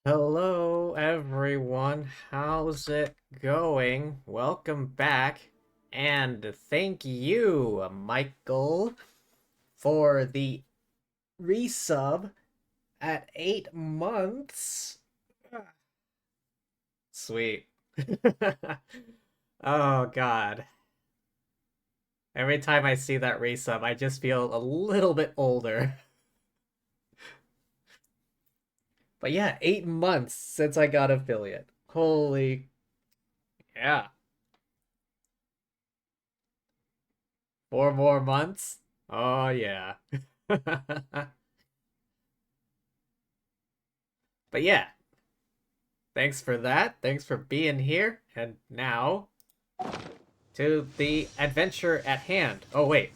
Hello, everyone. How's it going? Welcome back. And thank you, Michael, for the resub at 8 months. Sweet. Oh, God. Every time I see that resub, I just feel a little bit older. But yeah, 8 months since I got affiliate. Holy, yeah. 4 more months? Oh, yeah. But yeah, thanks for that. Thanks for being here. And now to the adventure at hand. Oh, wait.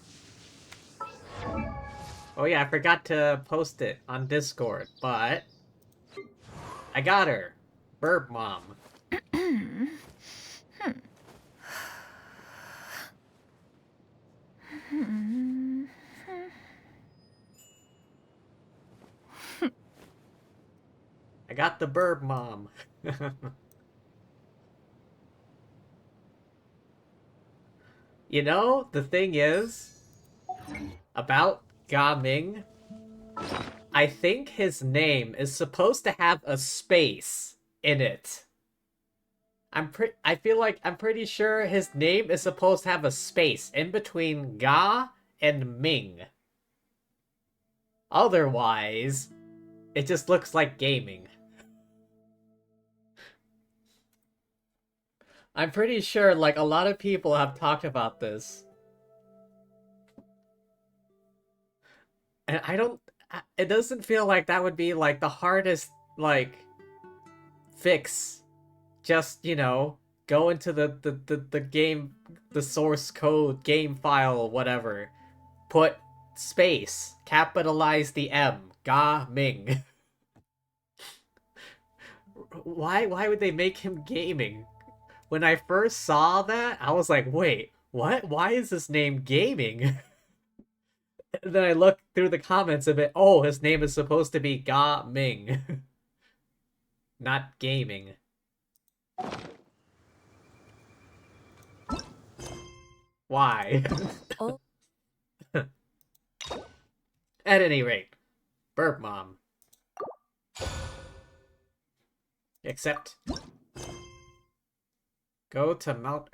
Oh, yeah, I forgot to post it on Discord, but I got her. Birb Mom. I got the Birb Mom. You know, the thing is about Gaming, I think his name is supposed to have a space in it. I feel like I'm pretty sure his name is supposed to have a space in between Ga and Ming. Otherwise, it just looks like gaming. I'm pretty sure, like, a lot of people have talked about this. And I don't... It doesn't feel like that would be, like, the hardest, like, fix. Just, you know, go into the game, the source code, game file, whatever. Put space. Capitalize the M. Ga Ming. Why would they make him gaming? When I first saw that, I was like, wait, what? Why is his name gaming? And then I looked through the comments of it. Oh, his name is supposed to be Ga Ming. Not gaming. Why? Oh. At any rate, Birb Mom. Except... Go to Mount...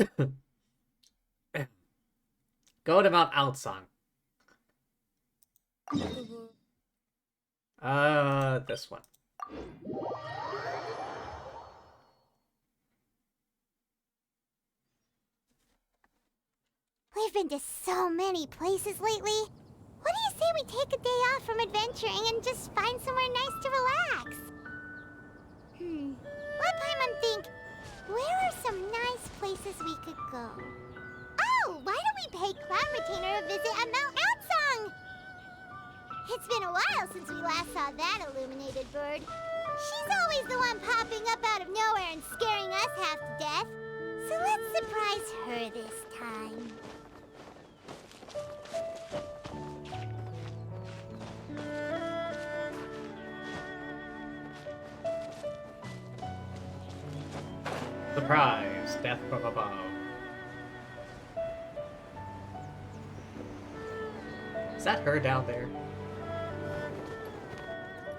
Go to Mount Altsong. This one. We've been to so many places lately. What do you say we take a day off from adventuring and just find somewhere nice to relax? Let Paimon think. Where are some nice places we could go? Oh, why don't we pay Cloud Retainer a visit at Mount Outsong? It's been a while since we last saw that illuminated bird. She's always the one popping up out of nowhere and scaring us half to death. So let's surprise her this time. Surprise! Death from above. Is that her down there?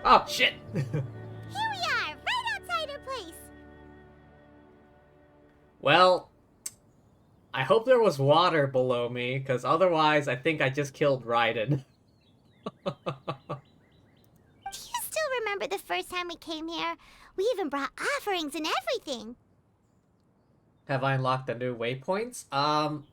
Oh, shit! Here we are, right outside her place. Well, I hope there was water below me, because otherwise I think I just killed Raiden. Do you still remember the first time we came here? We even brought offerings and everything. Have I unlocked the new waypoints?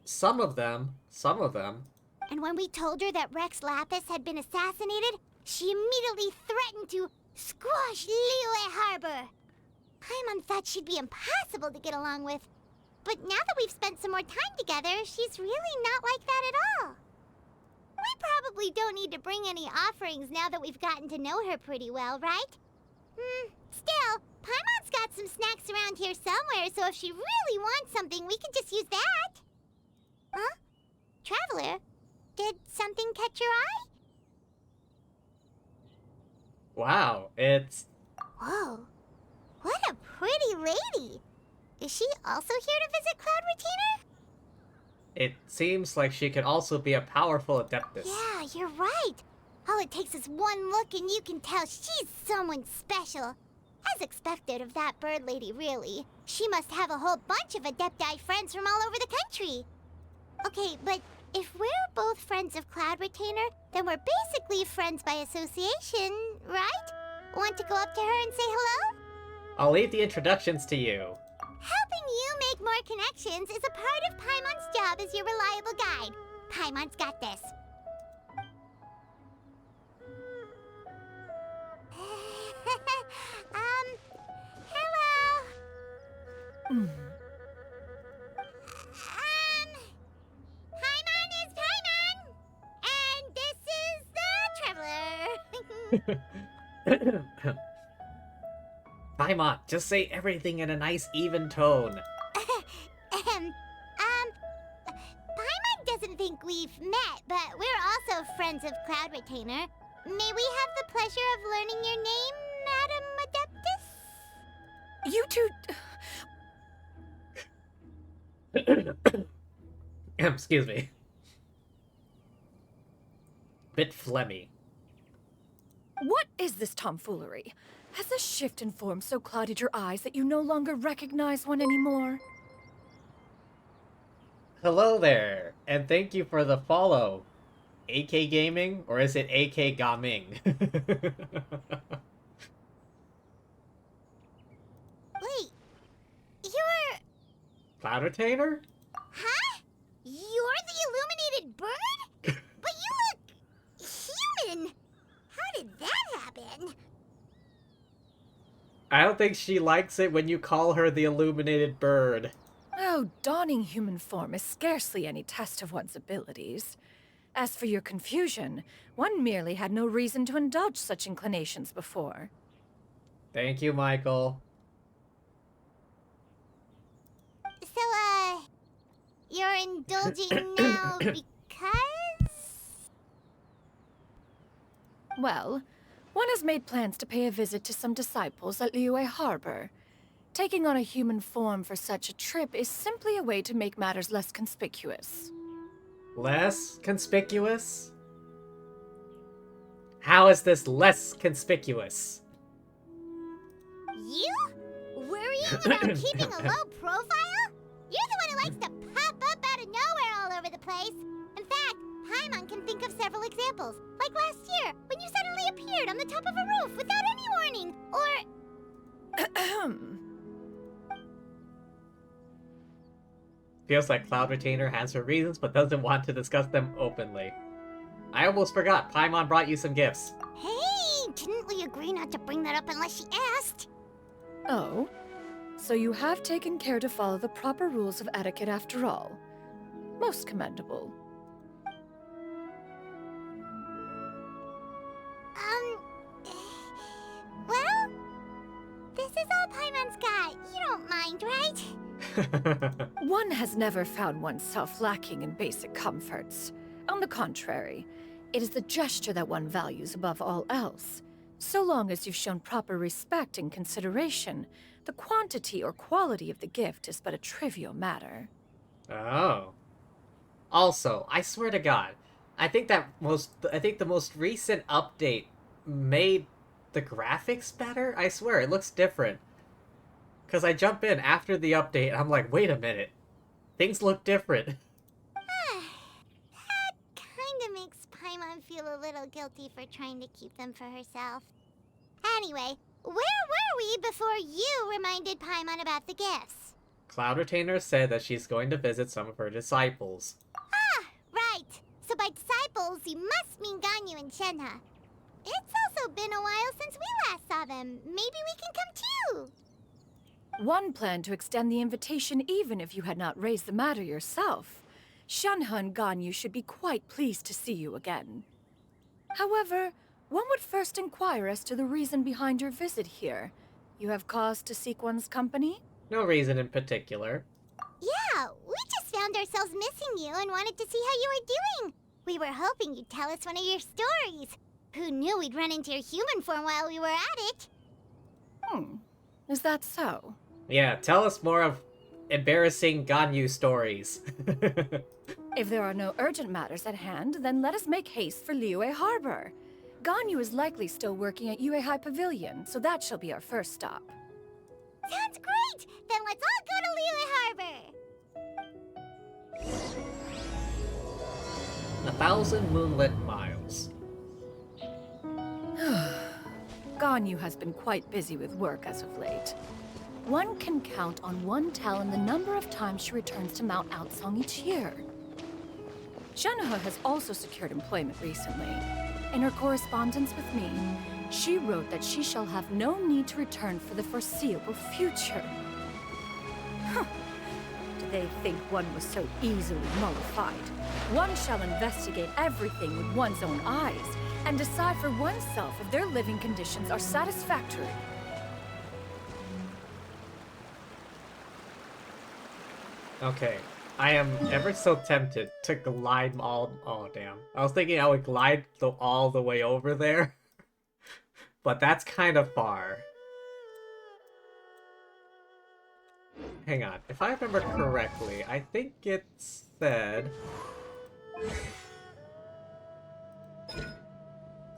Some of them. Some of them. And when we told her that Rex Lapis had been assassinated, she immediately threatened to squash Liyue Harbor. Paimon thought she'd be impossible to get along with. But now that we've spent some more time together, she's really not like that at all. We probably don't need to bring any offerings now that we've gotten to know her pretty well, right? Still, Paimon's got some snacks around here somewhere, so if she really wants something, we can just use that. Huh? Traveler, did something catch your eye? Wow, it's... Whoa, what a pretty lady. Is she also here to visit Cloud Retainer? It seems like she could also be a powerful adeptus. Yeah, you're right. All it takes is one look and you can tell she's someone special. As expected of that bird lady, really. She must have a whole bunch of Adepti friends from all over the country. Okay, but if we're both friends of Cloud Retainer, then we're basically friends by association, right? Want to go up to her and say hello? I'll leave the introductions to you. Helping you make more connections is a part of Paimon's job as your reliable guide. Paimon's got this. Hello. Paimon is Paimon, and this is the Traveler. Paimon, just say everything in a nice even tone. Paimon doesn't think we've met, but we're also friends of Cloud Retainer. May we have the pleasure of learning your name, Madam Adeptus? You two... Excuse me. Bit phlegmy. What is this tomfoolery? Has a shift in form so clouded your eyes that you no longer recognize one anymore? Hello there, and thank you for the follow. AK Gaming, or is it AK Gaming? Wait, you're... Cloud Retainer? Huh? You're the illuminated bird? But you look... human! How did that happen? I don't think she likes it when you call her the Illuminated Bird. Oh, donning human form is scarcely any test of one's abilities. As for your confusion, one merely had no reason to indulge such inclinations before. Thank you, Michael. So, you're indulging now because... Well, one has made plans to pay a visit to some disciples at Liyue Harbor. Taking on a human form for such a trip is simply a way to make matters less conspicuous. Less conspicuous? How is this less conspicuous? You? Worrying about keeping a low profile? You're the one who likes to pop up out of nowhere all over the place. In fact, Paimon can think of several examples. Like last year, when you suddenly appeared on the top of a roof without any warning. Or... Ahem. Feels like Cloud Retainer has her reasons, but doesn't want to discuss them openly. I almost forgot, Paimon brought you some gifts. Hey, didn't we agree not to bring that up unless she asked? Oh? So you have taken care to follow the proper rules of etiquette after all. Most commendable. Well, this is all Paimon's got. You don't mind, right? One has never found oneself lacking in basic comforts. On the contrary, it is the gesture that one values above all else. So long as you've shown proper respect and consideration, the quantity or quality of the gift is but a trivial matter. Oh. Also, I swear to God, I think the most recent update made the graphics better. I swear, it looks different. Cause I jump in after the update, and I'm like, wait a minute, things look different. That kinda makes Paimon feel a little guilty for trying to keep them for herself. Anyway, where were we before you reminded Paimon about the gifts? Cloud Retainer said that she's going to visit some of her disciples. Ah, right. So by disciples, you must mean Ganyu and Shenhe. It's also been a while since we last saw them. Maybe we can come too. One planned to extend the invitation even if you had not raised the matter yourself. Shenhe and Ganyu should be quite pleased to see you again. However, one would first inquire as to the reason behind your visit here. You have cause to seek one's company? No reason in particular. Yeah, we just found ourselves missing you and wanted to see how you were doing. We were hoping you'd tell us one of your stories. Who knew we'd run into your human form while we were at it? Is that so? Yeah, tell us more of embarrassing Ganyu stories. If there are no urgent matters at hand, then let us make haste for Liyue Harbor. Ganyu is likely still working at Yuehai Pavilion, so that shall be our first stop. Sounds great! Then let's all go to Liyue Harbor! 1,000 moonlit miles. Ganyu has been quite busy with work as of late. One can count on one talon the number of times she returns to Mount Outsong each year. Shenhe has also secured employment recently. In her correspondence with me, she wrote that she shall have no need to return for the foreseeable future. Do they think one was so easily mollified? One shall investigate everything with one's own eyes and decide for oneself if their living conditions are satisfactory. Okay, I am ever so tempted to glide all... Oh, damn. I was thinking I would glide all the way over there. But that's kind of far. Hang on. If I remember correctly, I think it said...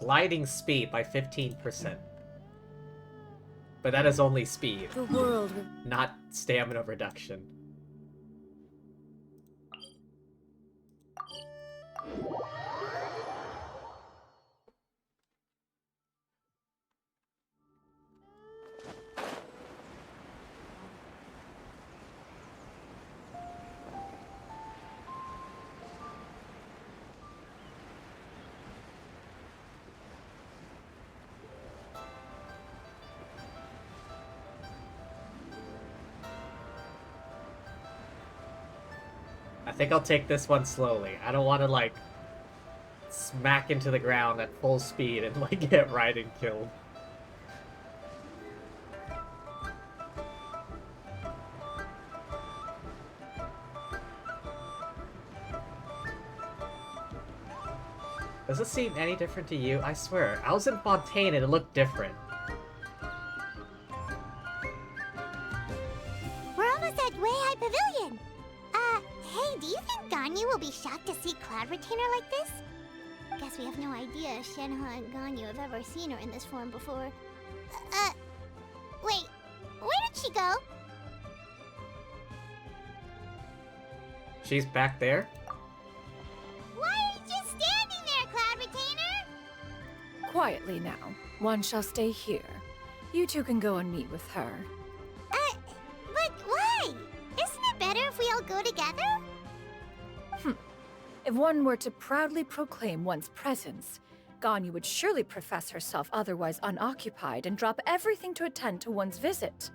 gliding speed by 15%. But that is only speed, The world... not stamina reduction. I think I'll take this one slowly. I don't want to, like, smack into the ground at full speed and, like, get right and killed. Does it seem any different to you? I swear, I was in Fontaine and it looked different. We're almost at Way High Pavilion. Hey, do you think Ganyu will be shocked to see Cloud Retainer like this? Guess we have no idea if Shenhe and Ganyu have ever seen her in this form before. Wait, where did she go? She's back there? Why are you just standing there, Cloud Retainer? Quietly now. One shall stay here. You two can go and meet with her. But why? Isn't it better if we all go together? If one were to proudly proclaim one's presence, Ganyu would surely profess herself otherwise unoccupied and drop everything to attend to one's visit.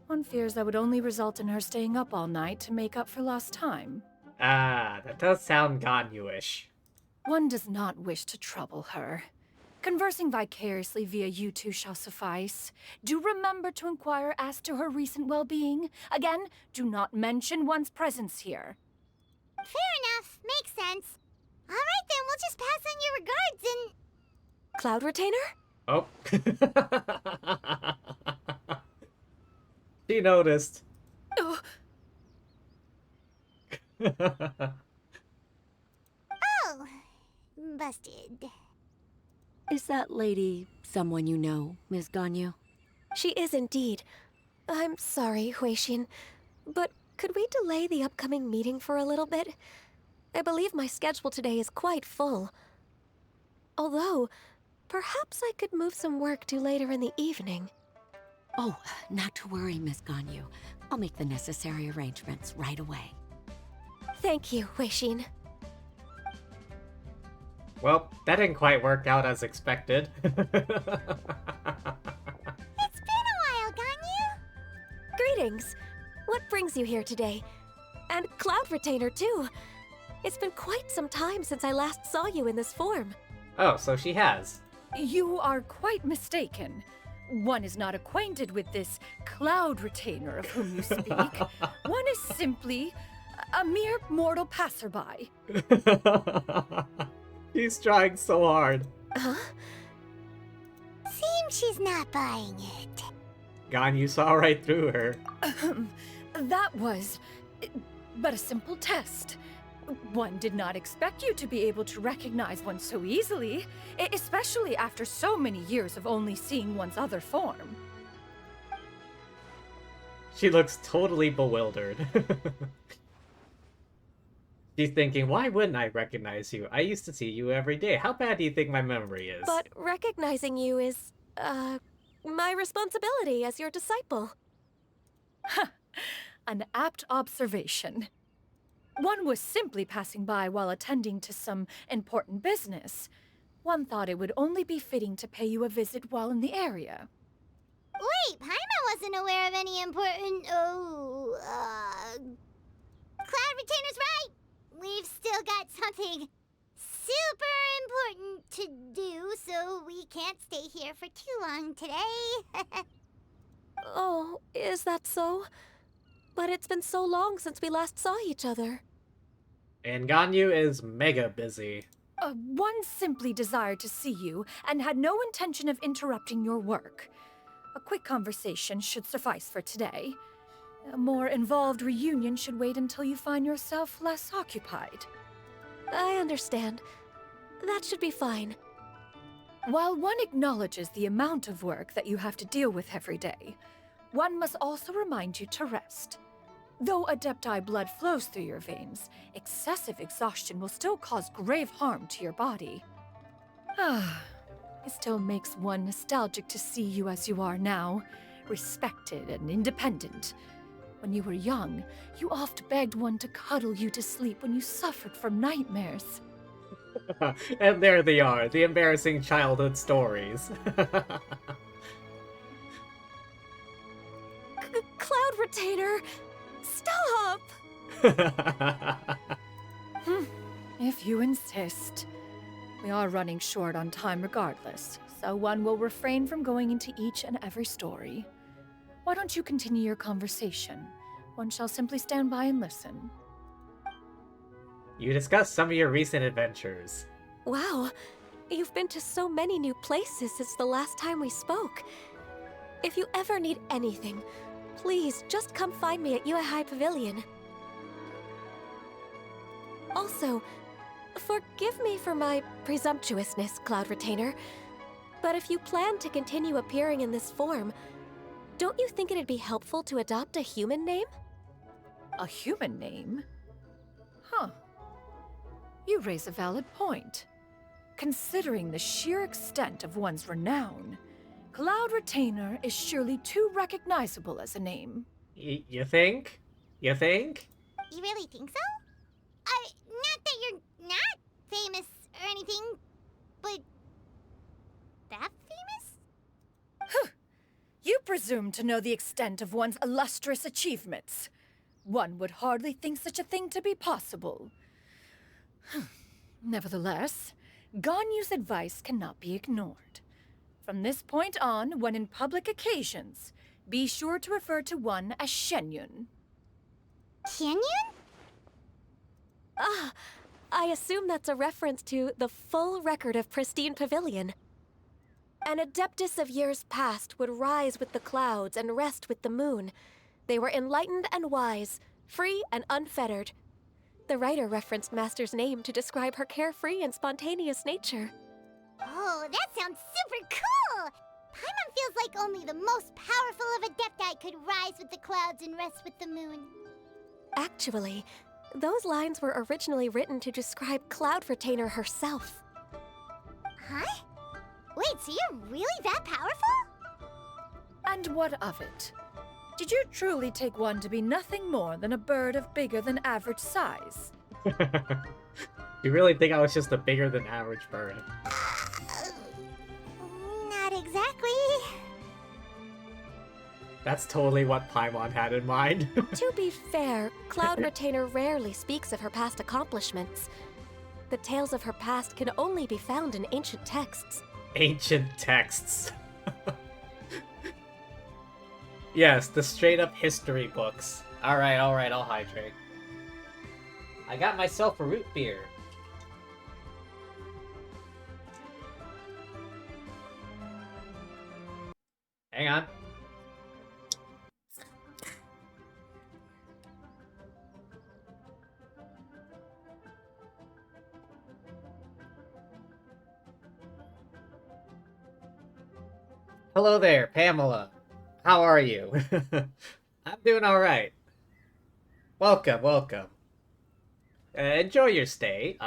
One fears that would only result in her staying up all night to make up for lost time. Ah, that does sound Ganyu-ish. One does not wish to trouble her. Conversing vicariously via you two shall suffice. Do remember to inquire as to her recent well-being. Again, do not mention one's presence here. Fair enough. Makes sense. All right, then. We'll just pass on your regards and... Cloud Retainer? Oh. She noticed. Oh, Oh, busted. Is that lady someone you know, Ms. Ganyu? She is indeed. I'm sorry, Huixin, but could we delay the upcoming meeting for a little bit? I believe my schedule today is quite full. Although, perhaps I could move some work to later in the evening. Oh, not to worry, Ms. Ganyu. I'll make the necessary arrangements right away. Thank you, Huixin. Well, that didn't quite work out as expected. It's been a while, Ganyu. Greetings. What brings you here today? And Cloud Retainer, too. It's been quite some time since I last saw you in this form. Oh, so she has. you are quite mistaken. One is not acquainted with this Cloud Retainer of whom you speak. One is simply a mere mortal passerby. He's trying so hard. Huh? Seems she's not buying it. Ganyu saw right through her. That was but a simple test. One did not expect you to be able to recognize one so easily, especially after so many years of only seeing one's other form. She looks totally bewildered. She's thinking, why wouldn't I recognize you? I used to see you every day. How bad do you think my memory is? But recognizing you is, my responsibility as your disciple. An apt observation. One was simply passing by while attending to some important business. One thought it would only be fitting to pay you a visit while in the area. Wait, Paimon wasn't aware of any important... Cloud Retainer's right! We've still got something super important to do, so we can't stay here for too long today. Oh, is that so? But it's been so long since we last saw each other. And Ganyu is mega busy. One simply desired to see you and had no intention of interrupting your work. A quick conversation should suffice for today. A more involved reunion should wait until you find yourself less occupied. I understand. That should be fine. While one acknowledges the amount of work that you have to deal with every day, one must also remind you to rest. Though Adepti blood flows through your veins, excessive exhaustion will still cause grave harm to your body. It still makes one nostalgic to see you as you are now, respected and independent. When you were young, you oft begged one to cuddle you to sleep when you suffered from nightmares. And there they are, the embarrassing childhood stories. Cloud Retainer! Stop! If you insist. We are running short on time regardless, so one will refrain from going into each and every story. Why don't you continue your conversation? One shall simply stand by and listen. You discussed some of your recent adventures. Wow, you've been to so many new places since the last time we spoke. If you ever need anything, please just come find me at High Pavilion. Also, forgive me for my presumptuousness, Cloud Retainer, but if you plan to continue appearing in this form, don't you think it'd be helpful to adopt a human name? A human name? Huh. You raise a valid point. Considering the sheer extent of one's renown, Cloud Retainer is surely too recognizable as a name. You think? You think? You really think so? Not that you're not famous or anything, but that famous? You presume to know the extent of one's illustrious achievements. One would hardly think such a thing to be possible. Nevertheless, Ganyu's advice cannot be ignored. From this point on, when in public occasions, be sure to refer to one as Shenyun. Canyon? Ah, I assume that's a reference to the full record of Pristine Pavilion. An Adeptus of years past would rise with the clouds and rest with the moon. They were enlightened and wise, free and unfettered. The writer referenced Master's name to describe her carefree and spontaneous nature. Oh, that sounds super cool! Paimon feels like only the most powerful of Adepti could rise with the clouds and rest with the moon. Actually, those lines were originally written to describe Cloud Retainer herself. Huh? Wait, so you're really that powerful? And what of it? Did you truly take one to be nothing more than a bird of bigger than average size? You really think I was just a bigger than average bird? Not exactly. That's totally what Paimon had in mind. To be fair, Cloud Retainer rarely speaks of her past accomplishments. The tales of her past can only be found in ancient texts. Ancient texts. Yes, the straight-up history books. Alright, I'll hydrate. I got myself a root beer. Hang on. Hello there, Pamela. How are you? I'm doing alright. Welcome. Enjoy your stay.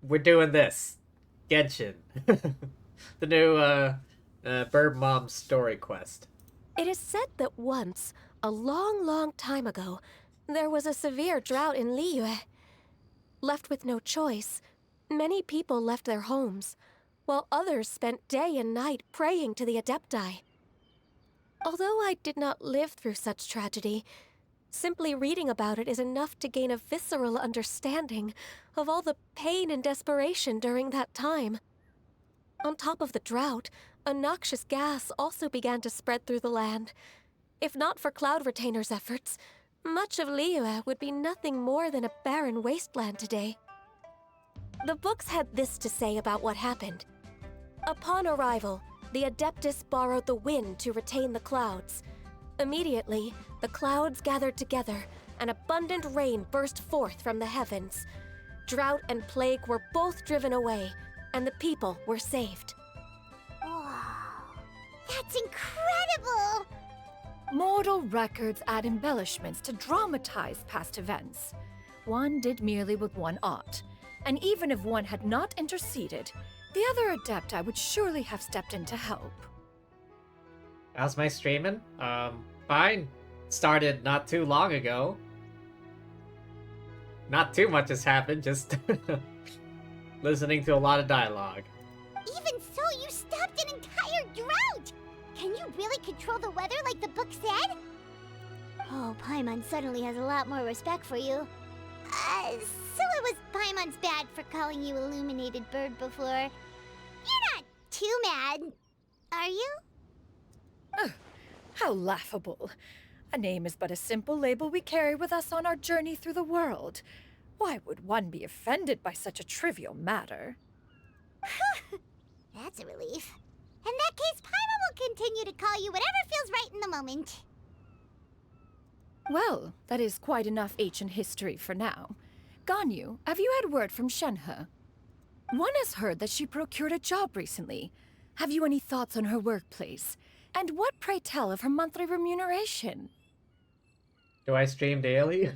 We're doing this. Genshin. The new, Birb Mom's story quest. It is said that once, a long, long time ago, there was a severe drought in Liyue. Left with no choice, many people left their homes, while others spent day and night praying to the Adepti. Although I did not live through such tragedy, simply reading about it is enough to gain a visceral understanding of all the pain and desperation during that time. On top of the drought, a noxious gas also began to spread through the land. If not for Cloud Retainer's efforts, much of Liyue would be nothing more than a barren wasteland today. The books had this to say about what happened. Upon arrival, the Adeptus borrowed the wind to retain the clouds. Immediately, the clouds gathered together, and abundant rain burst forth from the heavens. Drought and plague were both driven away, and the people were saved. Wow. That's incredible! Mortal records add embellishments to dramatize past events. One did merely with one art, and even if one had not interceded, the other Adepti would surely have stepped in to help. How's my streaming? Fine. Started not too long ago. Not too much has happened, just listening to a lot of dialogue. Even so, you stopped an entire drought! Can you really control the weather like the book said? Oh, Paimon suddenly has a lot more respect for you. So it was Paimon's bad for calling you Illuminated Bird before. You're not too mad, are you? How laughable. A name is but a simple label we carry with us on our journey through the world. Why would one be offended by such a trivial matter? That's a relief. In that case, Paimon will continue to call you whatever feels right in the moment. Well, that is quite enough ancient history for now. Ganyu, have you had word from Shenhe? One has heard that she procured a job recently. Have you any thoughts on her workplace? And what, pray tell, of her monthly remuneration? Do I stream daily?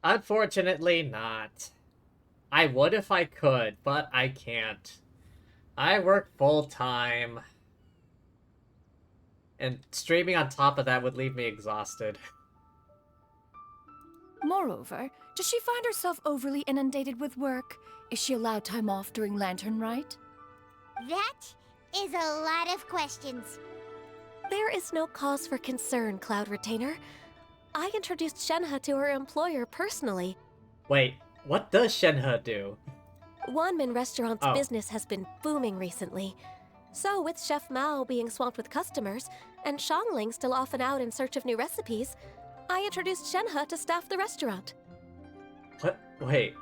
Unfortunately, not. I would if I could, but I can't. I work full-time. And streaming on top of that would leave me exhausted. Moreover, does she find herself overly inundated with work? Is she allowed time off during Lantern Rite? That is a lot of questions. There is no cause for concern, Cloud Retainer. I introduced Shenhe to her employer personally. Wait, what does Shenhe do? Wanmin Restaurant's Oh. business has been booming recently. So, with Chef Mao being swamped with customers, and Shangling still off and out in search of new recipes, I introduced Shenhe to staff the restaurant. What? Wait.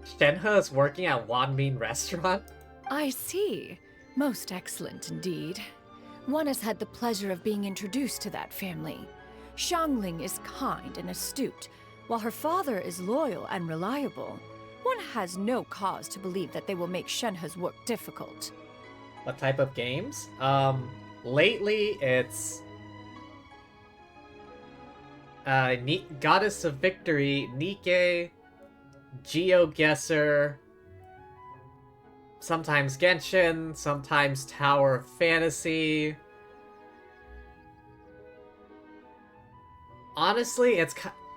Shenhe is working at Wanmin Restaurant? I see. Most excellent indeed. One has had the pleasure of being introduced to that family. Shangling is kind and astute, while her father is loyal and reliable. One has no cause to believe that they will make Shenhe's work difficult. What type of games? Lately it's... Goddess of Victory, Nikke, GeoGuessr, sometimes Genshin, sometimes Tower of Fantasy. Honestly,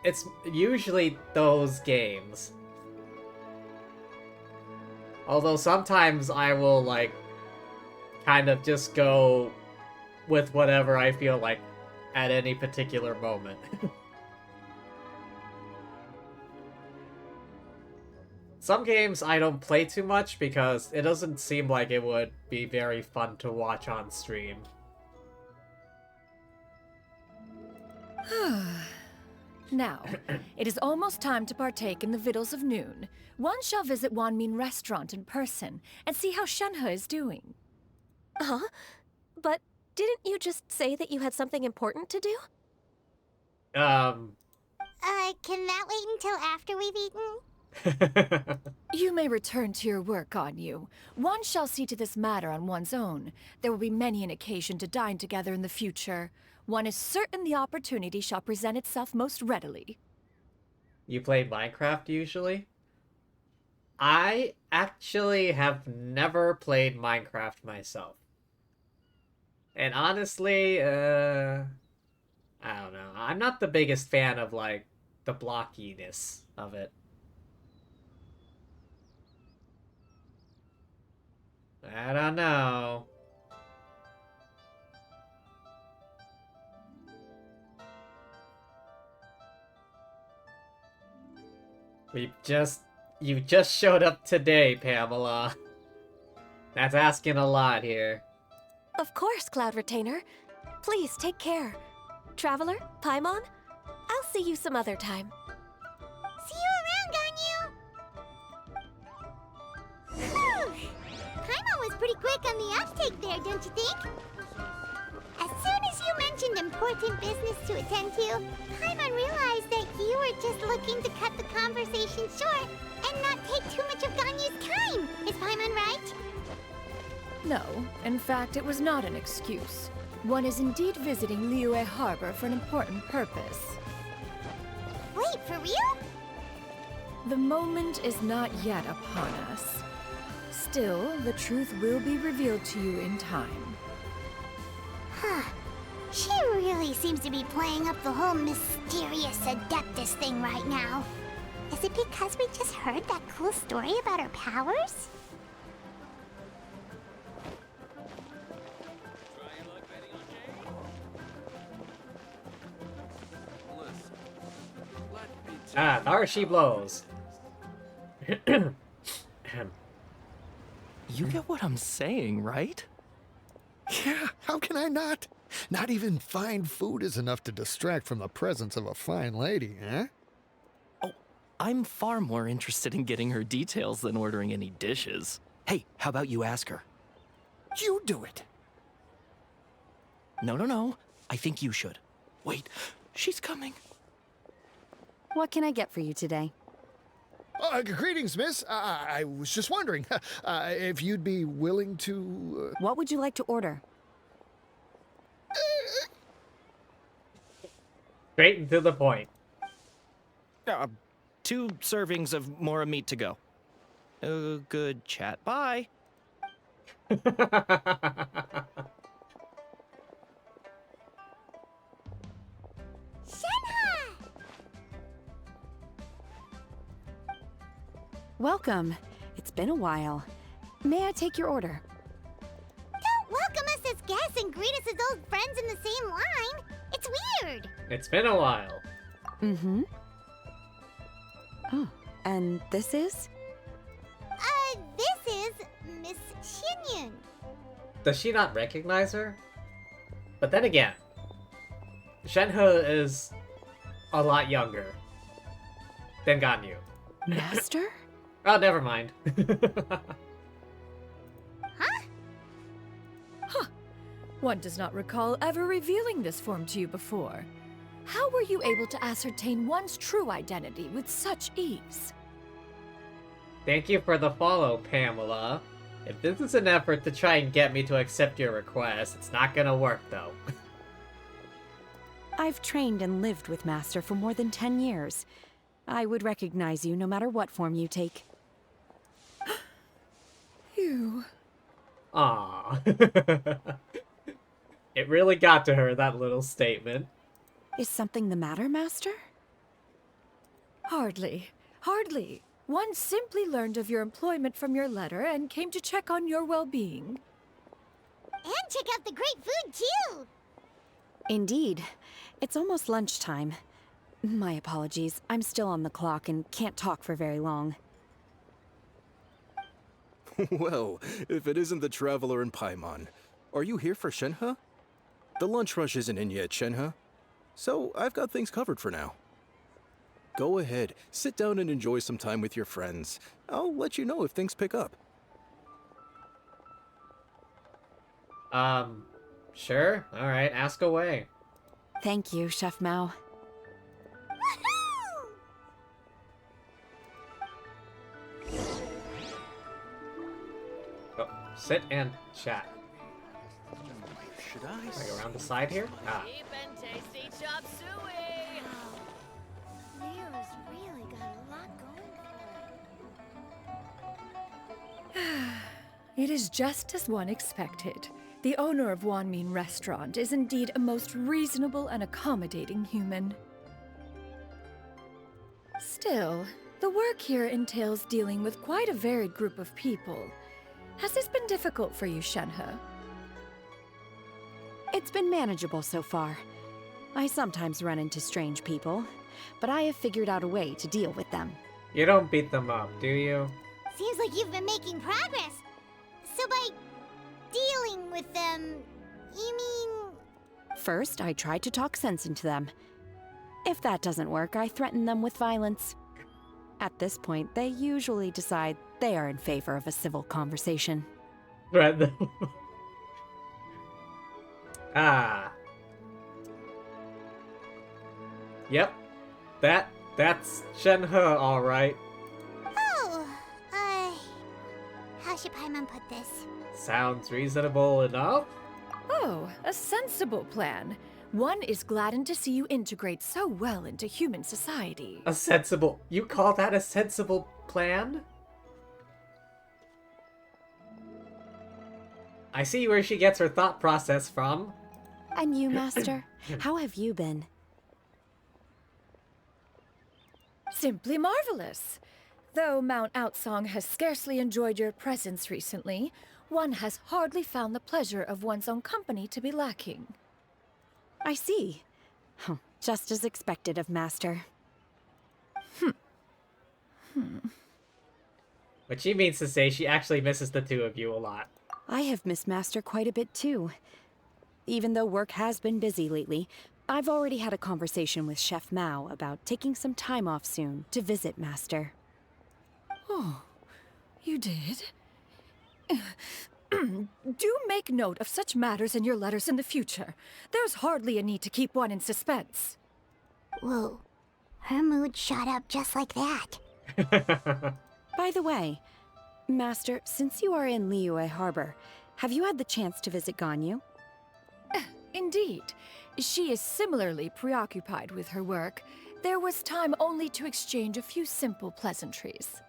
it's usually those games. Although sometimes I will, like, kind of just go with whatever I feel like at any particular moment. Some games I don't play too much because it doesn't seem like it would be very fun to watch on stream. Now, it is almost time to partake in the victuals of noon. One shall visit Wanmin Restaurant in person and see how Shenhe is doing. Huh? But didn't you just say that you had something important to do? Can that wait until after we've eaten? You may return to your work, Ganyu. One shall see to this matter on one's own. There will be many an occasion to dine together in the future. One is certain the opportunity shall present itself most readily. You play Minecraft usually? I actually have never played Minecraft myself. And honestly, I don't know. I'm not the biggest fan of, like, the blockiness of it. I don't know. You just showed up today, Pamela. That's asking a lot here. Of course, Cloud Retainer. Please take care. Traveler, Paimon, I'll see you some other time. See you around, Ganyu! Whew. Paimon was pretty quick on the uptake there, don't you think? As soon as you mentioned and important business to attend to, Paimon realized that you were just looking to cut the conversation short and not take too much of Ganyu's time. Is Paimon right? No, in fact, it was not an excuse. One is indeed visiting Liyue Harbor for an important purpose. Wait, for real? The moment is not yet upon us. Still, the truth will be revealed to you in time. Huh. She really seems to be playing up the whole mysterious Adeptus thing right now. Is it because we just heard that cool story about her powers? Ah, there she blows. You get what I'm saying, right? Yeah, how can I not? Not even fine food is enough to distract from the presence of a fine lady, eh? Oh, I'm far more interested in getting her details than ordering any dishes. Hey, how about you ask her? You do it. No. I think you should. Wait, she's coming. What can I get for you today? Greetings, miss. I was just wondering if you'd be willing to... What would you like to order? Straight and to the point. 2 servings of more meat to go. Good chat. Bye. Shenhe! Welcome. It's been a while. May I take your order? Don't welcome us as guests and greet us as old friends in the same line. It's weird. It's been a while. Mm-hmm. Oh, and this is? This is Miss Xinyun. Does she not recognize her? But then again, Shenhe is a lot younger than Ganyu. Master? Oh, never mind. One does not recall ever revealing this form to you before. How were you able to ascertain one's true identity with such ease? Thank you for the follow, Pamela. If this is an effort to try and get me to accept your request, it's not gonna work, though. I've trained and lived with Master for more than 10 years. I would recognize you no matter what form you take. You... Aww. It really got to her, that little statement. Is something the matter, Master? Hardly. Hardly. One simply learned of your employment from your letter and came to check on your well-being. And check out the great food, too. Indeed. It's almost lunchtime. My apologies. I'm still on the clock and can't talk for very long. Well, if it isn't the Traveler in Paimon, are you here for Shenhe? The lunch rush isn't in yet, Shenhe. So I've got things covered for now. Go ahead, sit down and enjoy some time with your friends. I'll let you know if things pick up. Sure. Alright, ask away. Thank you, Chef Mao. Oh, sit and chat. Should I Like around the side here? Ah. Cheap and tasty chop suey. Leo's really got a lot going for her. It is just as one expected. The owner of Wanmin Restaurant is indeed a most reasonable and accommodating human. Still, the work here entails dealing with quite a varied group of people. Has this been difficult for you, Shenhe? It's been manageable so far. I sometimes run into strange people, but I have figured out a way to deal with them. You don't beat them up, do you? Seems like you've been making progress. So by dealing with them, you mean... First, I try to talk sense into them. If that doesn't work, I threaten them with violence. At this point, they usually decide they are in favor of a civil conversation. Threat them. Ah. Yep. That's Shenhe, alright. Oh, how should Paimon put this? Sounds reasonable enough. Oh, a sensible plan. One is gladdened to see you integrate so well into human society. A sensible... You call that a sensible plan? I see where she gets her thought process from. And you, Master? How have you been? Simply marvelous. Though Mount Outsong has scarcely enjoyed your presence recently, one has hardly found the pleasure of one's own company to be lacking. I see. Just as expected of Master. But she means to say she actually misses the two of you a lot. I have missed Master quite a bit too. Even though work has been busy lately, I've already had a conversation with Chef Mao about taking some time off soon to visit Master. Oh, you did? Do make note of such matters in your letters in the future. There's hardly a need to keep one in suspense. Whoa, her mood shot up just like that. By the way, Master, since you are in Liyue Harbor, have you had the chance to visit Ganyu? Indeed. She is similarly preoccupied with her work. There was time only to exchange a few simple pleasantries.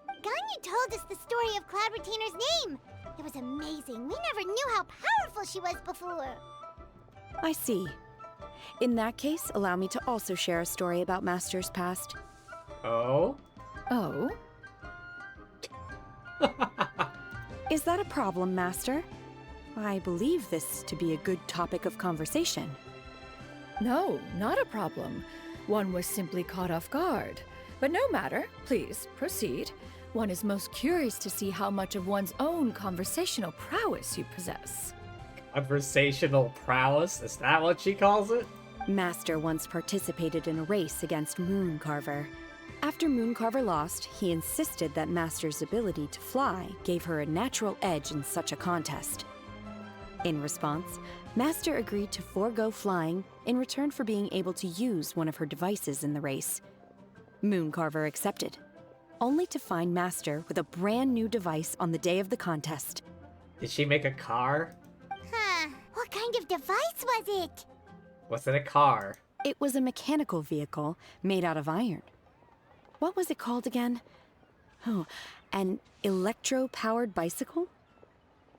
Ganyu told us the story of Cloud Retainer's name. It was amazing. We never knew how powerful she was before. I see. In that case, allow me to also share a story about Master's past. Oh? Oh? Is that a problem, Master? I believe this to be a good topic of conversation. No, not a problem. One was simply caught off guard. But no matter. Please, proceed. One is most curious to see how much of one's own conversational prowess you possess. Conversational prowess? Is that what she calls it? Master once participated in a race against Mooncarver. After Mooncarver lost, he insisted that Master's ability to fly gave her a natural edge in such a contest. In response, Master agreed to forego flying in return for being able to use one of her devices in the race. Mooncarver accepted, only to find Master with a brand new device on the day of the contest. Did she make a car? Huh, what kind of device was it? Was it a car? It was a mechanical vehicle made out of iron. What was it called again? Oh, an electro-powered bicycle?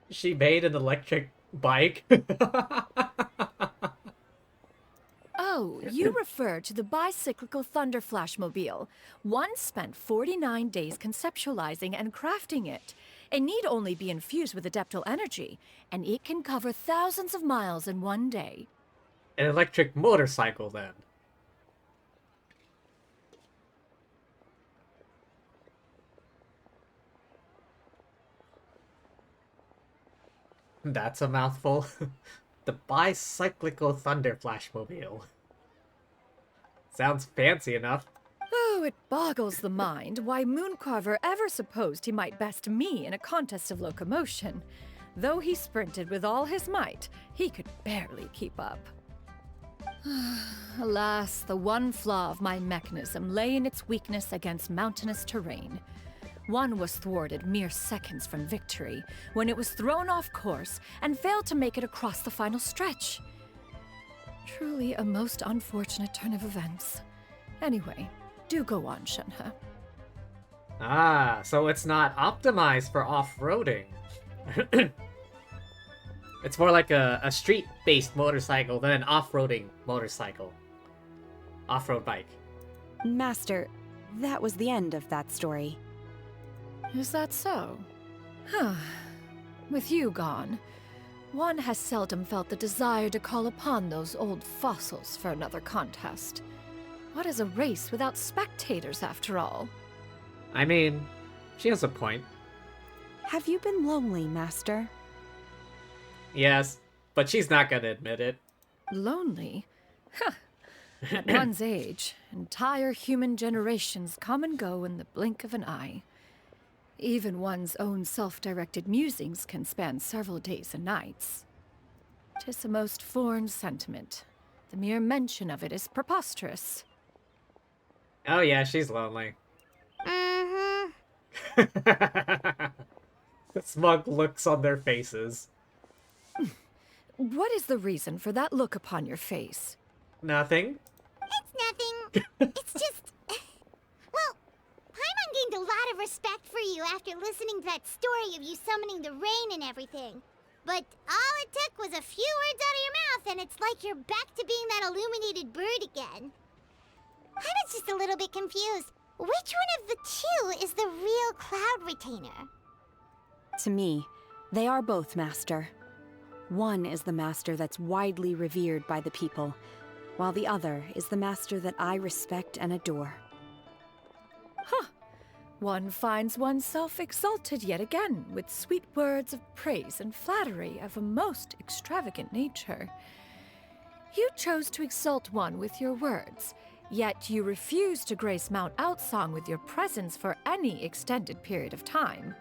She made an electric bike? Oh, you refer to the bicyclical Thunder Flashmobile. One spent 49 days conceptualizing and crafting it. It need only be infused with adeptal energy, and it can cover thousands of miles in one day. An electric motorcycle, then. That's a mouthful. The bicyclical Thunder Flashmobile. Sounds fancy enough. Oh, it boggles the mind why Mooncarver ever supposed he might best me in a contest of locomotion. Though he sprinted with all his might, he could barely keep up. Alas, the one flaw of my mechanism lay in its weakness against mountainous terrain. One was thwarted mere seconds from victory, when it was thrown off course and failed to make it across the final stretch. Truly a most unfortunate turn of events. Anyway, do go on, Shenhe. Ah, so it's not optimized for off-roading. It's more like a street-based motorcycle than an off-roading motorcycle. Off-road bike. Master, that was the end of that story. Is that so? Huh. With you gone, one has seldom felt the desire to call upon those old fossils for another contest. What is a race without spectators, after all? I mean, she has a point. Have you been lonely, Master? Yes, but she's not gonna admit it. Lonely? Huh. At one's age, entire human generations come and go in the blink of an eye. Even one's own self-directed musings can span several days and nights. 'Tis a most foreign sentiment. The mere mention of it is preposterous. Oh yeah, she's lonely. Mm-hmm. Smug looks on their faces. What is the reason for that look upon your face? Nothing. It's nothing. It's just... Well, Paimon gained a lot of respect for you after listening to that story of you summoning the rain and everything. But all it took was a few words out of your mouth, and it's like you're back to being that illuminated bird again. I was just a little bit confused. Which one of the two is the real Cloud Retainer? To me, they are both master. One is the master that's widely revered by the people, while the other is the master that I respect and adore. Huh. One finds oneself exalted yet again with sweet words of praise and flattery of a most extravagant nature. You chose to exalt one with your words, yet you refuse to grace Mount Outsong with your presence for any extended period of time.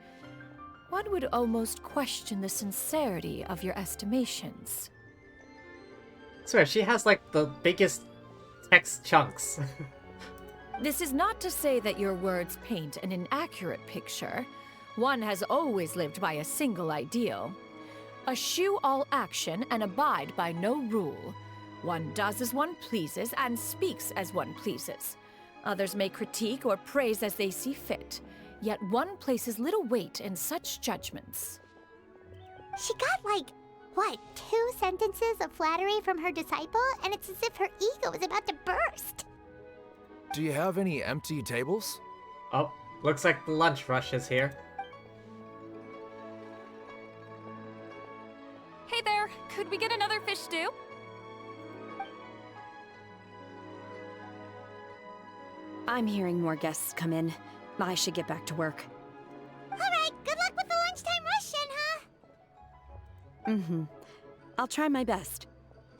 One would almost question the sincerity of your estimations. I swear, she has like the biggest text chunks. This is not to say that your words paint an inaccurate picture. One has always lived by a single ideal. Eschew all action and abide by no rule. One does as one pleases and speaks as one pleases. Others may critique or praise as they see fit, yet one places little weight in such judgments. She got like, what, 2 sentences of flattery from her disciple, and it's as if her ego is about to burst. Do you have any empty tables? Oh, looks like the lunch rush is here. Hey there, could we get another fish stew? I'm hearing more guests come in. I should get back to work. Alright, good luck with the lunchtime rush, Shenhe. Mm-hmm. I'll try my best.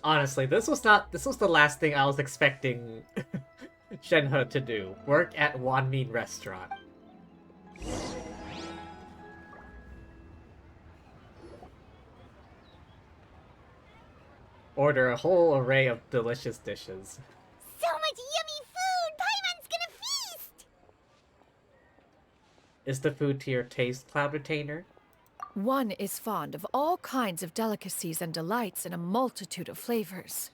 Honestly, this was the last thing I was expecting Shenhe to do. Work at Wanmin Restaurant. Order a whole array of delicious dishes. So much yummy food! Paimon's gonna feast! Is the food to your taste, Cloud Retainer? One is fond of all kinds of delicacies and delights in a multitude of flavors.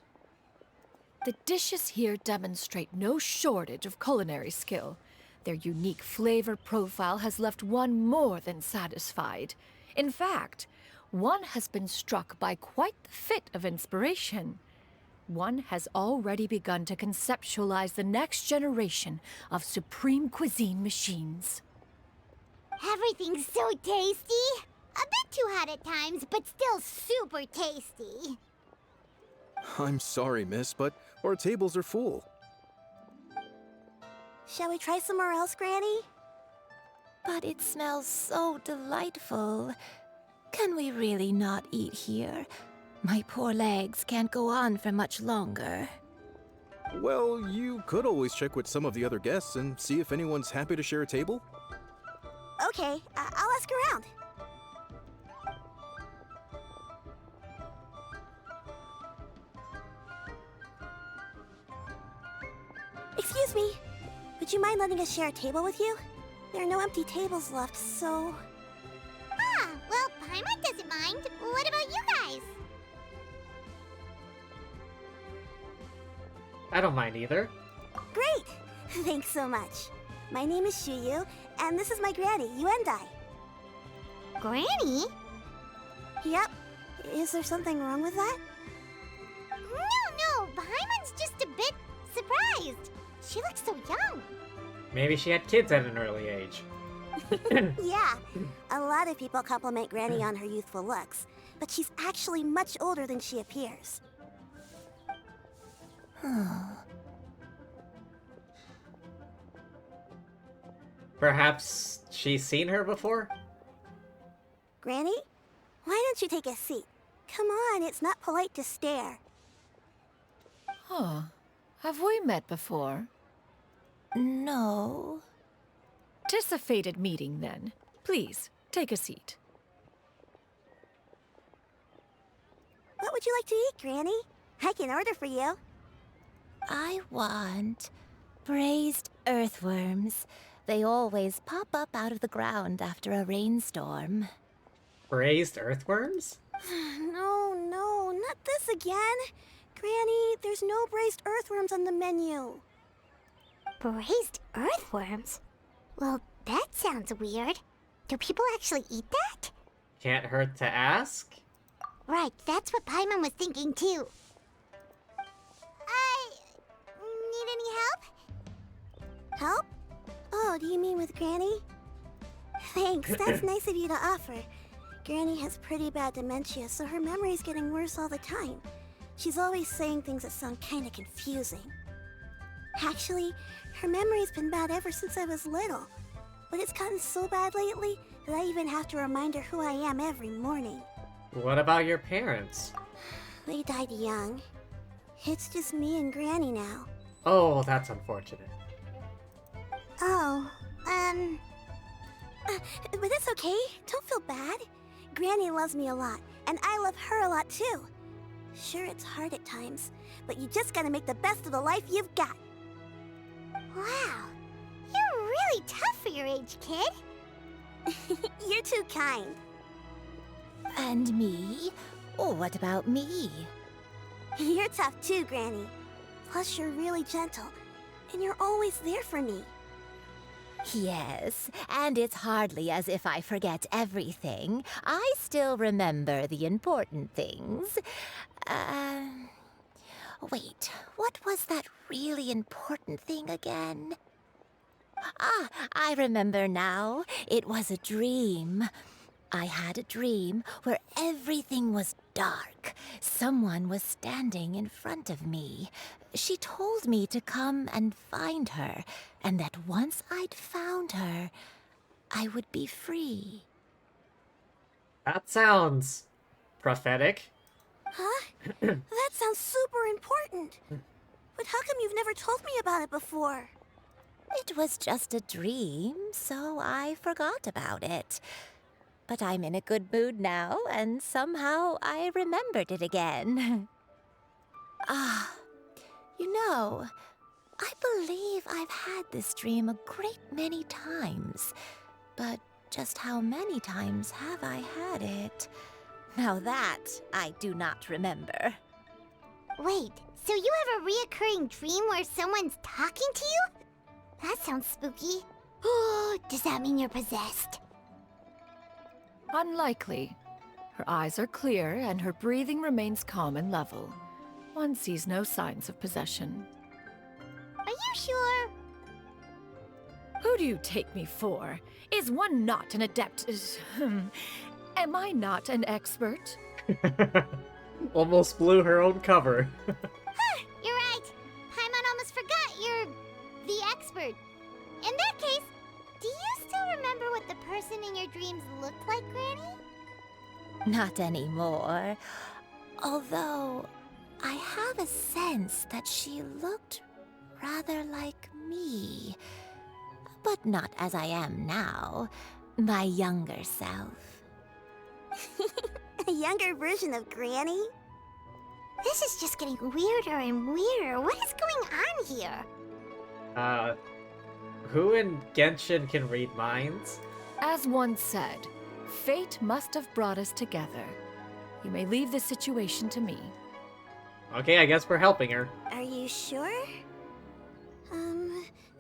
The dishes here demonstrate no shortage of culinary skill. Their unique flavor profile has left one more than satisfied. In fact, one has been struck by quite the fit of inspiration. One has already begun to conceptualize the next generation of supreme cuisine machines. Everything's so tasty! A bit too hot at times, but still super tasty. I'm sorry, miss, but our tables are full. Shall we try somewhere else, Granny? But it smells so delightful. Can we really not eat here? My poor legs can't go on for much longer. Well, you could always check with some of the other guests and see if anyone's happy to share a table. Okay, I'll ask around. Excuse me. Would you mind letting us share a table with you? There are no empty tables left, so... Ah, well, Paimon doesn't mind. What about you guys? I don't mind either. Great! Thanks so much. My name is Shuyu, and this is my granny, Yuendai. Granny? Yep. Is there something wrong with that? No, Paimon's just a bit surprised. She looks so young. Maybe she had kids at an early age. Yeah, a lot of people compliment Granny on her youthful looks, but she's actually much older than she appears. Perhaps she's seen her before? Granny? Why don't you take a seat? Come on, it's not polite to stare. Huh. Have we met before? No. 'Tis a fated meeting, then. Please, take a seat. What would you like to eat, Granny? I can order for you. I want braised earthworms. They always pop up out of the ground after a rainstorm. Braised earthworms? No, not this again. Granny, there's no braised earthworms on the menu. Braised earthworms? Well, that sounds weird. Do people actually eat that? Can't hurt to ask. Right, that's what Paimon was thinking too. Need any help? Help? Oh, do you mean with Granny? Thanks, that's nice of you to offer. Granny has pretty bad dementia, so her memory's getting worse all the time. She's always saying things that sound kinda confusing. Actually, her memory's been bad ever since I was little. But it's gotten so bad lately that I even have to remind her who I am every morning. What about your parents? They died young. It's just me and Granny now. Oh, that's unfortunate. Oh, but it's okay. Don't feel bad. Granny loves me a lot, and I love her a lot too. Sure, it's hard at times, but you just gotta make the best of the life you've got. Wow, you're really tough for your age, kid. You're too kind. And me? Oh, what about me? You're tough too, Granny. Plus, you're really gentle, and you're always there for me. Yes, and it's hardly as if I forget everything. I still remember the important things. Wait, what was that really important thing again? Ah, I remember now. It was a dream. I had a dream where everything was dark. Someone was standing in front of me. She told me to come and find her, and that once I'd found her, I would be free. That sounds prophetic. Huh? That sounds super important. But how come you've never told me about it before? It was just a dream, so I forgot about it. But I'm in a good mood now, and somehow I remembered it again. You know, I believe I've had this dream a great many times. But just how many times have I had it? Now that I do not remember. Wait, so you have a reoccurring dream where someone's talking to you? That sounds spooky. Oh, does that mean you're possessed? Unlikely. Her eyes are clear and her breathing remains calm and level. One sees no signs of possession. Are you sure? Who do you take me for? Is one not an adept? Am I not an expert? Almost blew her own cover. You're right. Paimon almost forgot you're the expert. In that case, do you still remember what the person in your dreams looked like, Granny? Not anymore. Although, I have a sense that she looked rather like me. But not as I am now. My younger self. A younger version of Granny? This is just getting weirder and weirder. What is going on here? Who in Genshin can read minds? As one said, fate must have brought us together. You may leave this situation to me. Okay, I guess we're helping her. Are you sure?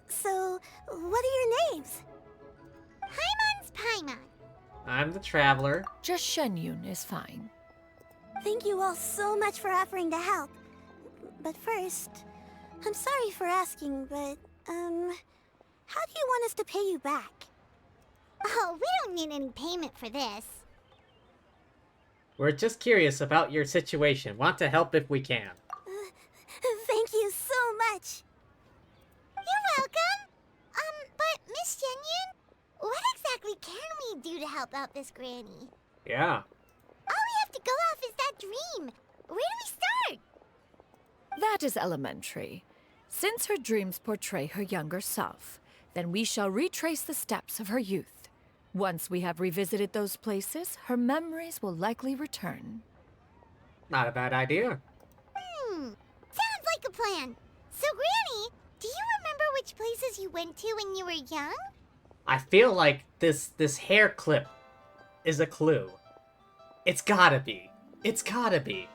So, what are your names? Paimon's Paimon. I'm the Traveler. Just Shenyun is fine. Thank you all so much for offering to help. But first, I'm sorry for asking, but, how do you want us to pay you back? Oh, we don't need any payment for this. We're just curious about your situation. Want to help if we can. Thank you so much. You're welcome. But Miss Shenyun, what exactly can we do to help out this granny? Yeah. All we have to go off is that dream. Where do we start? That is elementary. Since her dreams portray her younger self, then we shall retrace the steps of her youth. Once we have revisited those places, her memories will likely return. Not a bad idea. like a plan. So, Granny, do you remember which places you went to when you were young? I feel like this hair clip is a clue. It's gotta be. It's gotta be.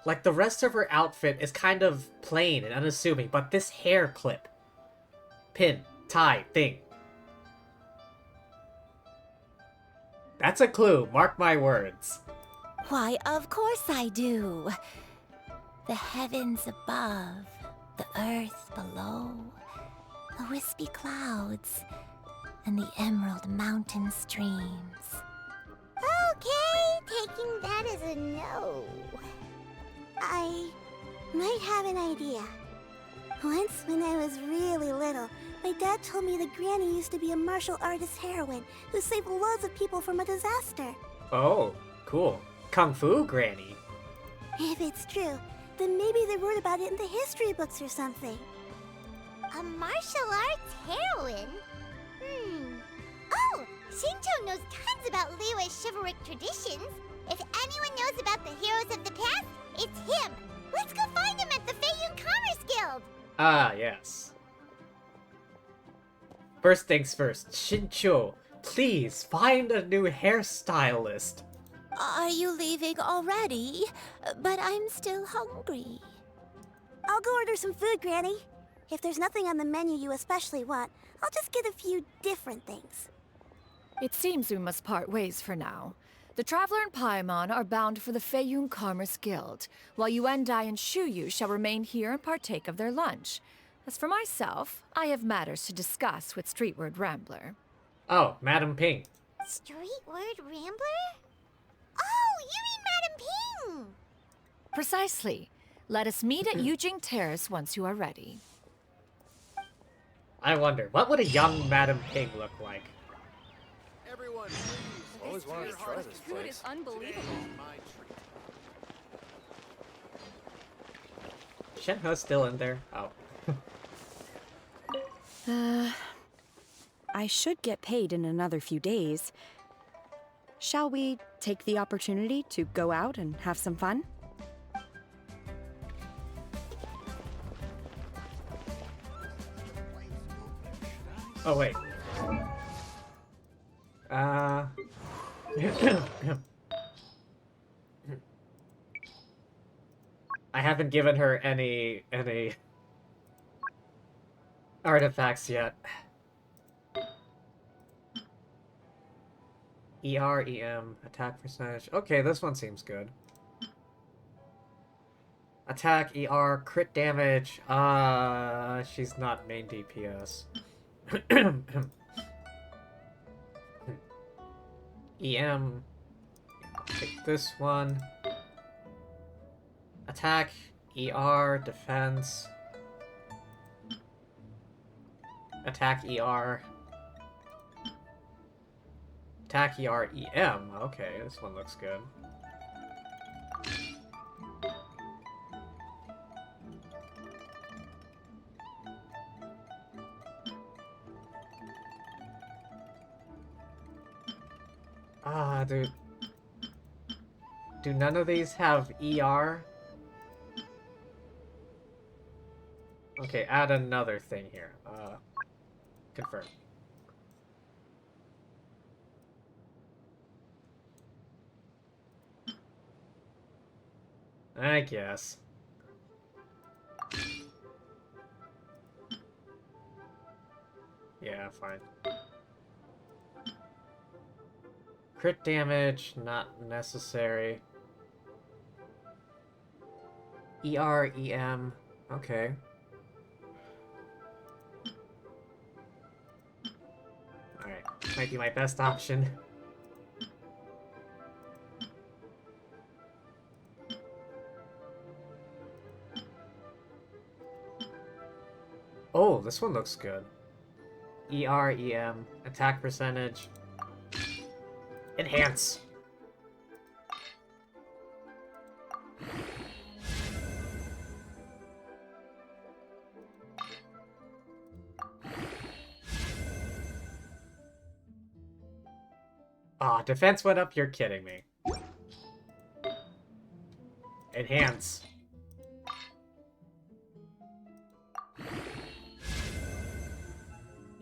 Like, the rest of her outfit is kind of plain and unassuming, but this hair clip, pin, tie, thing. That's a clue, mark my words. Why, of course I do. The heavens above, the earth below, the wispy clouds, and the emerald mountain streams. Okay, taking that as a no. I might have an idea. Once, when I was really little, my dad told me that Granny used to be a martial artist heroine who saved loads of people from a disaster. Oh, cool. Kung Fu Granny. If it's true, then maybe they wrote about it in the history books or something. A martial arts heroine? Oh, Shinjo knows tons about Liyue's chivalric traditions. If anyone knows about the heroes of the past, it's him. Let's go find him at the Feiyun Commerce Guild. Ah, yes. First things first, Shincho, please find a new hairstylist. Are you leaving already? But I'm still hungry. I'll go order some food, Granny. If there's nothing on the menu you especially want, I'll just get a few different things. It seems we must part ways for now. The Traveler and Paimon are bound for the Feiyun Commerce Guild, while Yuendai and Shuyu shall remain here and partake of their lunch. As for myself, I have matters to discuss with Streetward Rambler. Oh, Madam Ping. Streetward Rambler? Oh, you mean Madam Ping! Precisely. Let us meet at Yujing Terrace once you are ready. I wonder, what would a young Madam Ping look like? Everyone, please. Always wanted to try this place. Is unbelievable. Shenhe's still in there? Oh. I should get paid in another few days. Shall we take the opportunity to go out and have some fun? Oh, wait. I haven't given her any artifacts yet. ER, EM, attack percentage. Okay, this one seems good. Attack, ER, crit damage. She's not main DPS. EM. I'll take this one. Attack, ER, defense. Attack, ER. Attack, ER, EM. Okay, this one looks good. Ah, dude. Do none of these have ER? Okay, add another thing here. Confirm. I guess. Yeah, fine. Crit damage, not necessary. ER, EM, okay. Alright, might be my best option. Oh, this one looks good. ER, EM, attack percentage. Enhance. Ah, defense went up, you're kidding me. Enhance.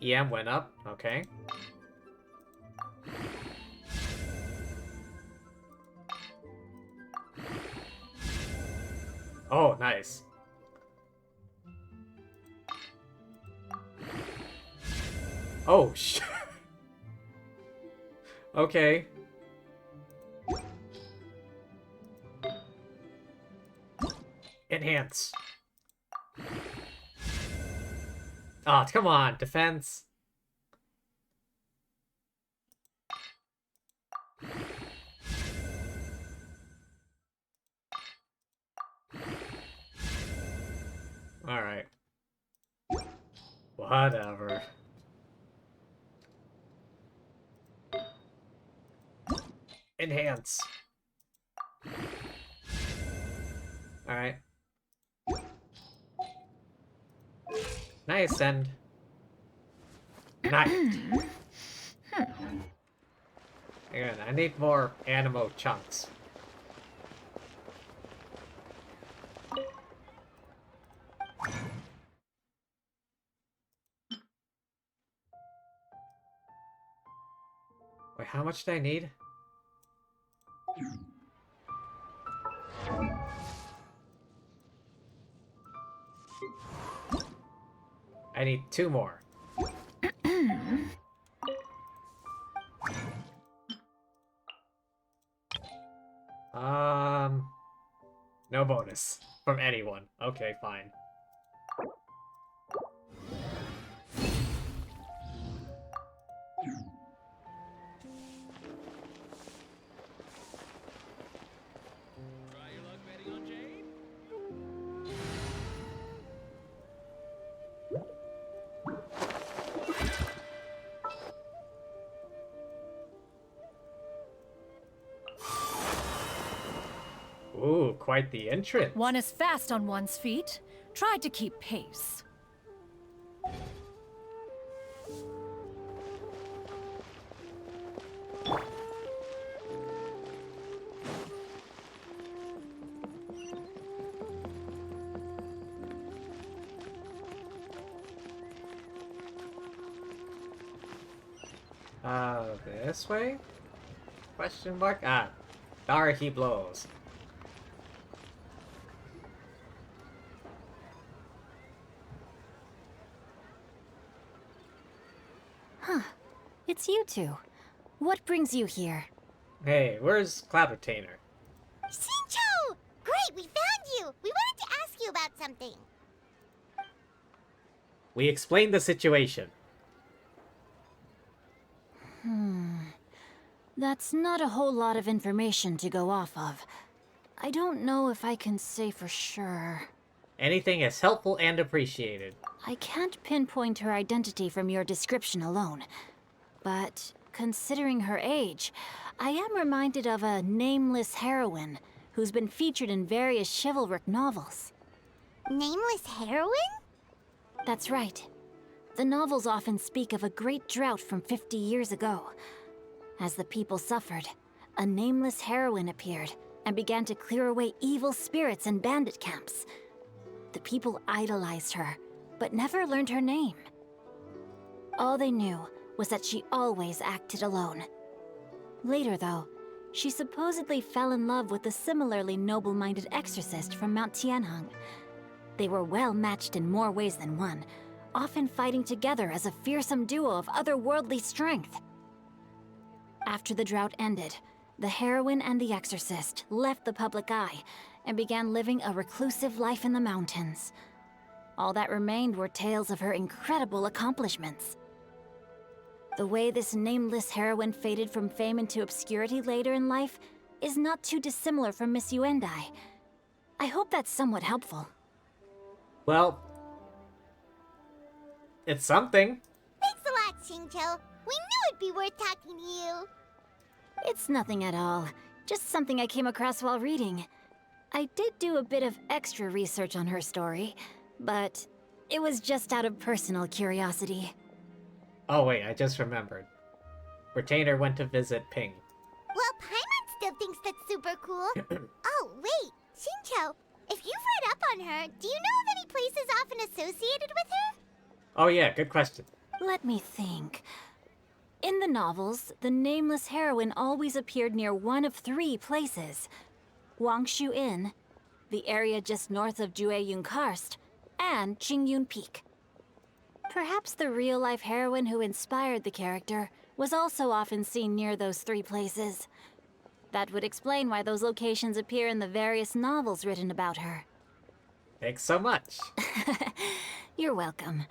EM went up. Okay. Oh, nice. Oh, sh. Okay. Enhance. Oh, come on, defense. Alright. Whatever. Enhance. Alright. Nice, and... Nice. Again, I need more Animo chunks. Wait, how much do I need? I need 2 more. No bonus from anyone. Okay, fine. Ooh, quite the entrance. One is fast on one's feet. Try to keep pace. This way? Question mark? Ah, there he blows. Huh. It's you two. What brings you here? Hey, where's Cloud Retainer? Shincho! Great, we found you! We wanted to ask you about something. We explained the situation. That's not a whole lot of information to go off of. I don't know if I can say for sure. Anything is helpful and appreciated. I can't pinpoint her identity from your description alone. But considering her age, I am reminded of a nameless heroine who's been featured in various chivalric novels. Nameless heroine? That's right. The novels often speak of a great drought from 50 years ago. As the people suffered, a nameless heroine appeared and began to clear away evil spirits in bandit camps. The people idolized her, but never learned her name. All they knew was that she always acted alone. Later, though, she supposedly fell in love with a similarly noble-minded exorcist from Mount Tianheng. They were well matched in more ways than one, often fighting together as a fearsome duo of otherworldly strength. After the drought ended, the heroine and the exorcist left the public eye and began living a reclusive life in the mountains. All that remained were tales of her incredible accomplishments. The way this nameless heroine faded from fame into obscurity later in life is not too dissimilar from Miss Yuendai. I hope that's somewhat helpful. Well, it's something. Thanks a lot, Shincho. We knew it'd be worth talking to you. It's nothing at all. Just something I came across while reading. I did do a bit of extra research on her story, but it was just out of personal curiosity. Oh wait, I just remembered. Retainer went to visit Ping. Well, Paimon still thinks that's super cool. Oh, wait. Shincho, if you've read up on her, do you know of any places often associated with her? Oh yeah, good question. Let me think. In the novels, the nameless heroine always appeared near one of 3 places. Wangshu Inn, the area just north of Jueyun Karst, and Qingyun Peak. Perhaps the real-life heroine who inspired the character was also often seen near those 3 places. That would explain why those locations appear in the various novels written about her. Thanks so much. You're welcome.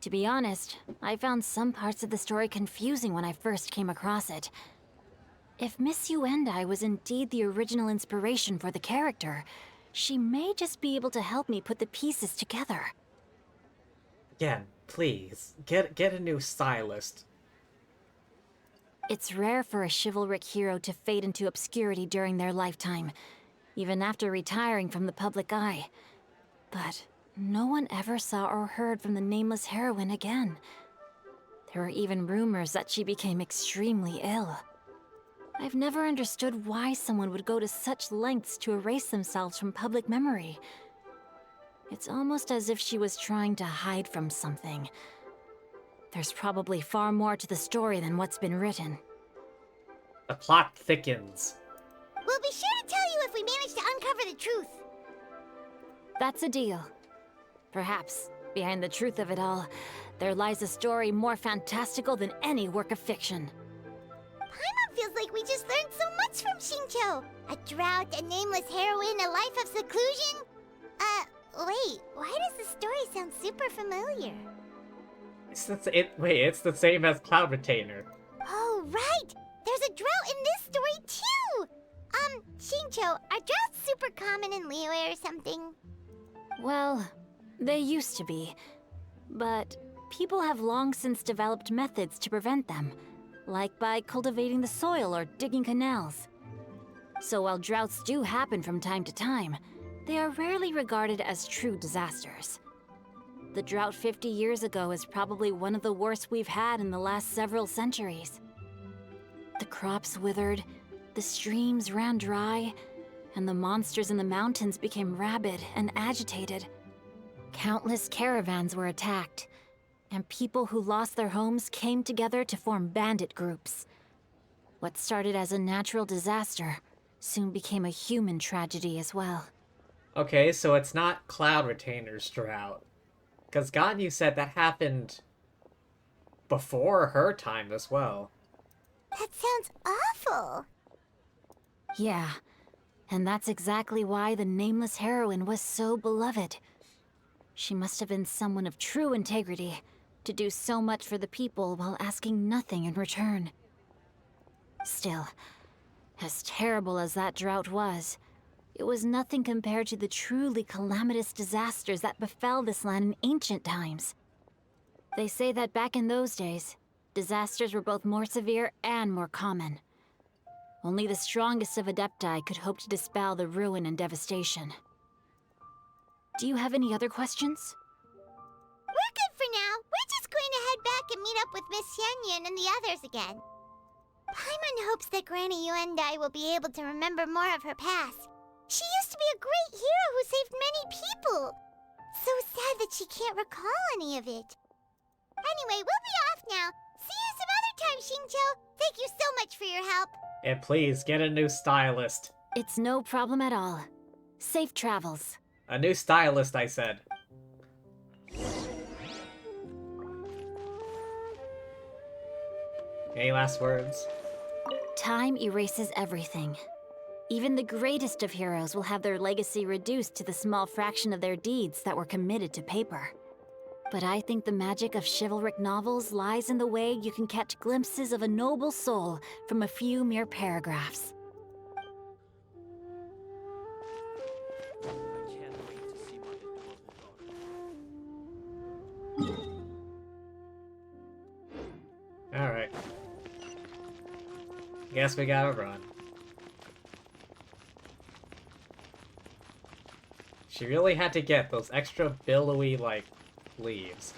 To be honest, I found some parts of the story confusing when I first came across it. If Miss Yuendai was indeed the original inspiration for the character, she may just be able to help me put the pieces together. Again, please, get a new stylist. It's rare for a chivalric hero to fade into obscurity during their lifetime, even after retiring from the public eye. But no one ever saw or heard from the nameless heroine again. There were even rumors that she became extremely ill. I've never understood why someone would go to such lengths to erase themselves from public memory. It's almost as if she was trying to hide from something. There's probably far more to the story than what's been written. The plot thickens. We'll be sure to tell you if we manage to uncover the truth. That's a deal. Perhaps, behind the truth of it all, there lies a story more fantastical than any work of fiction. Paimon feels like we just learned so much from Xingqiu. A drought, a nameless heroine, a life of seclusion. Wait, why does the story sound super familiar? It's the same as Cloud Retainer. Oh, right! There's a drought in this story, too! Xingqiu, are droughts super common in Liyue or something? Well, they used to be. But people have long since developed methods to prevent them, like by cultivating the soil or digging canals. So while droughts do happen from time to time, they are rarely regarded as true disasters. The drought 50 years ago is probably one of the worst we've had in the last several centuries. The crops withered, the streams ran dry, and the monsters in the mountains became rabid and agitated. Countless caravans were attacked, and people who lost their homes came together to form bandit groups. What started as a natural disaster soon became a human tragedy as well. Okay, so it's not Cloud Retainer's drought. Because Ganyu said that happened before her time as well. That sounds awful. Yeah, and that's exactly why the nameless heroine was so beloved. She must have been someone of true integrity, to do so much for the people while asking nothing in return. Still, as terrible as that drought was, it was nothing compared to the truly calamitous disasters that befell this land in ancient times. They say that back in those days, disasters were both more severe and more common. Only the strongest of Adepti could hope to dispel the ruin and devastation. Do you have any other questions? We're good for now. We're just going to head back and meet up with Miss Xianyan and the others again. Paimon hopes that Granny Yuendai will be able to remember more of her past. She used to be a great hero who saved many people. So sad that she can't recall any of it. Anyway, we'll be off now. See you some other time, Xingqiu. Thank you so much for your help. And please, get a new stylist. It's no problem at all. Safe travels. A new stylist, I said. Any last words? Time erases everything. Even the greatest of heroes will have their legacy reduced to the small fraction of their deeds that were committed to paper. But I think the magic of chivalric novels lies in the way you can catch glimpses of a noble soul from a few mere paragraphs. I can't wait to see my adorable daughter. Alright. Guess we gotta run. She really had to get those extra billowy, like, leaves.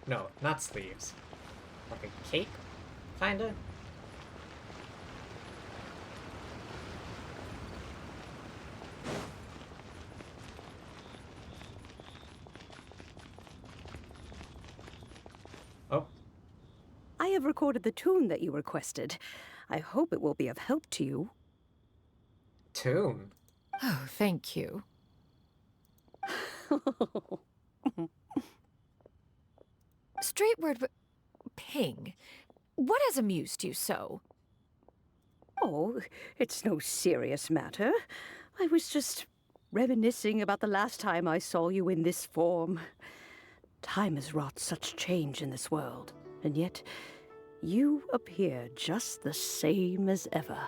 No, not sleeves. Like a cape? Kinda? have recorded the tune that you requested. I hope it will be of help to you. Tune? Oh, thank you. Straight word, Ping. What has amused you so? Oh, it's no serious matter. I was just reminiscing about the last time I saw you in this form. Time has wrought such change in this world, and yet you appear just the same as ever.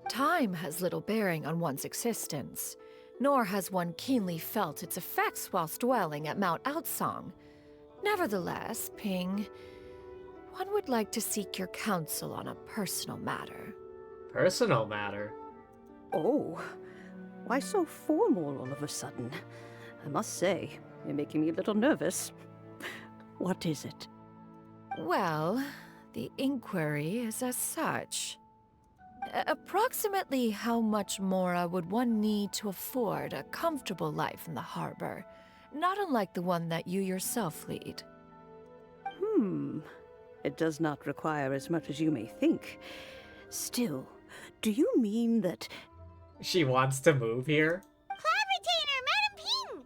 Time has little bearing on one's existence, nor has one keenly felt its effects whilst dwelling at Mount Outsong. Nevertheless, Ping, one would like to seek your counsel on a personal matter. Personal matter? Oh, why so formal all of a sudden? I must say, you're making me a little nervous. What is it? Well, the inquiry is as such. Approximately how much more would one need to afford a comfortable life in the harbor, not unlike the one that you yourself lead? It does not require as much as you may think. Still, do you mean that... She wants to move here? Cloud Retainer, Madam Ping!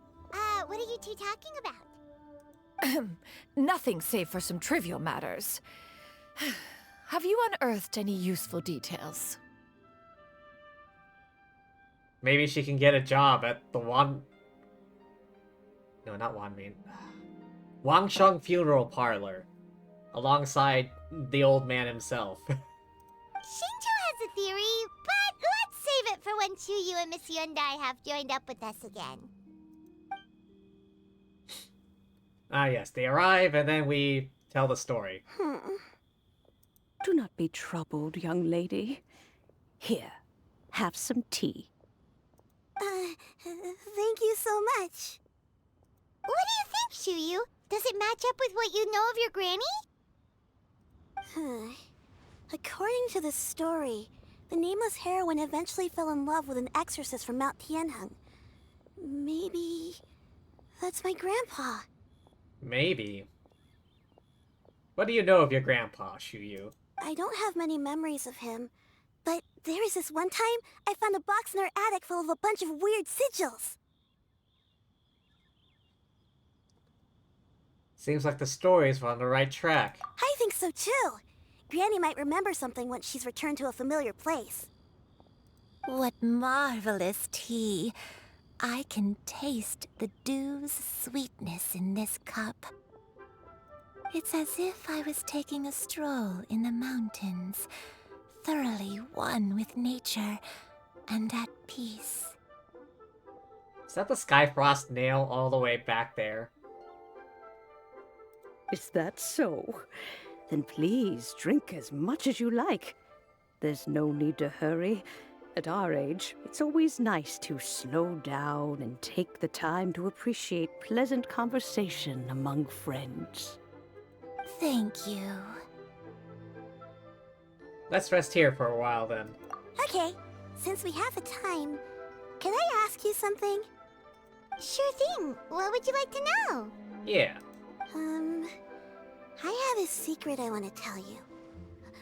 What are you two talking about? Nothing save for some trivial matters. Have you unearthed any useful details? Maybe she can get a job at the No, not Wanmin. Wangsheng Funeral Parlor. Alongside the old man himself. Shinto has a theory, but let's save it for when Chuyu and Miss Yundai have joined up with us again. Ah yes, they arrive and then we tell the story. Do not be troubled, young lady. Here, have some tea. Thank you so much. What do you think, Chuyu? Does it match up with what you know of your granny? According to the story, the nameless heroine eventually fell in love with an exorcist from Mount Tianheng. Maybe that's my grandpa. Maybe. What do you know of your grandpa, Shuyu? I don't have many memories of him, but there was this one time I found a box in our attic full of a bunch of weird sigils. Seems like the stories were on the right track. I think so too. Granny might remember something once she's returned to a familiar place. What marvelous tea. I can taste the dew's sweetness in this cup. It's as if I was taking a stroll in the mountains, thoroughly one with nature and at peace. Is that the Skyfrost nail all the way back there? Is that so? Then please drink as much as you like. There's no need to hurry. At our age, it's always nice to slow down and take the time to appreciate pleasant conversation among friends. Thank you. Let's rest here for a while then. Okay, since we have the time, can I ask you something? Sure thing. What would you like to know? Yeah. I have a secret I want to tell you.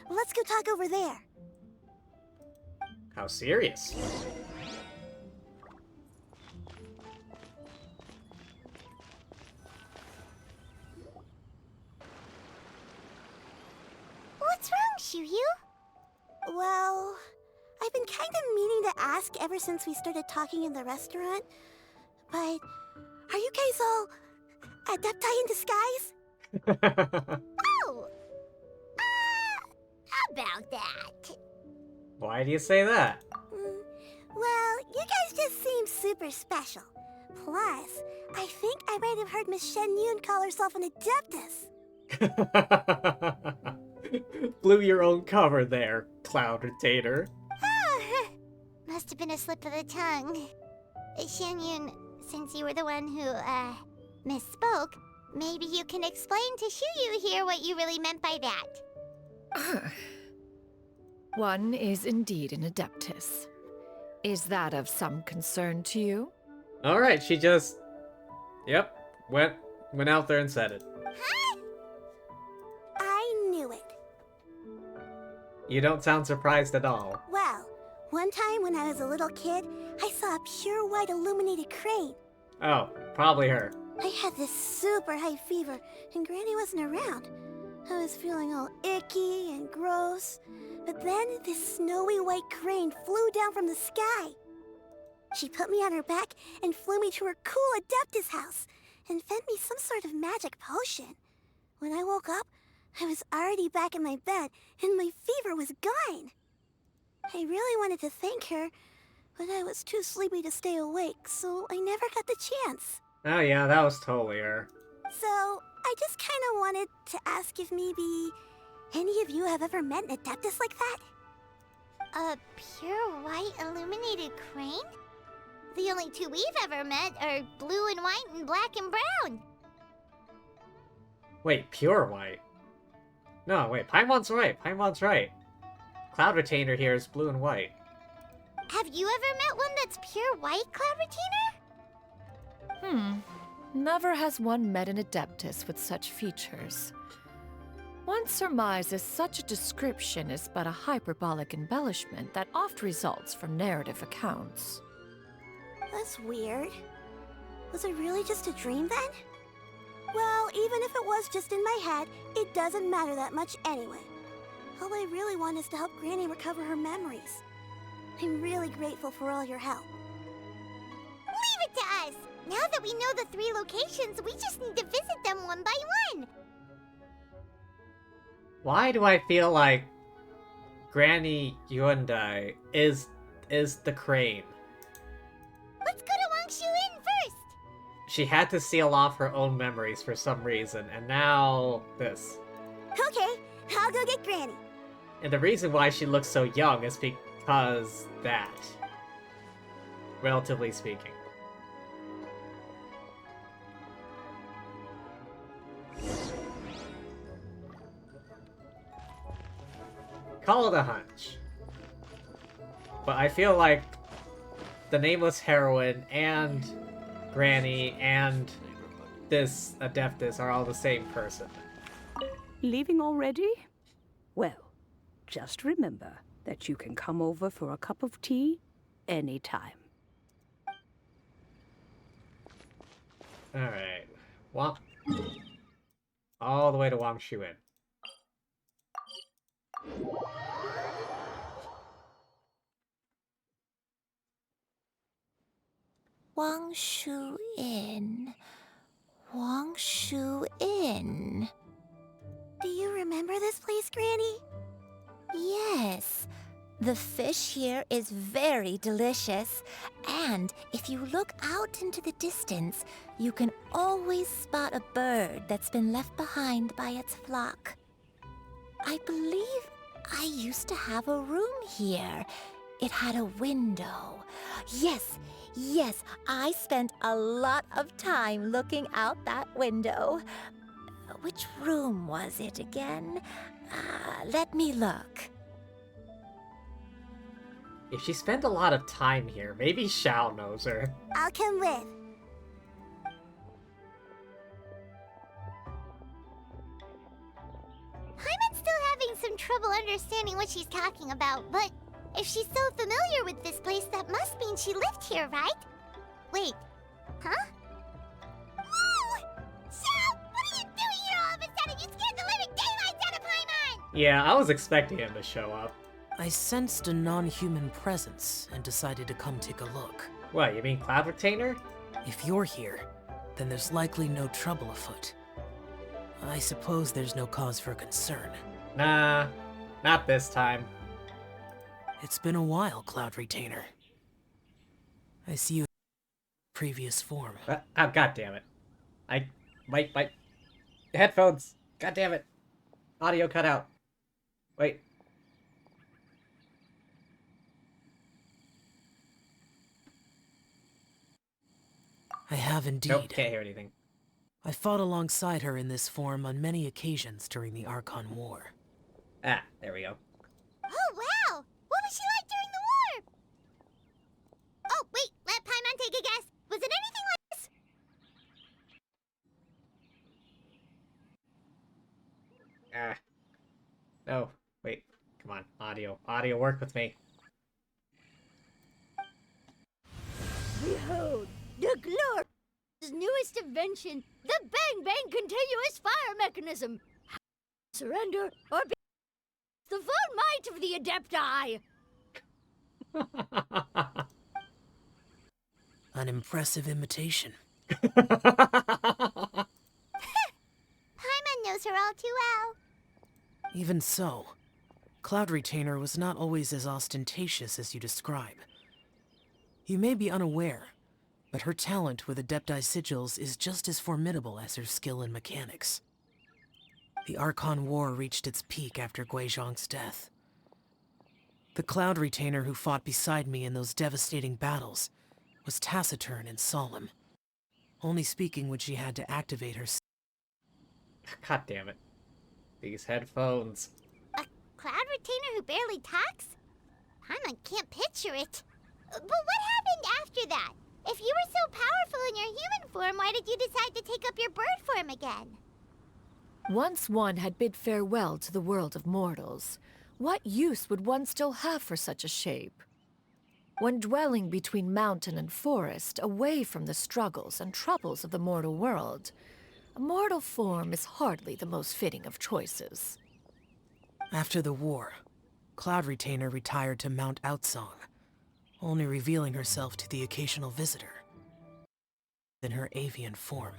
Let's go talk over there. How serious? What's wrong, Shuyu? Well, I've been kind of meaning to ask ever since we started talking in the restaurant, but are you guys all adepti in disguise? Oh! About that. Why do you say that? Well, you guys just seem super special. Plus, I think I might have heard Miss Shen Yun call herself an adeptus. Blew your own cover there, Cloud Retainer. Must have been a slip of the tongue. Shen Yun, since you were the one who, misspoke, maybe you can explain to Shuyu here what you really meant by that. One is indeed an adeptus. Is that of some concern to you? Alright, she just... Yep, went out there and said it. Huh? I knew it. You don't sound surprised at all. Well, one time when I was a little kid, I saw a pure white illuminated crane. Oh, probably her. I had this super high fever, and Granny wasn't around. I was feeling all icky and gross. But then this snowy white crane flew down from the sky. She put me on her back and flew me to her cool Adeptus house and fed me some sort of magic potion. When I woke up, I was already back in my bed and my fever was gone. I really wanted to thank her, but I was too sleepy to stay awake, so I never got the chance. Oh yeah, that was totally her. So, I just kind of wanted to ask if maybe any of you have ever met an Adeptus like that? A pure white illuminated crane? The only two we've ever met are blue and white and black and brown. Wait, pure white? No, wait, Paimon's right. Paimon's right. Cloud Retainer here is blue and white. Have you ever met one that's pure white, Cloud Retainer? Never has one met an Adeptus with such features. One surmises such a description is but a hyperbolic embellishment that oft results from narrative accounts. That's weird. Was it really just a dream then? Well, even if it was just in my head, it doesn't matter that much anyway. All I really want is to help Granny recover her memories. I'm really grateful for all your help. Leave it to us! Now that we know the 3 locations, we just need to visit them one by one. Why do I feel like Granny Yuandai is the crane? Let's go to Wangshu Inn first! She had to seal off her own memories for some reason, and now this. Okay, I'll go get Granny. And the reason why she looks so young is because that. Relatively speaking. Call it a hunch. But I feel like the nameless heroine and Granny and this Adeptus are all the same person. Leaving already? Well, just remember that you can come over for a cup of tea anytime. Alright. All the way to Wangshu Inn. Wangshu Inn. Wangshu Inn. Do you remember this place, Granny? Yes. The fish here is very delicious. And if you look out into the distance, you can always spot a bird that's been left behind by its flock. I believe I used to have a room here. It had a window. Yes, I spent a lot of time looking out that window. Which room was it again? Let me look. If she spent a lot of time here, maybe Xiao knows her. I'll come with. Paimon's still having some trouble understanding what she's talking about, but if she's so familiar with this place, that must mean she lived here, right? Wait, huh? Whoa! Xiao, what are you doing here all of a sudden? You scared the living daylights out of Paimon! Yeah, I was expecting him to show up. I sensed a non-human presence and decided to come take a look. What, you mean Cloud Retainer? If you're here, then there's likely no trouble afoot. I suppose there's no cause for concern. Nah, not this time. It's been a while, Cloud Retainer. I see you in previous form. Oh, god damn it. My headphones. God damn it. Audio cut out. Wait. I have indeed. Nope, can't hear anything. I fought alongside her in this form on many occasions during the Archon War. Ah, there we go. Oh, wow! What was she like during the war? Oh, wait, let Paimon take a guess. Was it anything like this? Audio. Audio, work with me. Behold, the glorious newest invention, the Bang Bang continuous fire mechanism. Surrender or be the full might of the Adepti. An impressive imitation. Paimon knows her all too well. Even so, Cloud Retainer was not always as ostentatious as you describe. You may be unaware, but her talent with Adepti sigils is just as formidable as her skill in mechanics. The Archon War reached its peak after Guizhong's death. The Cloud Retainer who fought beside me in those devastating battles was taciturn and solemn, only speaking when she had to activate her. God damn it. These headphones. A cloud retainer who barely talks? Paimon can't picture it. But what happened after that? If you were so powerful in your human form, why did you decide to take up your bird form again? Once one had bid farewell to the world of mortals, what use would one still have for such a shape? When dwelling between mountain and forest, away from the struggles and troubles of the mortal world, a mortal form is hardly the most fitting of choices. After the war, Cloud Retainer retired to Mount Outsong, only revealing herself to the occasional visitor in her avian form.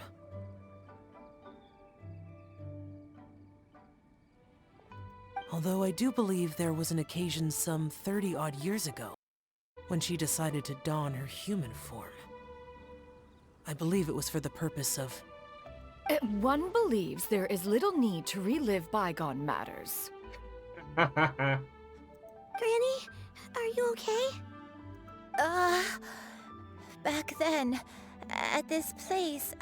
Although I do believe there was an occasion some 30-odd years ago when she decided to don her human form. I believe it was for the purpose of... One believes there is little need to relive bygone matters. Granny, are you okay? Back then, at this place,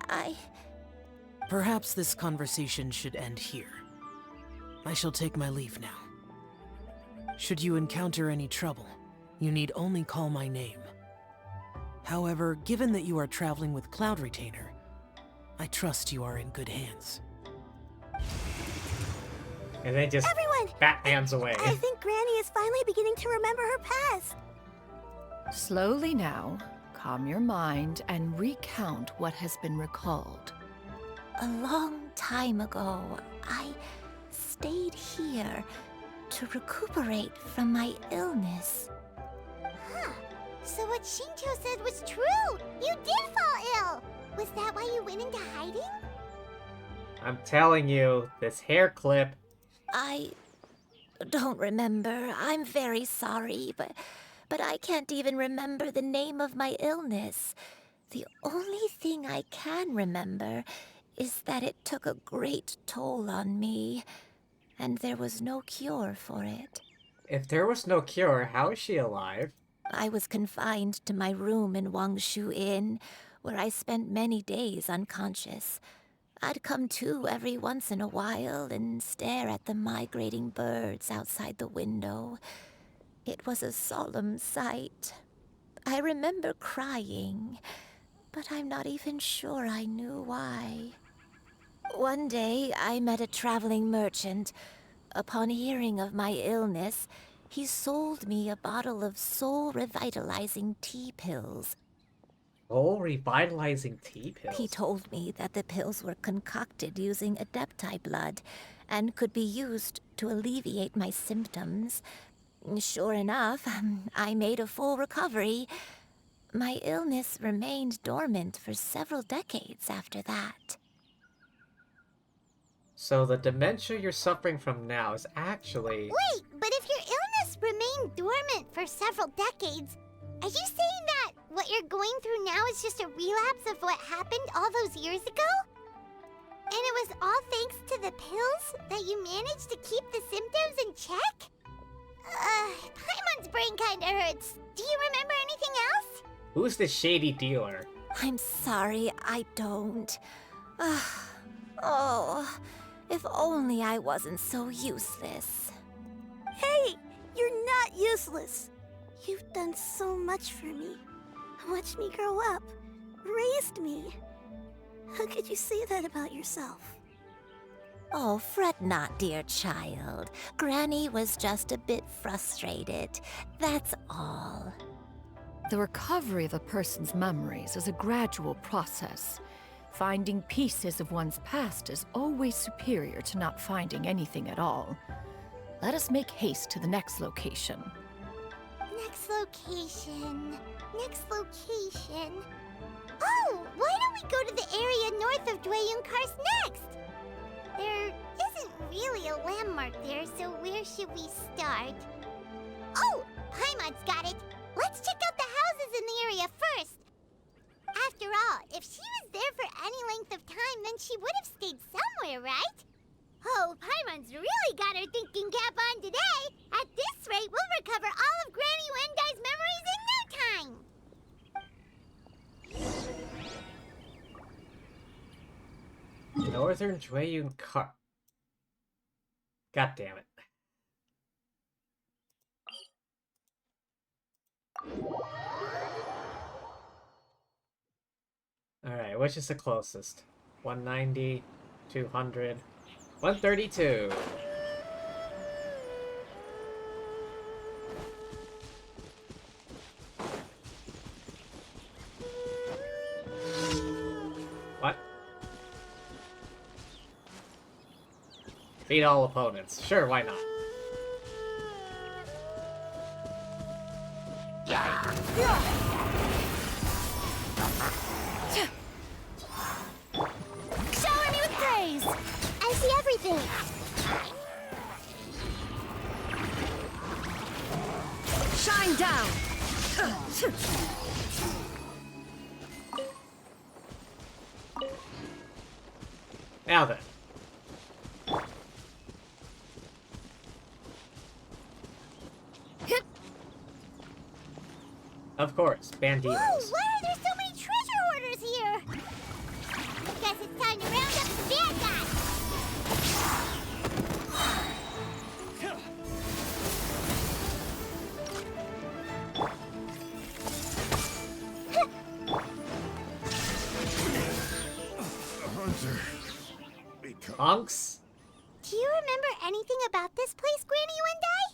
Perhaps this conversation should end here. I shall take my leave now. Should you encounter any trouble, you need only call my name. However, given that you are traveling with Cloud Retainer, I trust you are in good hands. And then just Everyone! Batman's away. I think Granny is finally beginning to remember her past. Slowly now, calm your mind and recount what has been recalled. a long time ago, I stayed here to recuperate from my illness. Huh. So what Shinto said was true! You did fall ill! Was that why you went into hiding? I'm telling you, this hair clip. I don't remember. I'm very sorry, but I can't even remember the name of my illness. The only thing I can remember is that it took a great toll on me, and there was no cure for it. If there was no cure, how is she alive? I was confined to my room in Wangshu Inn, where I spent many days unconscious. I'd come to every once in a while and stare at the migrating birds outside the window. It was a solemn sight. I remember crying, but I'm not even sure I knew why. One day, I met a traveling merchant. Upon hearing of my illness, he sold me a bottle of soul-revitalizing tea pills. Oh, revitalizing tea pills. He told me that the pills were concocted using Adepti blood and could be used to alleviate my symptoms. Sure enough, I made a full recovery. My illness remained dormant for several decades after that. So the dementia you're suffering from now is actually... Wait, but if your illness remained dormant for several decades, are you saying that what you're going through now is just a relapse of what happened all those years ago? And it was all thanks to the pills that you managed to keep the symptoms in check? Paimon's brain kinda hurts. Do you remember anything else? Who's the shady dealer? I'm sorry, I don't. Oh, if only I wasn't so useless. Hey, you're not useless. You've done so much for me. Watched me grow up, raised me. How could you say that about yourself? Oh, fret not, dear child. Granny was just a bit frustrated. That's all. The recovery of a person's memories is a gradual process. Finding pieces of one's past is always superior to not finding anything at all. Let us make haste to the next location. Next location. Next location. Oh, why don't we go to the area north of Dwayunkars next? There isn't really a landmark there, so where should we start? Oh, Paimon's got it. Let's check out the houses in the area first. After all, if she was there for any length of time, then she would have stayed somewhere, right? Oh, Paimon's really got her thinking cap on today. At this rate, we'll recover all of Granny Wendai's memories in no time. Northern Dwayunkar. God damn it. Alright, which is the closest? 190, 200, 132. What? Beat all opponents. Sure, why not? Shower me with praise! I see everything! Shine down! Now then. Of course, banditos. Whoa, why are there so many treasure hoarders here? Guess it's time to round up the bad guys. Hunter. Unks? Do you remember anything about this place, Granny Wendai?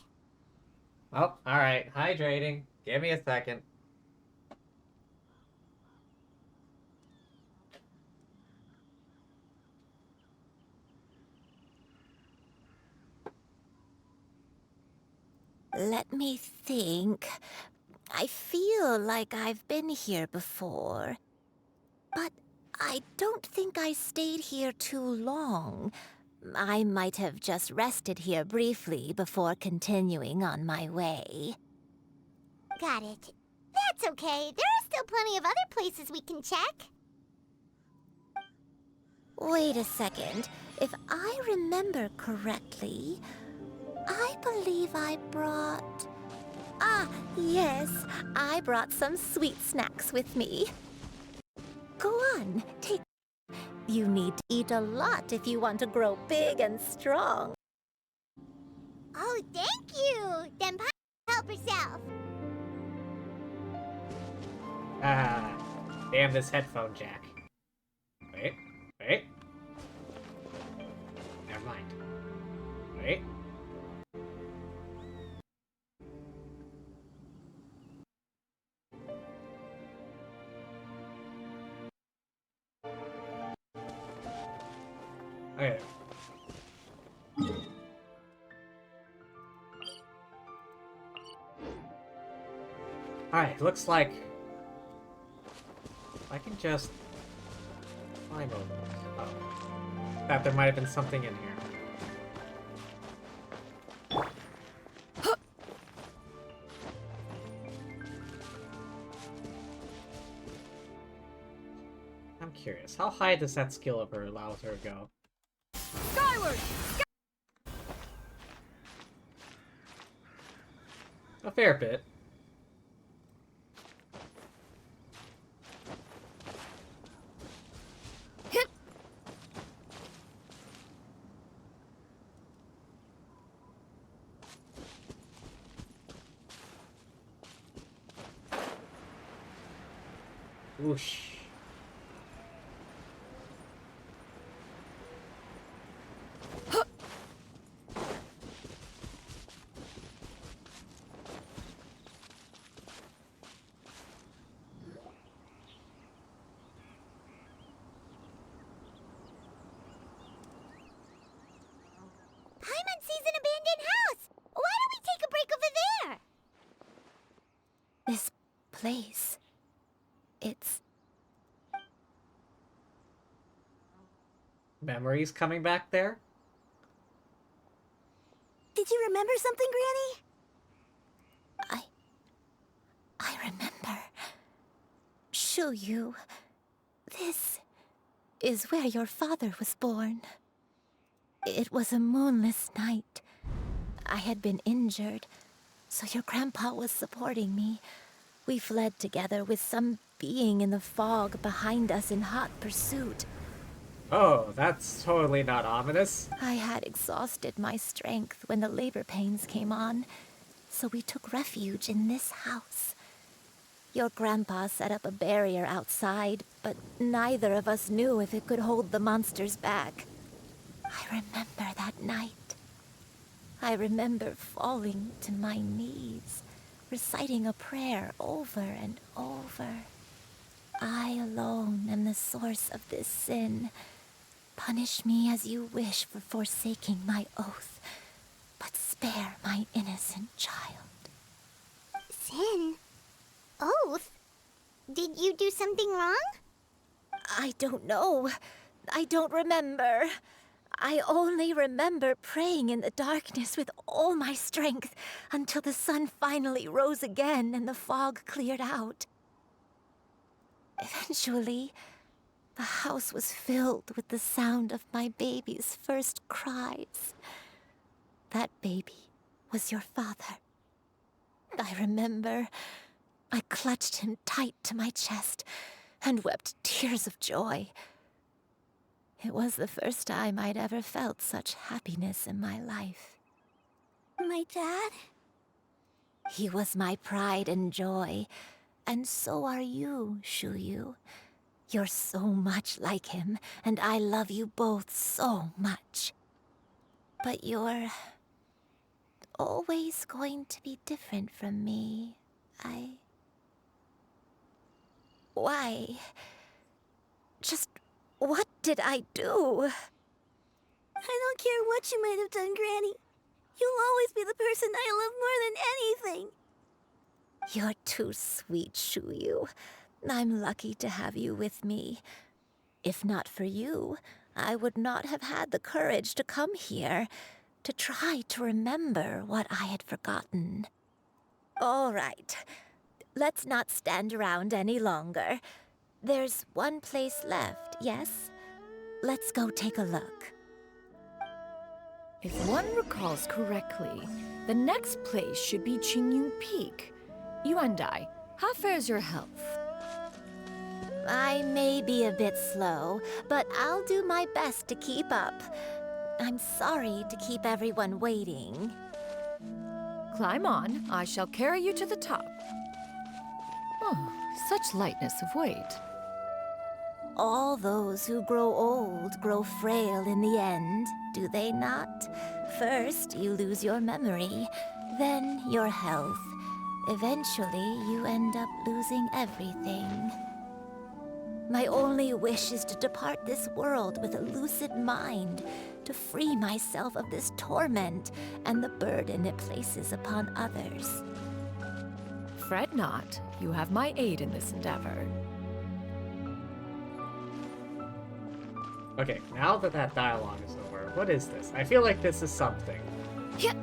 Oh, alright. Hydrating. Give me a second. Let me think. I feel like I've been here before. But I don't think I stayed here too long. I might have just rested here briefly before continuing on my way. Got it. That's okay. There are still plenty of other places we can check. Wait a second. If I remember correctly, I believe I brought... Ah, yes. I brought some sweet snacks with me. Go on, take... You need to eat a lot if you want to grow big and strong. Oh, thank you! Then help herself. Ah, damn this headphone jack. Wait, wait. Never mind. Wait. Okay. Alright, looks like I can just climb over this. Oh. Thought there might have been something in here. I'm curious, how high does that skill of her allow her to go? Skyward! A fair bit. Whoosh. vacant house. Why don't we take a break over there? This place. It's. Memories coming back there? Did you remember something, Granny? I remember. Shuyu. This is where your father was born. It was a moonless night. I had been injured, so your grandpa was supporting me. We fled together with some being in the fog behind us in hot pursuit. Oh, that's totally not ominous. I had exhausted my strength when the labor pains came on, so we took refuge in this house. Your grandpa set up a barrier outside, but neither of us knew if it could hold the monsters back. I remember that night. I remember falling to my knees, reciting a prayer over and over. I alone am the source of this sin. Punish me as you wish for forsaking my oath, but spare my innocent child. Sin? Oath? Did you do something wrong? I don't know. I don't remember. I only remember praying in the darkness with all my strength until the sun finally rose again and the fog cleared out. Eventually, the house was filled with the sound of my baby's first cries. That baby was your father. I remember I clutched him tight to my chest and wept tears of joy. It was the first time I'd ever felt such happiness in my life. My dad? He was my pride and joy, and so are you, Shuyu. You're so much like him, and I love you both so much. But you're always going to be different from me. Why? Just what did I do? I don't care what you might have done, Granny. You'll always be the person I love more than anything. You're too sweet, Shuyu. I'm lucky to have you with me. If not for you, I would not have had the courage to come here, to try to remember what I had forgotten. All right. Let's not stand around any longer. There's one place left, yes? Let's go take a look. If one recalls correctly, the next place should be Qingyu Peak. Yuandai, how fares your health? I may be a bit slow, but I'll do my best to keep up. I'm sorry to keep everyone waiting. Climb on, I shall carry you to the top. Oh, such lightness of weight. All those who grow old grow frail in the end, do they not? First, you lose your memory, then your health. Eventually, you end up losing everything. My only wish is to depart this world with a lucid mind, to free myself of this torment and the burden it places upon others. Fret not, you have my aid in this endeavor. Okay, now that that dialogue is over, what is this? I feel like this is something. Yeah.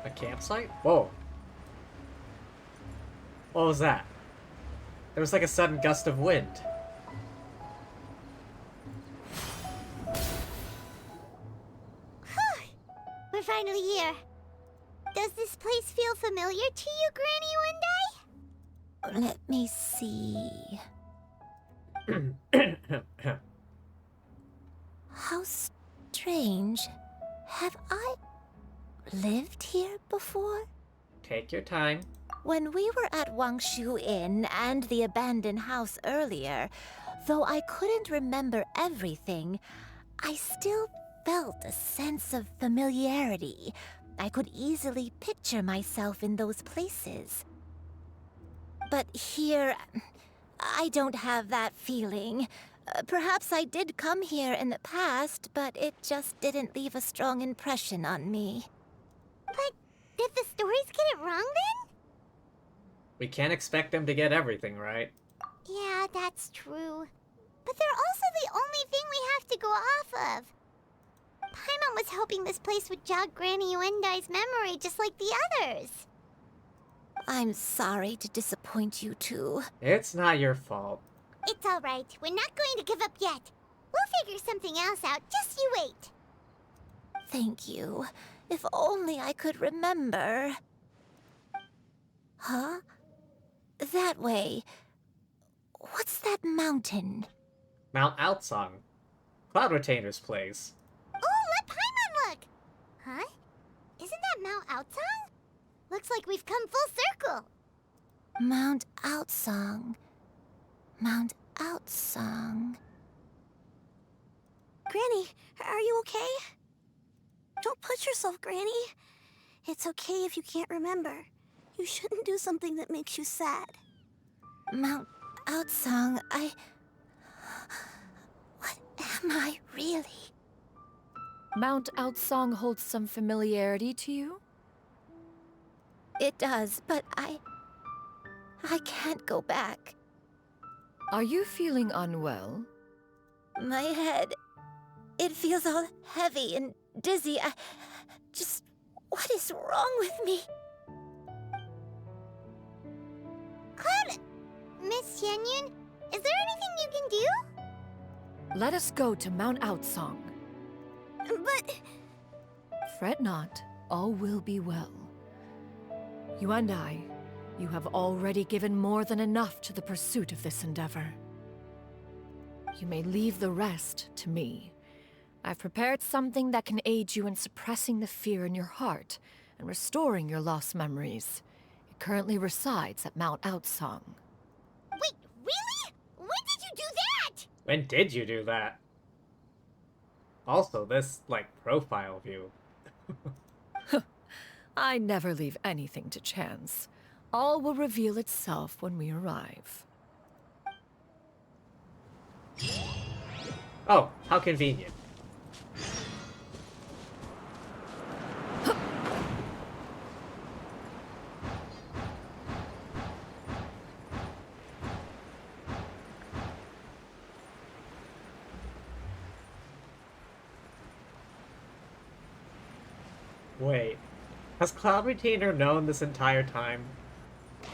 A campsite? Whoa. What was that? There was like a sudden gust of wind. We're finally here. Does this place feel familiar to you, Granny One Day? Let me see. How strange. Have I lived here before? Take your time. When we were at Wangshu Inn and the abandoned house earlier, though I couldn't remember everything, I still felt a sense of familiarity. I could easily picture myself in those places. But here, I don't have that feeling. Perhaps I did come here in the past, but it just didn't leave a strong impression on me. But did the stories get it wrong then? We can't expect them to get everything right. Yeah, that's true. But they're also the only thing we have to go off of. Paimon was hoping this place would jog Granny Uendai's memory just like the others. I'm sorry to disappoint you too. It's not your fault. It's alright. We're not going to give up yet. We'll figure something else out. Just you wait. Thank you. If only I could remember. Huh? That way. What's that mountain? Mount Outsong. Cloud Retainer's place. Oh, let Paimon look! Huh? Isn't that Mount Outsong? Looks like we've come full circle. Mount Outsong. Mount Outsong. Granny, are you okay? Don't push yourself, Granny. It's okay if you can't remember. You shouldn't do something that makes you sad. Mount Outsong, What am I really? Mount Outsong holds some familiarity to you? It does, but I can't go back. Are you feeling unwell? My head, it feels all heavy and dizzy. What is wrong with me? Cloud... Miss Xianyun, is there anything you can do? Let us go to Mount Outsong. But... Fret not, all will be well. You and I, you have already given more than enough to the pursuit of this endeavor. You may leave the rest to me. I've prepared something that can aid you in suppressing the fear in your heart and restoring your lost memories. It currently resides at Mount Outsong. Wait, really? When did you do that? When did you do that? Also, this, profile view. I never leave anything to chance. All will reveal itself when we arrive. Oh, how convenient. Wait, has Cloud Retainer known this entire time? Come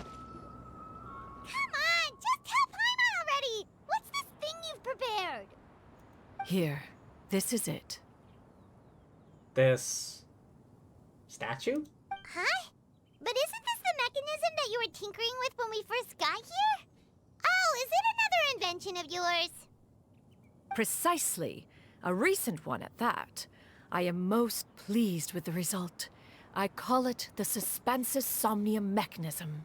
on, just tell Paimon already! What's this thing you've prepared? Here, this is it. This... statue? Huh? But isn't this the mechanism that you were tinkering with when we first got here? Oh, is it another invention of yours? Precisely. A recent one at that. I am most pleased with the result. I call it the Suspensus Somnium mechanism.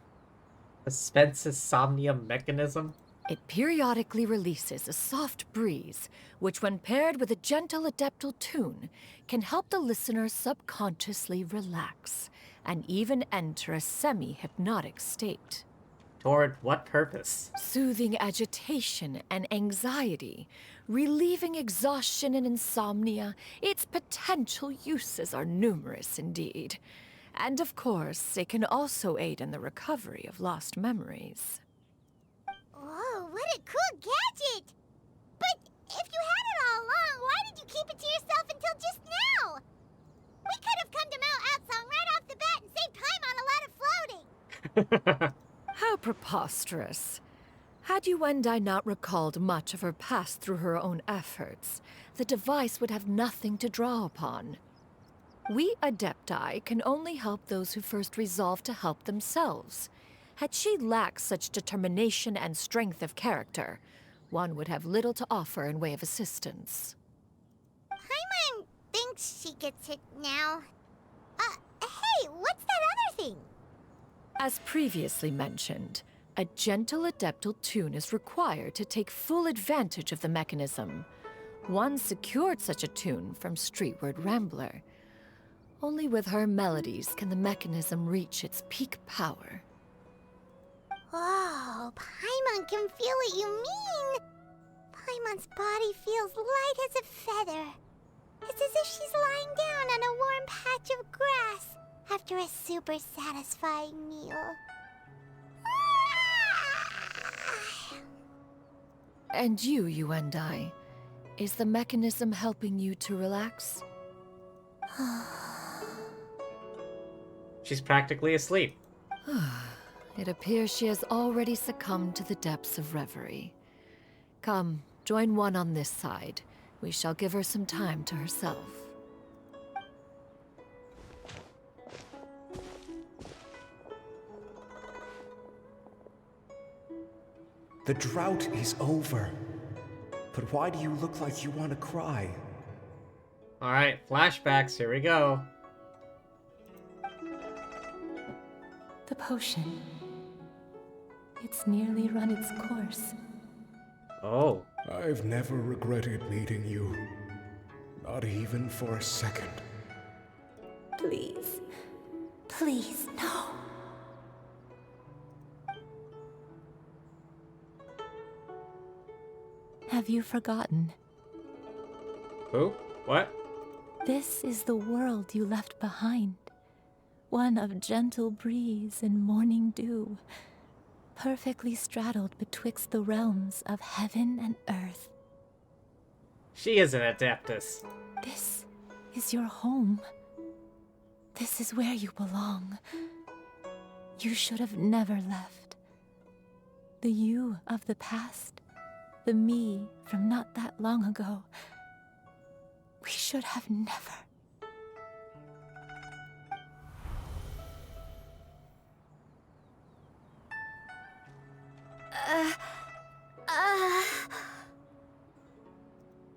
Suspensus Somnium mechanism? It periodically releases a soft breeze, which when paired with a gentle adeptal tune, can help the listener subconsciously relax, and even enter a semi-hypnotic state. Toward what purpose? Soothing agitation and anxiety, relieving exhaustion and insomnia. Its potential uses are numerous indeed. And of course, it can also aid in the recovery of lost memories. Whoa, what a cool gadget! But if you had it all along, why did you keep it to yourself until just now? We could have come to Mount Outsong right off the bat and saved time on a lot of floating. How preposterous. Had Uendai not recalled much of her past through her own efforts, the device would have nothing to draw upon. We Adepti can only help those who first resolve to help themselves. Had she lacked such determination and strength of character, one would have little to offer in way of assistance. Paimon thinks thinks she gets it now. Hey, what's that other thing? As previously mentioned, a gentle adeptal tune is required to take full advantage of the mechanism. One secured such a tune from Streetward Rambler. Only with her melodies can the mechanism reach its peak power. Oh, Paimon can feel what you mean. Paimon's body feels light as a feather. It's as if she's lying down on a warm patch of grass after a super satisfying meal. And you and I, is the mechanism helping you to relax? She's practically asleep. It appears she has already succumbed to the depths of reverie. Come, join one on this side. We shall give her some time to herself. The drought is over. But why do you look like you want to cry? Alright, flashbacks, here we go. The potion. It's nearly run its course. Oh. I've never regretted meeting you. Not even for a second. Please. Please, no. Have you forgotten? Who? What? This is the world you left behind. One of gentle breeze and morning dew, perfectly straddled betwixt the realms of heaven and earth. She is an Adeptus. This is your home. This is where you belong. You should have never left. The you of the past, the me from not that long ago, we should have never.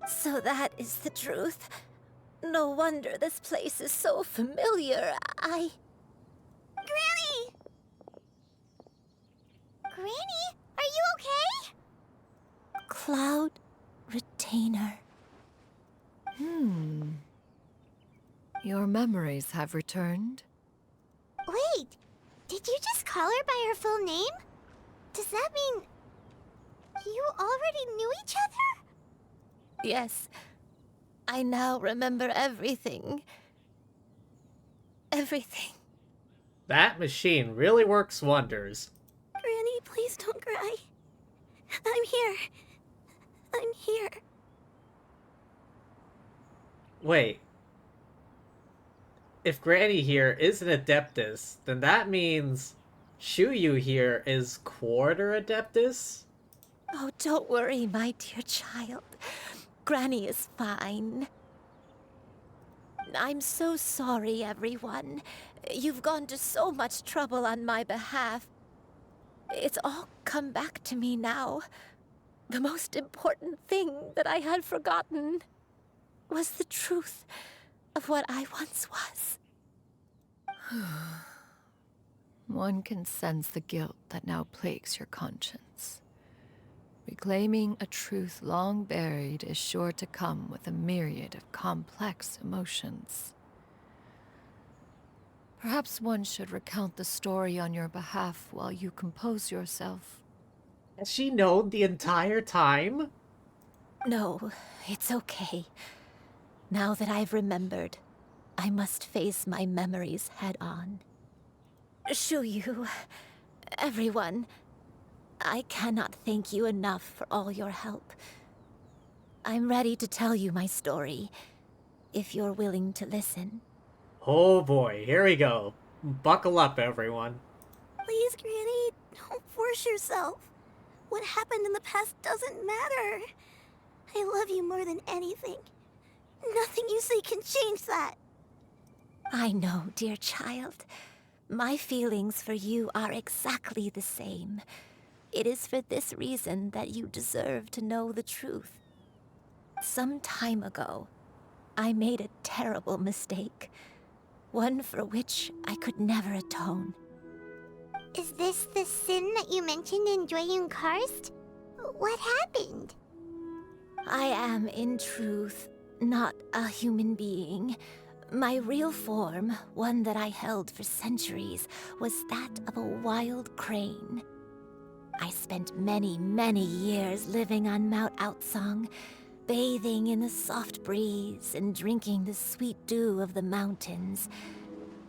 So that is the truth. No wonder this place is so familiar. Granny! Granny, are you okay? Cloud Retainer. Your memories have returned? Wait, did you just call her by her full name? Does that mean you already knew each other? Yes. I now remember everything. Everything. That machine really works wonders. Granny, please don't cry. I'm here. I'm here. Wait. If Granny here is an Adeptus, then that means Shuyu here is quarter Adeptus? Oh, don't worry, my dear child. Granny is fine. I'm so sorry, everyone. You've gone to so much trouble on my behalf. It's all come back to me now. The most important thing that I had forgotten was the truth of what I once was. One can sense the guilt that now plagues your conscience. Reclaiming a truth long buried is sure to come with a myriad of complex emotions. Perhaps one should recount the story on your behalf while you compose yourself. Has she known the entire time? No, it's okay. Now that I've remembered, I must face my memories head on. Shuyu, everyone, I cannot thank you enough for all your help. I'm ready to tell you my story, if you're willing to listen. Oh boy, here we go. Buckle up, everyone. Please, Granny, don't force yourself. What happened in the past doesn't matter. I love you more than anything. Nothing you say can change that. I know, dear child. My feelings for you are exactly the same. It is for this reason that you deserve to know the truth. Some time ago, I made a terrible mistake. One for which I could never atone. Is this the sin that you mentioned in Dwayun Karst? What happened? I am, in truth, not a human being. My real form, one that I held for centuries, was that of a wild crane. I spent many, many years living on Mount Outsong, bathing in the soft breeze and drinking the sweet dew of the mountains.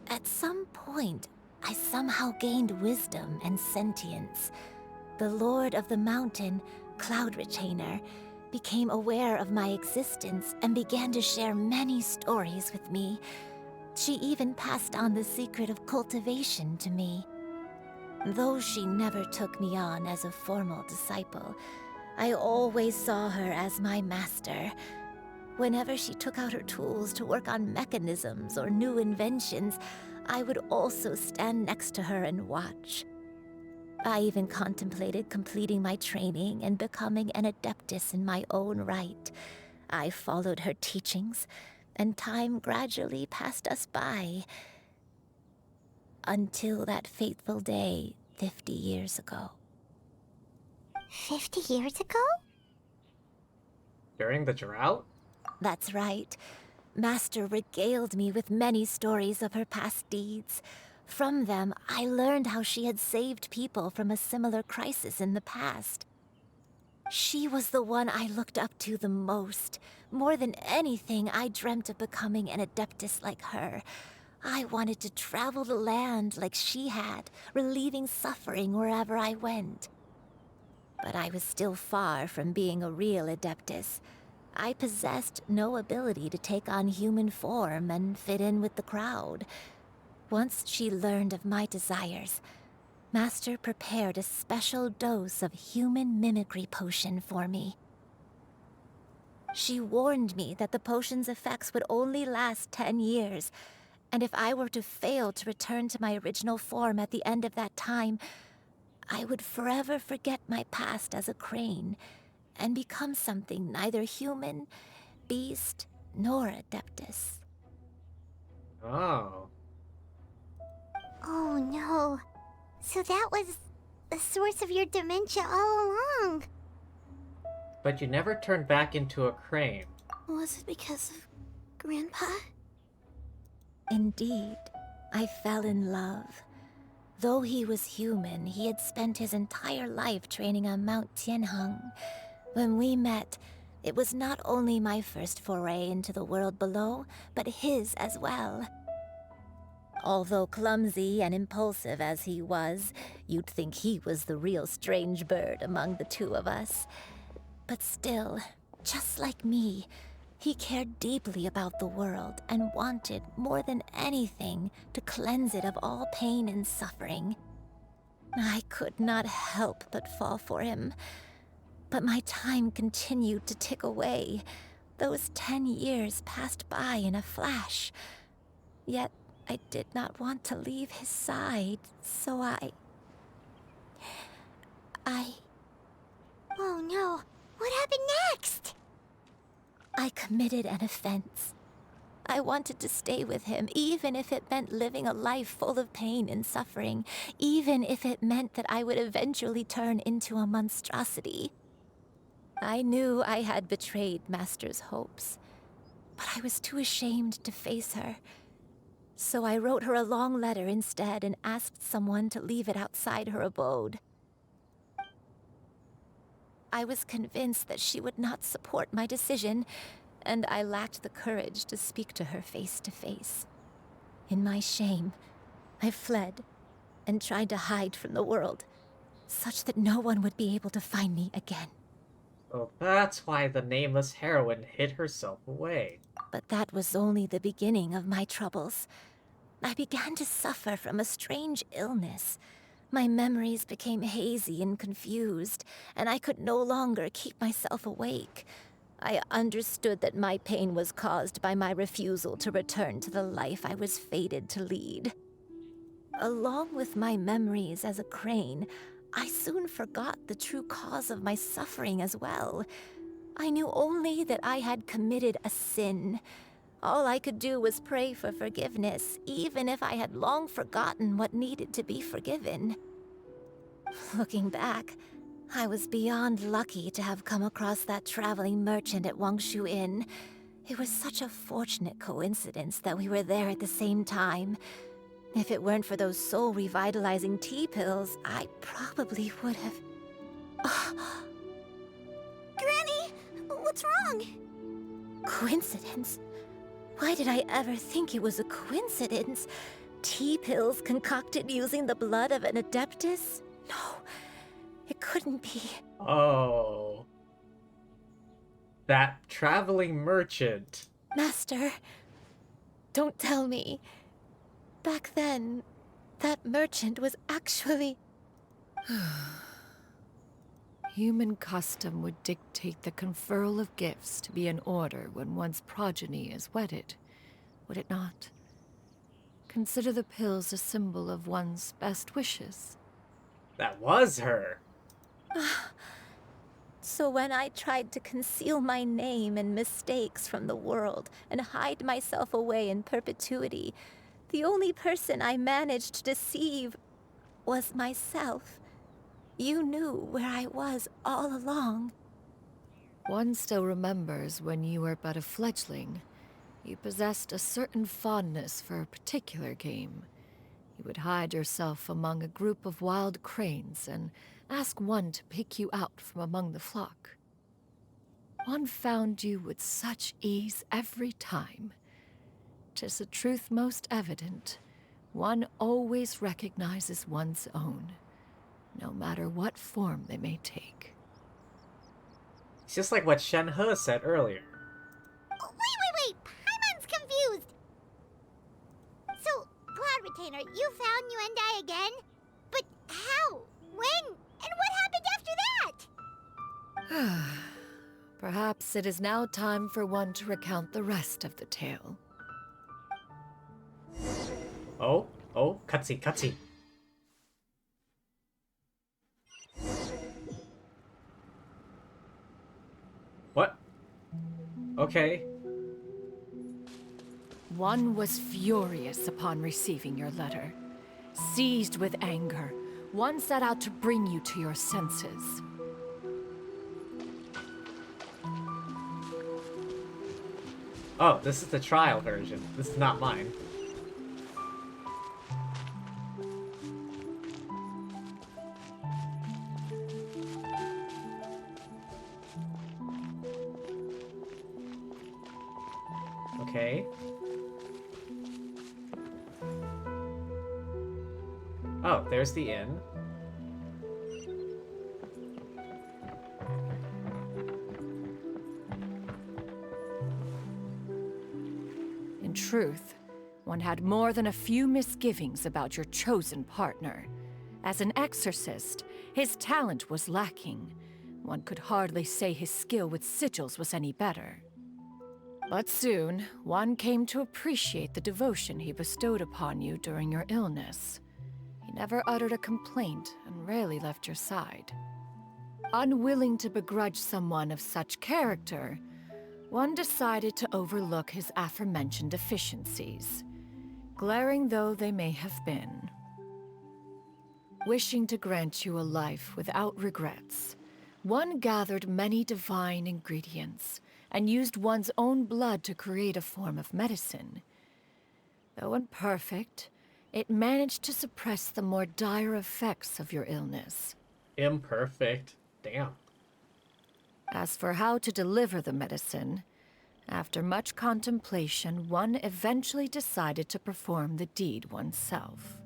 At some point, I somehow gained wisdom and sentience. The Lord of the Mountain, Cloud Retainer, became aware of my existence and began to share many stories with me. She even passed on the secret of cultivation to me. Though she never took me on as a formal disciple, I always saw her as my master. Whenever she took out her tools to work on mechanisms or new inventions, I would also stand next to her and watch. I even contemplated completing my training and becoming an adeptus in my own right. I followed her teachings, and time gradually passed us by. Until that fateful day 50 years ago. 50 years ago? During the drought? That's right. Master regaled me with many stories of her past deeds. From them, I learned how she had saved people from a similar crisis in the past. She was the one I looked up to the most. More than anything, I dreamt of becoming an adeptus like her. I wanted to travel the land like she had, relieving suffering wherever I went. But I was still far from being a real adeptus. I possessed no ability to take on human form and fit in with the crowd. Once she learned of my desires, Master prepared a special dose of human mimicry potion for me. She warned me that the potion's effects would only last 10 years, and if I were to fail to return to my original form at the end of that time, I would forever forget my past as a crane and become something neither human, beast, nor adeptus. Oh. Oh no. So that was the source of your dementia all along. But you never turned back into a crane. Was it because of Grandpa? Indeed, I fell in love. Though he was human, he had spent his entire life training on Mount Tianheng. When we met, it was not only my first foray into the world below, but his as well. Although clumsy and impulsive as he was, you'd think he was the real strange bird among the two of us. But still, just like me, he cared deeply about the world and wanted, more than anything, to cleanse it of all pain and suffering. I could not help but fall for him. But my time continued to tick away. Those 10 years passed by in a flash. Yet I did not want to leave his side, so I... Oh no, what happened next? I committed an offense. I wanted to stay with him, even if it meant living a life full of pain and suffering, even if it meant that I would eventually turn into a monstrosity. I knew I had betrayed Master's hopes, but I was too ashamed to face her. So I wrote her a long letter instead and asked someone to leave it outside her abode. I was convinced that she would not support my decision, and I lacked the courage to speak to her face to face. In my shame, I fled and tried to hide from the world, such that no one would be able to find me again. Oh, that's why the nameless heroine hid herself away. But that was only the beginning of my troubles. I began to suffer from a strange illness. My memories became hazy and confused, and I could no longer keep myself awake. I understood that my pain was caused by my refusal to return to the life I was fated to lead. Along with my memories as a crane, I soon forgot the true cause of my suffering as well. I knew only that I had committed a sin. All I could do was pray for forgiveness, even if I had long forgotten what needed to be forgiven. Looking back, I was beyond lucky to have come across that traveling merchant at Wangshu Inn. It was such a fortunate coincidence that we were there at the same time. If it weren't for those soul-revitalizing tea pills, I probably would have... Granny, what's wrong? Coincidence? Why did I ever think it was a coincidence? Tea pills concocted using the blood of an adeptus? No, it couldn't be. Oh. That traveling merchant. Master, don't tell me. Back then, that merchant was actually... Human custom would dictate the conferral of gifts to be in order when one's progeny is wedded, would it not? Consider the pills a symbol of one's best wishes. That was her. So when I tried to conceal my name and mistakes from the world and hide myself away in perpetuity, the only person I managed to deceive was myself. You knew where I was all along. One still remembers when you were but a fledgling. You possessed a certain fondness for a particular game. You would hide yourself among a group of wild cranes and ask one to pick you out from among the flock. One found you with such ease every time. 'Tis a truth most evident. One always recognizes one's own, no matter what form they may take. It's just like what Shen-He said earlier. Wait! Paimon's confused! So, Cloud Retainer, you found Yuendai again? But how? When? And what happened after that? Perhaps it is now time for one to recount the rest of the tale. Oh, cutscene. What? Okay. One was furious upon receiving your letter. Seized with anger, one set out to bring you to your senses. Oh, this is the trial version. This is not mine. Okay. Oh, there's the inn. In truth, one had more than a few misgivings about your chosen partner. As an exorcist, his talent was lacking. One could hardly say his skill with sigils was any better. But soon, one came to appreciate the devotion he bestowed upon you during your illness. He never uttered a complaint and rarely left your side. Unwilling to begrudge someone of such character, one decided to overlook his aforementioned deficiencies, glaring though they may have been. Wishing to grant you a life without regrets, one gathered many divine ingredients and used one's own blood to create a form of medicine. Though imperfect, it managed to suppress the more dire effects of your illness. Imperfect. Damn. As for how to deliver the medicine, after much contemplation, one eventually decided to perform the deed oneself.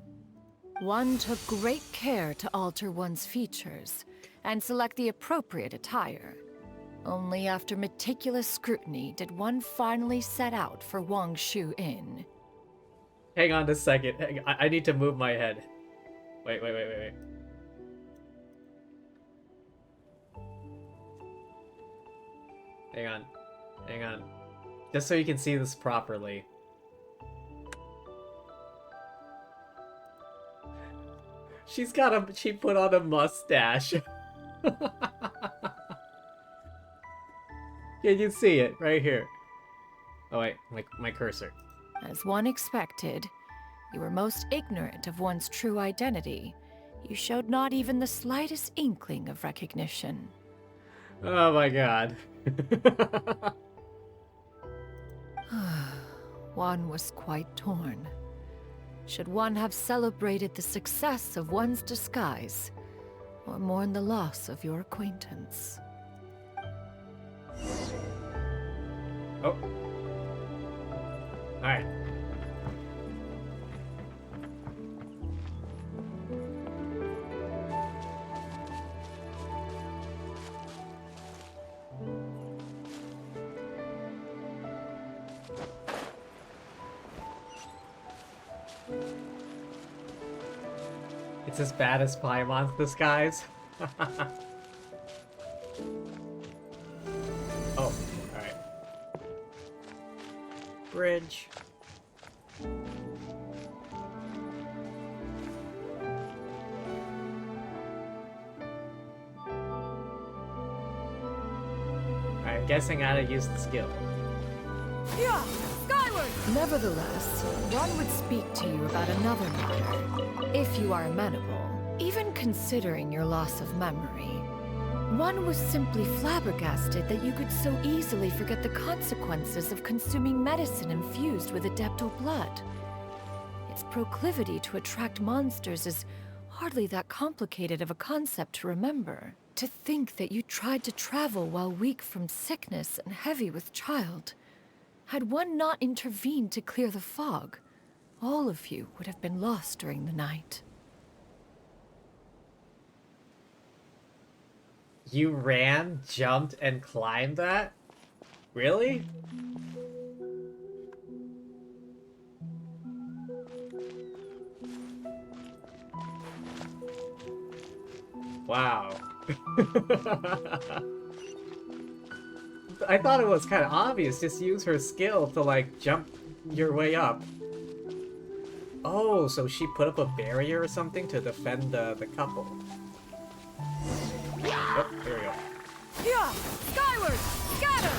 One took great care to alter one's features and select the appropriate attire. Only after meticulous scrutiny did one finally set out for Wangshu Inn. Hang on a second. I need to move my head. Wait. Hang on. Just so you can see this properly. She put on a mustache. Can you see it right here? Oh wait, my cursor. As one expected, you were most ignorant of one's true identity. You showed not even the slightest inkling of recognition. Oh my god. One was quite torn. Should one have celebrated the success of one's disguise, or mourn the loss of your acquaintance? Oh. Alright. It's as bad as Paimon's disguise. Oh, alright. Bridge. I'm guessing I gotta use the skill. Yeah, skyward! Nevertheless, one would speak to you about another matter, if you are amenable. Even considering your loss of memory, one was simply flabbergasted that you could so easily forget the consequences of consuming medicine infused with Adeptal blood. Its proclivity to attract monsters is hardly that complicated of a concept to remember. To think that you tried to travel while weak from sickness and heavy with child. Had one not intervened to clear the fog, all of you would have been lost during the night. You ran, jumped, and climbed that? Really? Wow. I thought it was kind of obvious. Just use her skill to, like, jump your way up. Oh, so she put up a barrier or something to defend the couple. Oh, here we go. Yeah! Skyward! Scatter!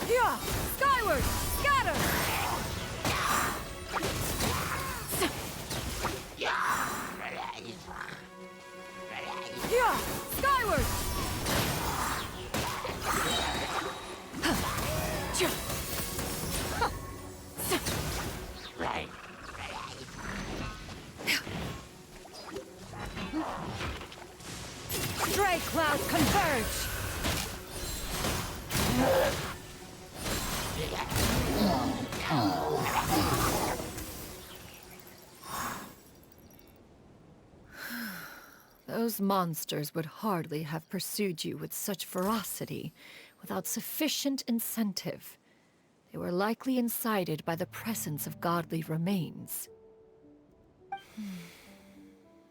Yeah! Skyward! Scatter! Yeah! Skyward! Stray clouds converge! Those monsters would hardly have pursued you with such ferocity without sufficient incentive. They were likely incited by the presence of godly remains.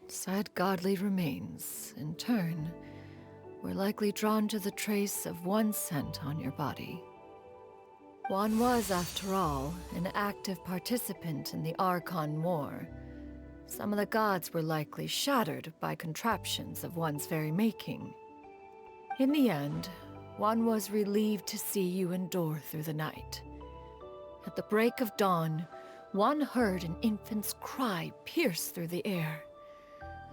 Said godly remains, in turn, were likely drawn to the trace of one scent on your body. One was, after all, an active participant in the Archon War. Some of the gods were likely shattered by contraptions of one's very making. In the end, one was relieved to see you endure through the night. At the break of dawn, one heard an infant's cry pierce through the air,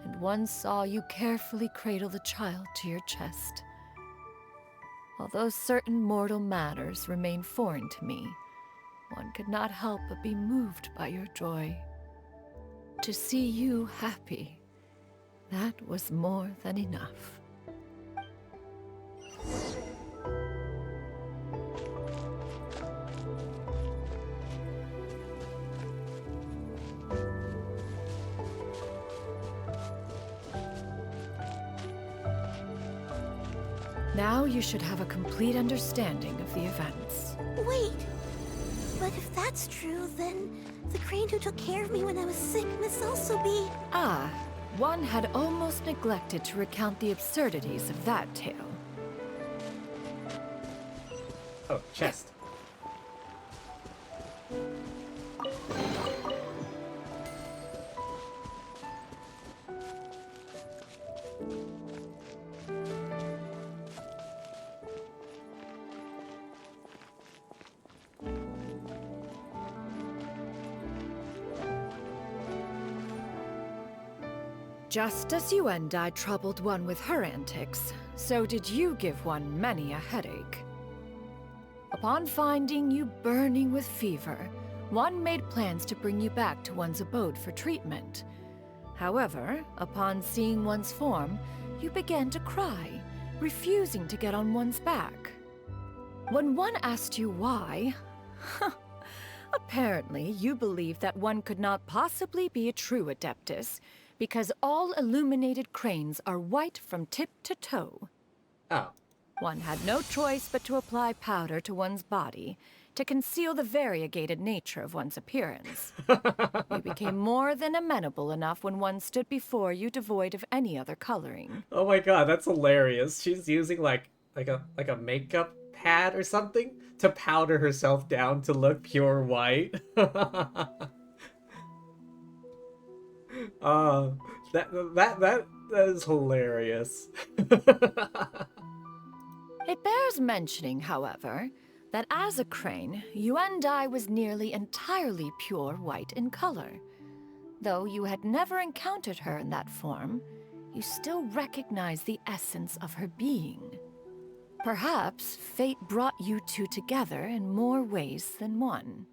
and one saw you carefully cradle the child to your chest. Although certain mortal matters remain foreign to me, one could not help but be moved by your joy. To see you happy, that was more than enough. Now you should have a complete understanding of the events. Wait! But if that's true, then the crane who took care of me when I was sick must also be... Ah, one had almost neglected to recount the absurdities of that tale. Oh, chest. Just as you and I troubled one with her antics, so did you give one many a headache. Upon finding you burning with fever, one made plans to bring you back to one's abode for treatment. However, upon seeing one's form, you began to cry, refusing to get on one's back. When one asked you why, apparently you believed that one could not possibly be a true Adeptus, because all illuminated cranes are white from tip to toe. Oh. One had no choice but to apply powder to one's body to conceal the variegated nature of one's appearance. You became more than amenable enough when one stood before you devoid of any other coloring. Oh my god, that's hilarious. She's using like a makeup pad or something to powder herself down to look pure white. That is hilarious. It bears mentioning, however, that as a crane, Yuendai was nearly entirely pure white in color. Though you had never encountered her in that form, you still recognize the essence of her being. Perhaps fate brought you two together in more ways than one.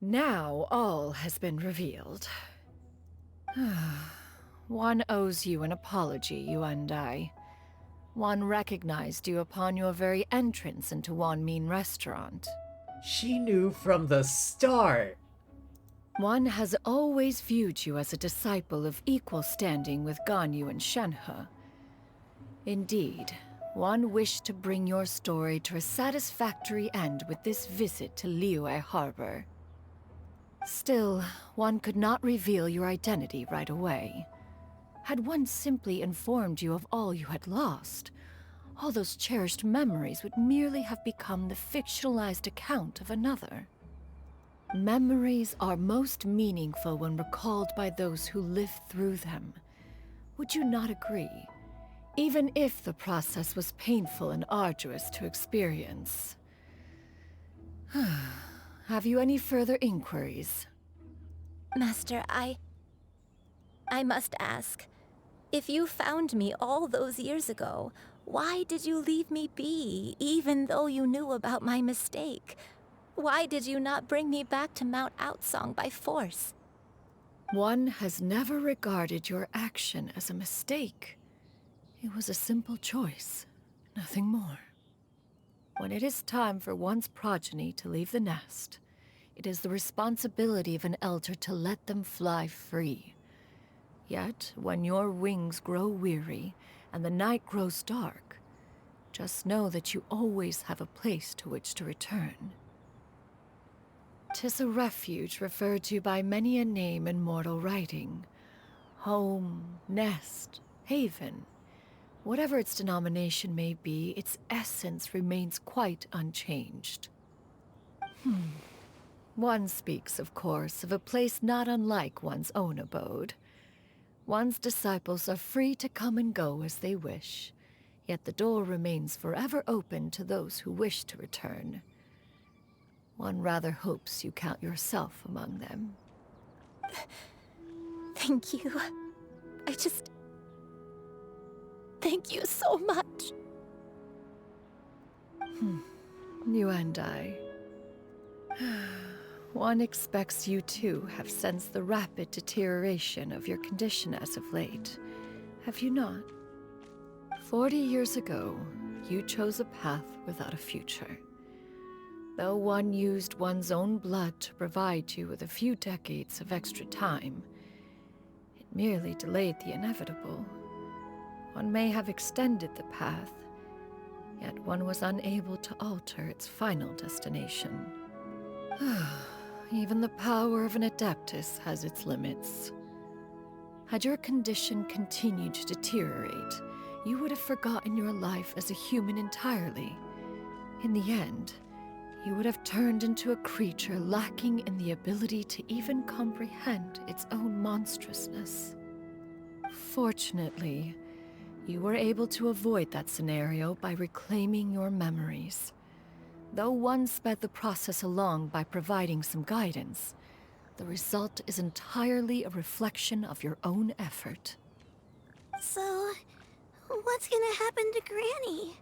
Now all has been revealed. One owes you an apology, you and I. One recognized you upon your very entrance into Wanmin Restaurant. She knew from the start. One has always viewed you as a disciple of equal standing with Ganyu and Shenhe. Indeed, one wished to bring your story to a satisfactory end with this visit to Liyue Harbor. Still, one could not reveal your identity right away. Had one simply informed you of all you had lost, all those cherished memories would merely have become the fictionalized account of another. Memories are most meaningful when recalled by those who lived through them. Would you not agree? Even if the process was painful and arduous to experience. Have you any further inquiries? Master, I must ask. If you found me all those years ago, why did you leave me be, even though you knew about my mistake? Why did you not bring me back to Mount Outsong by force? One has never regarded your action as a mistake. It was a simple choice, nothing more. When it is time for one's progeny to leave the nest, it is the responsibility of an elder to let them fly free. Yet, when your wings grow weary and the night grows dark, just know that you always have a place to which to return. 'Tis a refuge referred to by many a name in mortal writing. Home, nest, haven. Whatever its denomination may be, its essence remains quite unchanged. One speaks, of course, of a place not unlike one's own abode. One's disciples are free to come and go as they wish, yet the door remains forever open to those who wish to return. One rather hopes you count yourself among them. Thank you. Thank you so much. You and I. One expects you too have sensed the rapid deterioration of your condition as of late, have you not? 40 years ago, you chose a path without a future. Though one used one's own blood to provide you with a few decades of extra time, it merely delayed the inevitable. One may have extended the path, yet one was unable to alter its final destination. Even the power of an Adeptus has its limits. Had your condition continued to deteriorate, you would have forgotten your life as a human entirely. In the end, you would have turned into a creature lacking in the ability to even comprehend its own monstrousness. Fortunately, You were able to avoid that scenario by reclaiming your memories. Though one sped the process along by providing some guidance, the result is entirely a reflection of your own effort. So, what's gonna happen to Granny?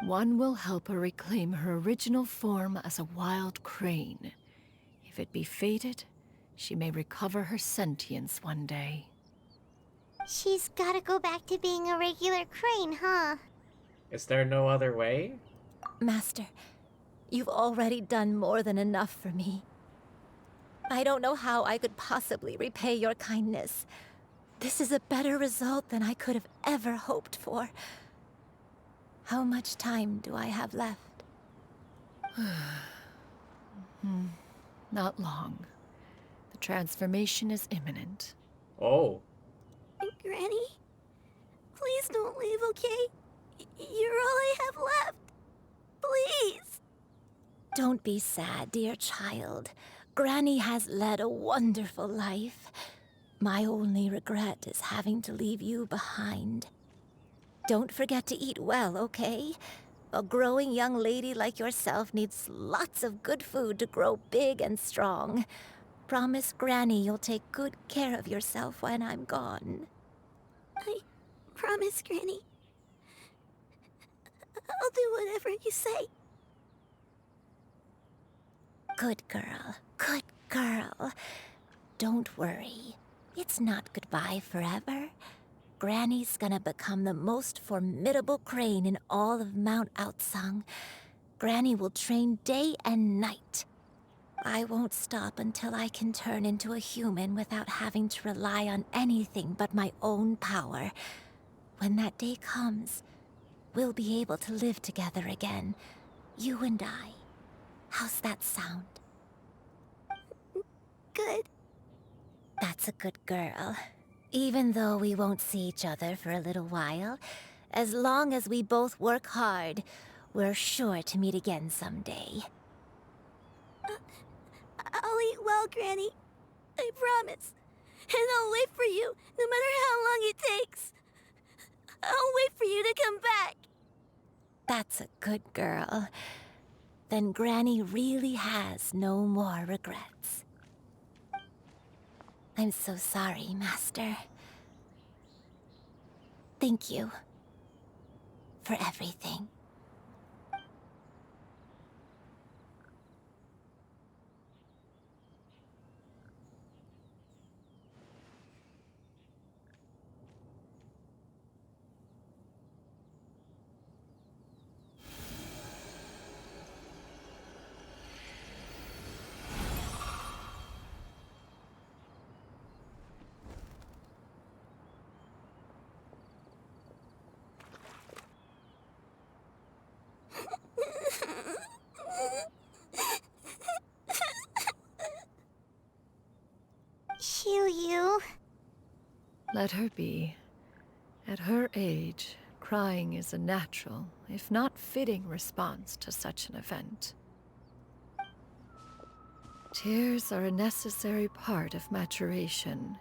One will help her reclaim her original form as a wild crane. If it be fated, she may recover her sentience one day. She's gotta go back to being a regular crane, huh? Is there no other way? Master, you've already done more than enough for me. I don't know how I could possibly repay your kindness. This is a better result than I could have ever hoped for. How much time do I have left? Not long. The transformation is imminent. Oh. Granny? Please don't leave, okay? You're all I have left. Please. Don't be sad, dear child. Granny has led a wonderful life. My only regret is having to leave you behind. Don't forget to eat well, okay? A growing young lady like yourself needs lots of good food to grow big and strong. Promise Granny you'll take good care of yourself when I'm gone. I promise, Granny. I'll do whatever you say. Good girl. Good girl. Don't worry. It's not goodbye forever. Granny's gonna become the most formidable crane in all of Mount Outsung. Granny will train day and night. I won't stop until I can turn into a human without having to rely on anything but my own power. When that day comes, we'll be able to live together again. You and I. How's that sound? Good. That's a good girl. Even though we won't see each other for a little while, as long as we both work hard, we're sure to meet again someday. I'll eat well, Granny. I promise. And I'll wait for you, no matter how long it takes. I'll wait for you to come back. That's a good girl. Then Granny really has no more regrets. I'm so sorry, Master. Thank you for everything. Xiu-Yu. Let her be. At her age, crying is a natural, if not fitting, response to such an event. Tears are a necessary part of maturation.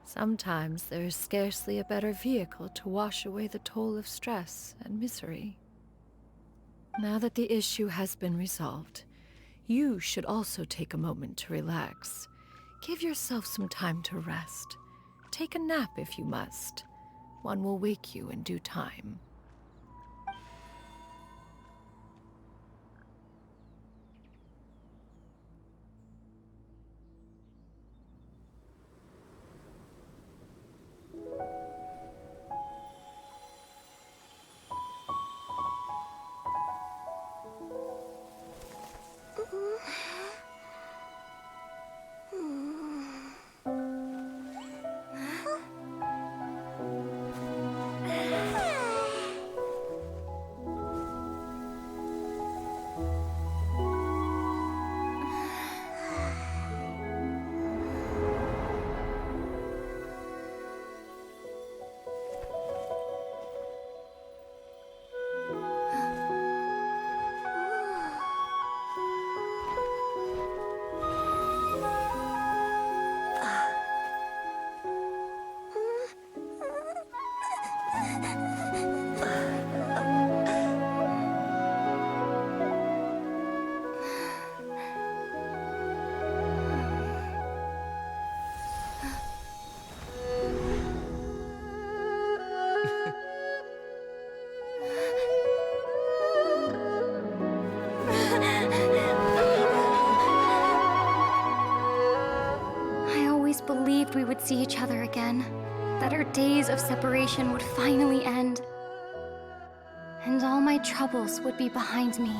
Sometimes there is scarcely a better vehicle to wash away the toll of stress and misery. Now that the issue has been resolved, you should also take a moment to relax. Give yourself some time to rest. Take a nap if you must. One will wake you in due time. see each other again, that our days of separation would finally end, and all my troubles would be behind me.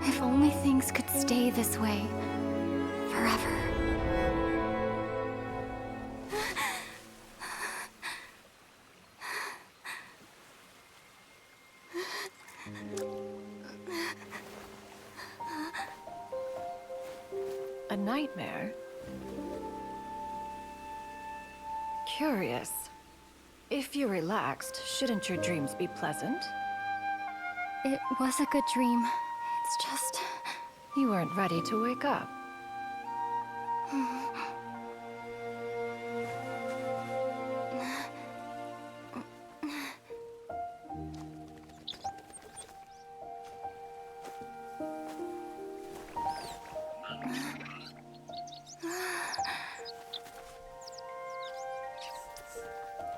If only things could stay this way forever. A nightmare? Curious. If you're relaxed, shouldn't your dreams be pleasant? It was a good dream. It's just... You weren't ready to wake up.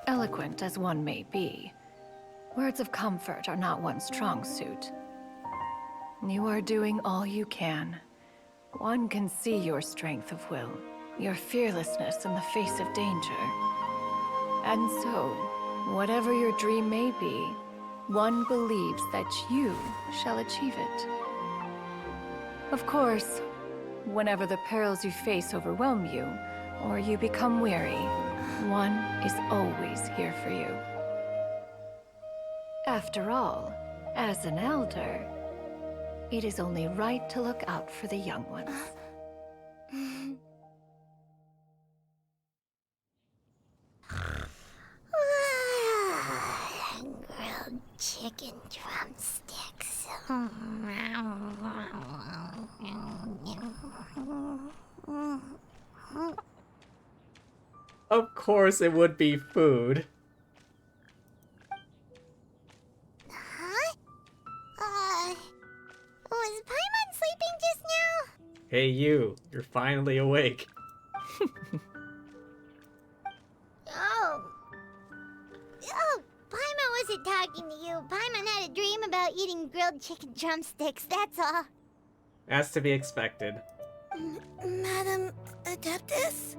Eloquent as one may be, words of comfort are not one's strong suit. You are doing all you can. One can see your strength of will, your fearlessness in the face of danger. And so, whatever your dream may be, one believes that you shall achieve it. Of course, whenever the perils you face overwhelm you, or you become weary, one is always here for you. After all, as an elder, it is only right to look out for the young ones. Grilled chicken drumsticks. Of course it would be food. Huh? Was Paimon sleeping just now? Hey you, you're finally awake. Oh, Paimon wasn't talking to you. Paimon had a dream about eating grilled chicken drumsticks, that's all. As to be expected. Madam Adeptus?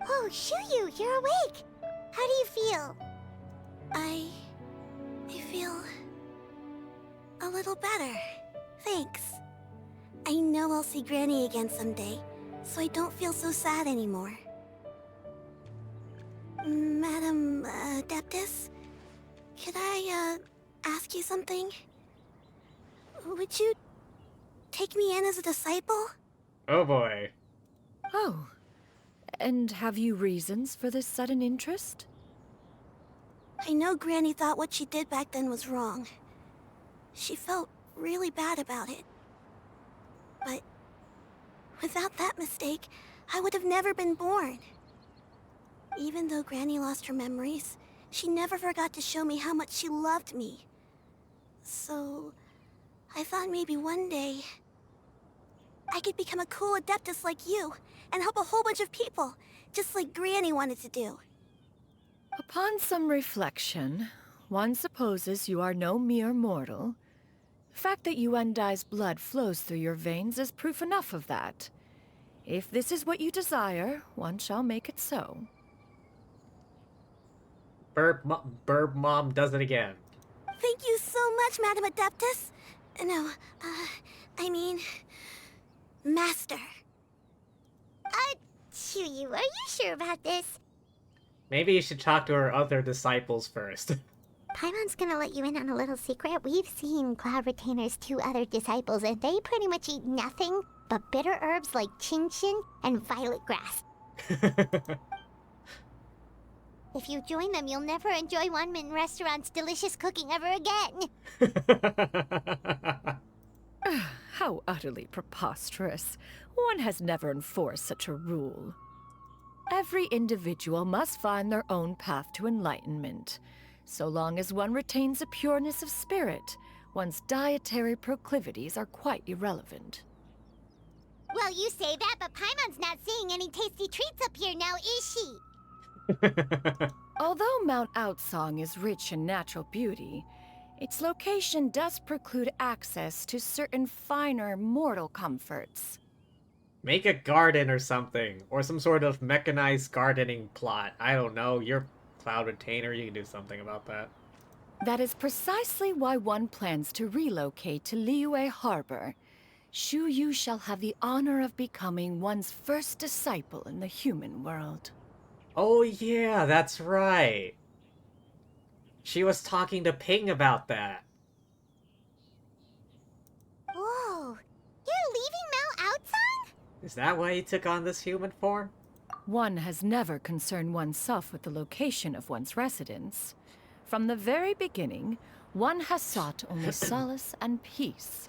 Oh, Shuyu, you're awake. How do you feel? I feel a little better. Thanks. I know I'll see Granny again someday, so I don't feel so sad anymore. Madam Adeptus, could I ask you something? Would you take me in as a disciple? Oh boy. Oh, and have you reasons for this sudden interest? I know Granny thought what she did back then was wrong. She felt really bad about it. But without that mistake, I would have never been born. Even though Granny lost her memories, she never forgot to show me how much she loved me. So, I thought maybe one day I could become a cool Adeptus like you and help a whole bunch of people, just like Granny wanted to do. Upon some reflection, one supposes you are no mere mortal. The fact that Yuendai's blood flows through your veins is proof enough of that. If this is what you desire, one shall make it so. Birb Mom does it again. Thank you so much, Madam Adeptus. No, I mean... Master. Shuyu, are you sure about this? Maybe you should talk to her other disciples first. Paimon's gonna let you in on a little secret. We've seen Cloud Retainer's 2 other disciples, and they pretty much eat nothing but bitter herbs like chin-chin and violet grass. If you join them, you'll never enjoy One-Min Restaurant's delicious cooking ever again. How utterly preposterous. One has never enforced such a rule. Every individual must find their own path to enlightenment. So long as one retains a pureness of spirit, One's dietary proclivities are quite irrelevant. Well, you say that, but Paimon's not seeing any tasty treats up here now, is she? Although Mount Outsong is rich in natural beauty, its location does preclude access to certain finer mortal comforts. Make a garden or something, or some sort of mechanized gardening plot. I don't know, you're Cloud Retainer, you can do something about that. That is precisely why one plans to relocate to Liyue Harbor. Shu Yu shall have the honor of becoming one's first disciple in the human world. Oh yeah, that's right. She was talking to Ping about that. Whoa, you're leaving Mount Outsong? Is that why he took on this human form? One has never concerned oneself with the location of one's residence. From the very beginning, one has sought only solace and peace.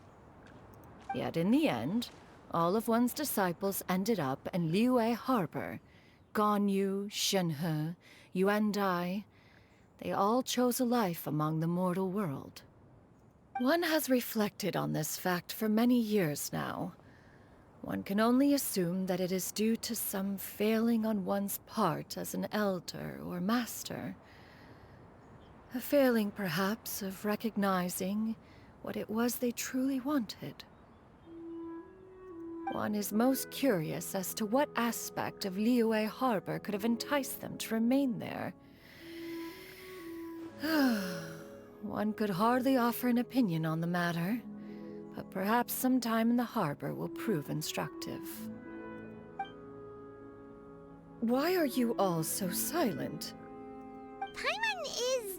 Yet in the end, all of one's disciples ended up in Liyue Harbor. Ganyu, Shenhe, Yuandai, they all chose a life among the mortal world. One has reflected on this fact for many years now. One can only assume that it is due to some failing on one's part as an elder or master. A failing, perhaps, of recognizing what it was they truly wanted. One is most curious as to what aspect of Liyue Harbor could have enticed them to remain there. One could hardly offer an opinion on the matter, but perhaps some time in the harbor will prove instructive. Why are you all so silent? Paimon is,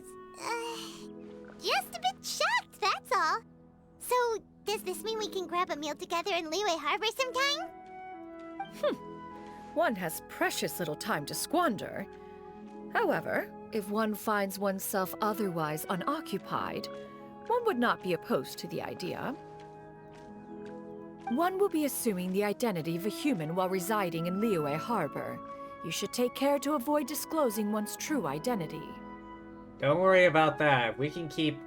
just a bit shocked, that's all. So, does this mean we can grab a meal together in Liyue Harbor sometime? One has precious little time to squander. However, if one finds oneself otherwise unoccupied, one would not be opposed to the idea. One will be assuming the identity of a human while residing in Liyue Harbor. You should take care to avoid disclosing one's true identity. Don't worry about that. We can keep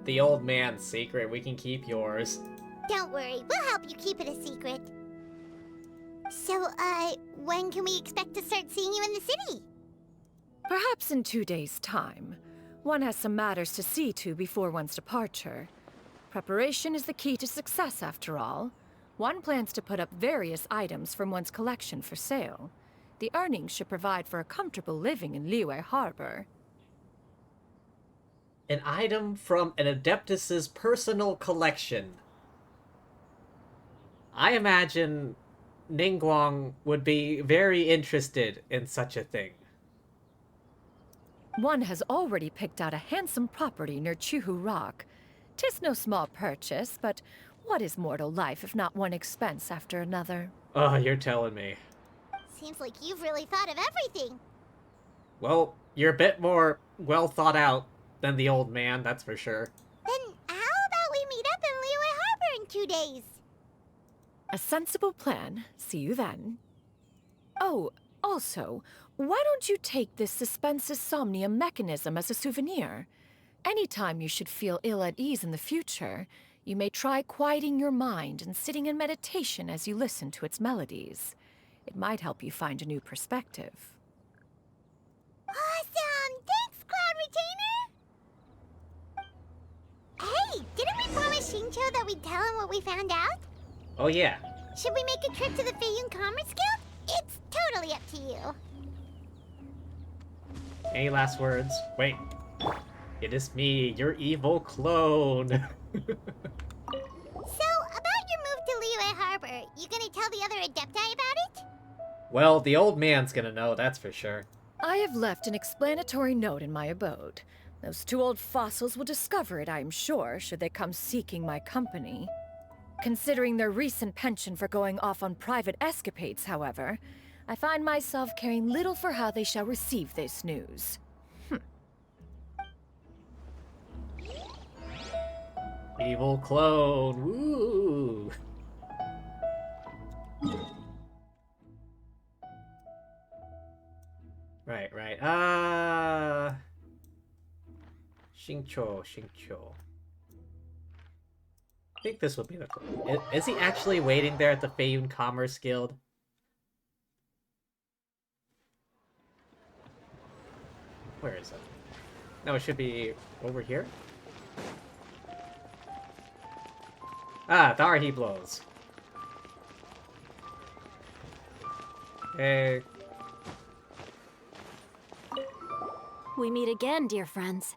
the old man's secret. We can keep yours. Don't worry, we'll help you keep it a secret. So, when can we expect to start seeing you in the city? Perhaps in 2 days' time. One has some matters to see to before one's departure. Preparation is the key to success, after all. One plans to put up various items from one's collection for sale. The earnings should provide for a comfortable living in Liyue Harbor. An item from an Adeptus's personal collection. I imagine Ningguang would be very interested in such a thing. One has already picked out a handsome property near Chuhu Rock. 'Tis no small purchase, but what is mortal life if not one expense after another? Oh, you're telling me. Seems like you've really thought of everything. Well, you're a bit more well thought out than the old man, that's for sure. Then how about we meet up in Liyue Harbor in 2 days? A sensible plan. See you then. Oh, also, why don't you take this suspense somnium mechanism as a souvenir? Anytime you should feel ill at ease in the future, you may try quieting your mind and sitting in meditation as you listen to its melodies. It might help you find a new perspective. Awesome! Thanks, Cloud Retainer! Hey, didn't we promise Xingqiu that we'd tell him what we found out? Oh yeah. Should we make a trip to the Feiyun Commerce Guild? It's totally up to you. Any last words? Wait. It is me, your evil clone. So, about your move to Liyue Harbor, you gonna tell the other Adepti about it? Well, the old man's gonna know, that's for sure. I have left an explanatory note in my abode. Those 2 old fossils will discover it, I am sure, should they come seeking my company. Considering their recent penchant for going off on private escapades, however, I find myself caring little for how they shall receive this news. Evil clone, woo! Right. Xingqiu. think this would be the... Is he actually waiting there at the Feiyun Commerce Guild? Where is it? No, it should be over here? Ah, there he blows. Hey. We meet again, dear friends.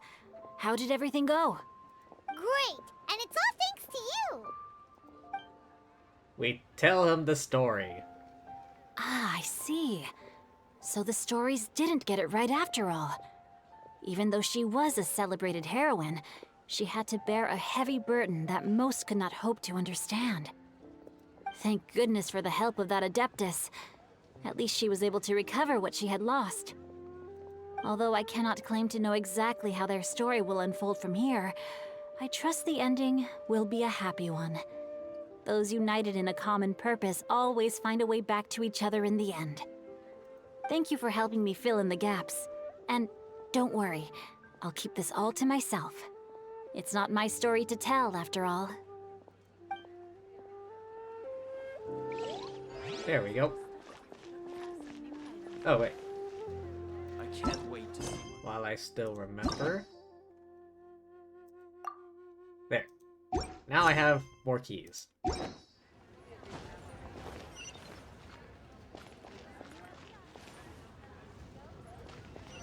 How did everything go? Great! And it's all thanks to you! We tell him the story. Ah, I see. So the stories didn't get it right after all. Even though she was a celebrated heroine, she had to bear a heavy burden that most could not hope to understand. Thank goodness for the help of that Adeptus. At least she was able to recover what she had lost. Although I cannot claim to know exactly how their story will unfold from here, I trust the ending will be a happy one. Those united in a common purpose always find a way back to each other in the end. Thank you for helping me fill in the gaps. And don't worry, I'll keep this all to myself. It's not my story to tell, after all. There we go. Oh, wait. I can't wait to see. While I still remember. There. Now I have more keys.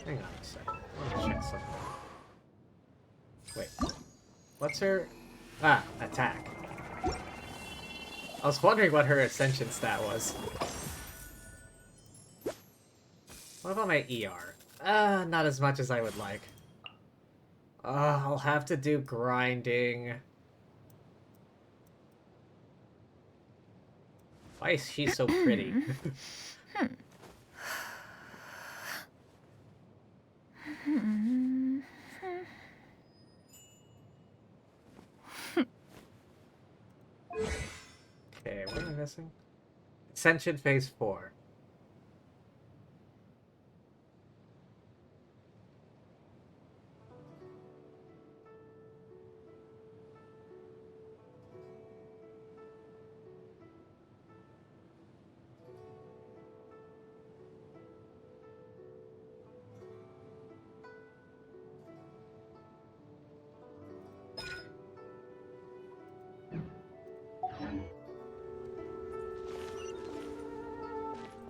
Hang on a second. I want to check something. Wait. What's her... Ah, attack. I was wondering what her ascension stat was. What about my ER? Not as much as I would like. I'll have to do grinding. Why is she so pretty? Okay, what am I missing? Ascension Phase 4.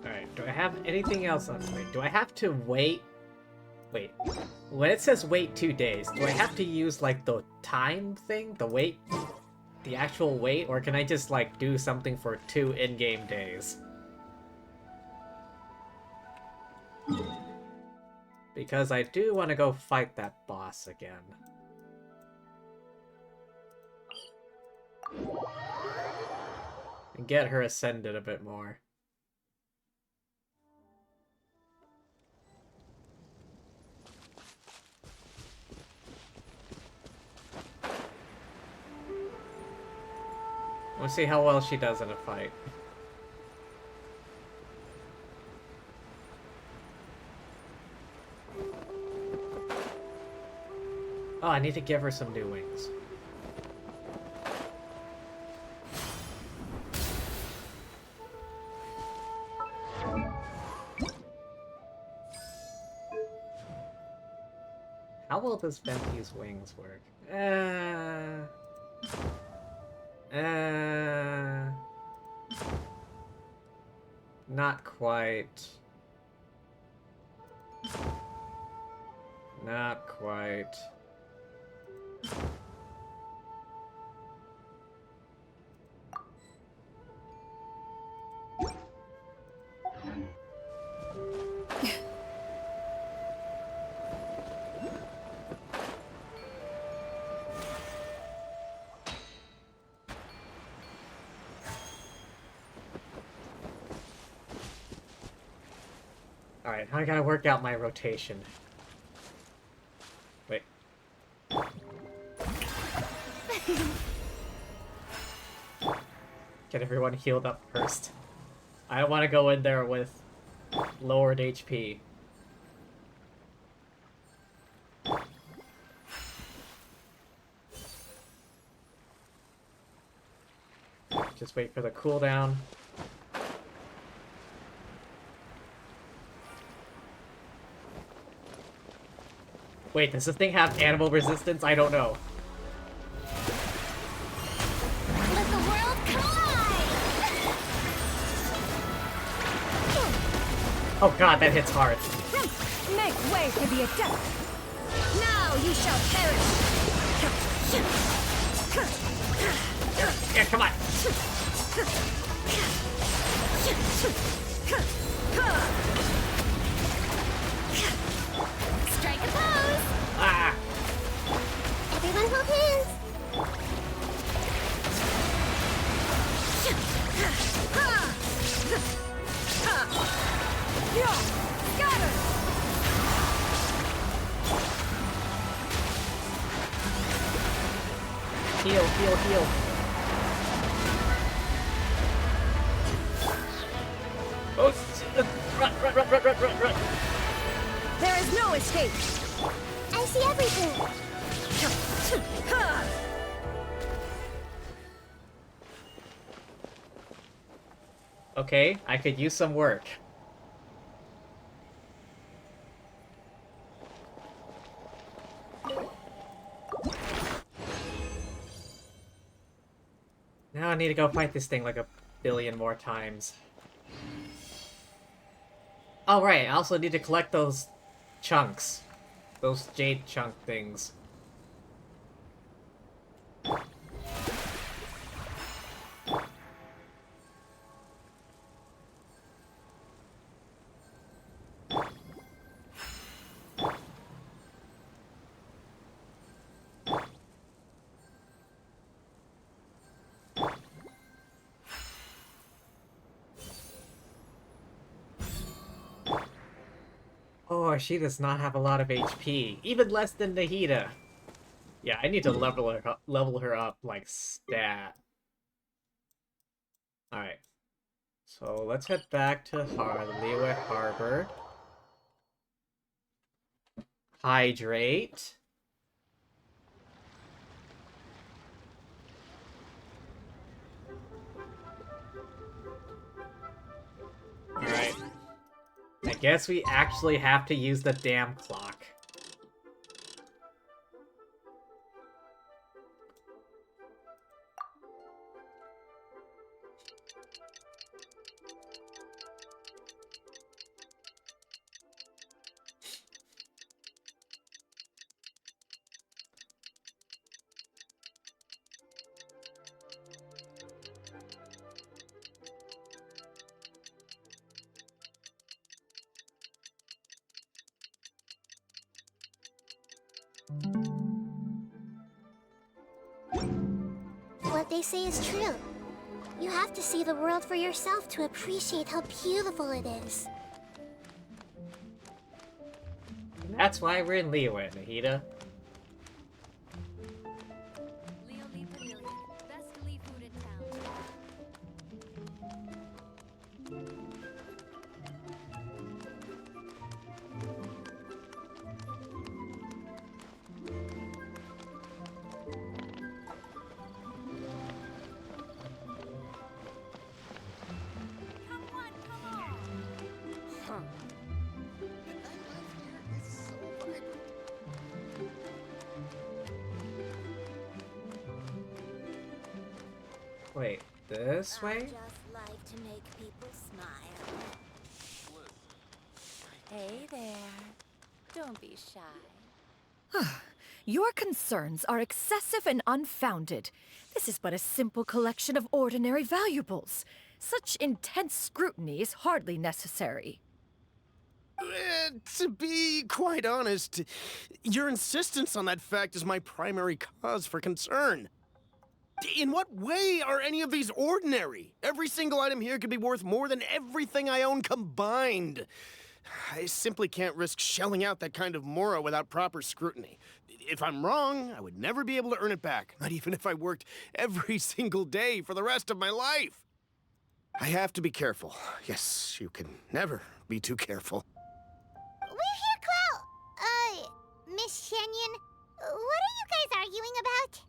Alright, do I have anything else on me? Do I have to wait? Wait. When it says wait 2 days, do I have to use, like, the time thing? The wait? The actual wait? Or can I just, like, do something for 2 in-game days? Because I do want to go fight that boss again. And get her ascended a bit more. We'll see how well she does in a fight. Oh, I need to give her some new wings. How well does Venti's wings work? Not quite. Not quite. Alright, now I gotta work out my rotation. Wait. Get everyone healed up first. I don't want to go in there with lowered HP. Just wait for the cooldown. Wait, does this thing have animal resistance? I don't know. Let the world collide! Oh god, that hits hard. Make way for the adept! Now you shall perish! Yeah, come on! Strike a pose! Ah! Everyone hold hands! Scatter! Heal, heal, heal. Oh, run, run, run, run, run, run, run. There is no escape! I see everything! Okay, I could use some work. Now I need to go fight this thing like a billion more times. Oh right, I also need to collect those chunks. Those jade chunk things. Oh, she does not have a lot of HP. Even less than Nahida. Yeah, I need to level her up like stat. Alright. So let's head back to Liyue Harbor. Hydrate. Alright. I guess we actually have to use the damn clock. What they say is true. You have to see the world for yourself to appreciate how beautiful it is. That's why we're in Liyue, Nahida. Wait, this way? I just like to make people smile. Hey there. Don't be shy. Your concerns are excessive and unfounded. This is but a simple collection of ordinary valuables. Such intense scrutiny is hardly necessary. To be quite honest, your insistence on that fact is my primary cause for concern. In what way are any of these ordinary? Every single item here could be worth more than everything I own combined. I simply can't risk shelling out that kind of mora without proper scrutiny. If I'm wrong, I would never be able to earn it back, not even if I worked every single day for the rest of my life. I have to be careful. Yes, you can never be too careful. We're here, Clow! Miss Shenyan, what are you guys arguing about?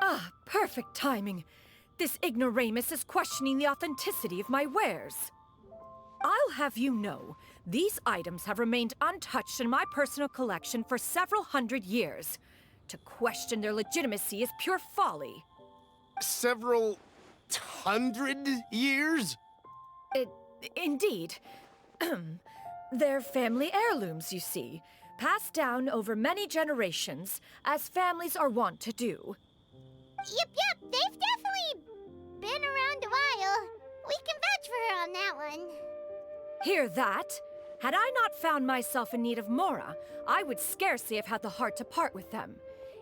Ah, perfect timing. this ignoramus is questioning the authenticity of my wares. I'll have you know, these items have remained untouched in my personal collection for several hundred years. To question their legitimacy is pure folly. Several hundred years? Indeed. They're family heirlooms, you see, passed down over many generations, as families are wont to do. Yep, they've definitely been around a while. We can vouch for her on that one. Hear that? Had I not found myself in need of Mora, I would scarcely have had the heart to part with them.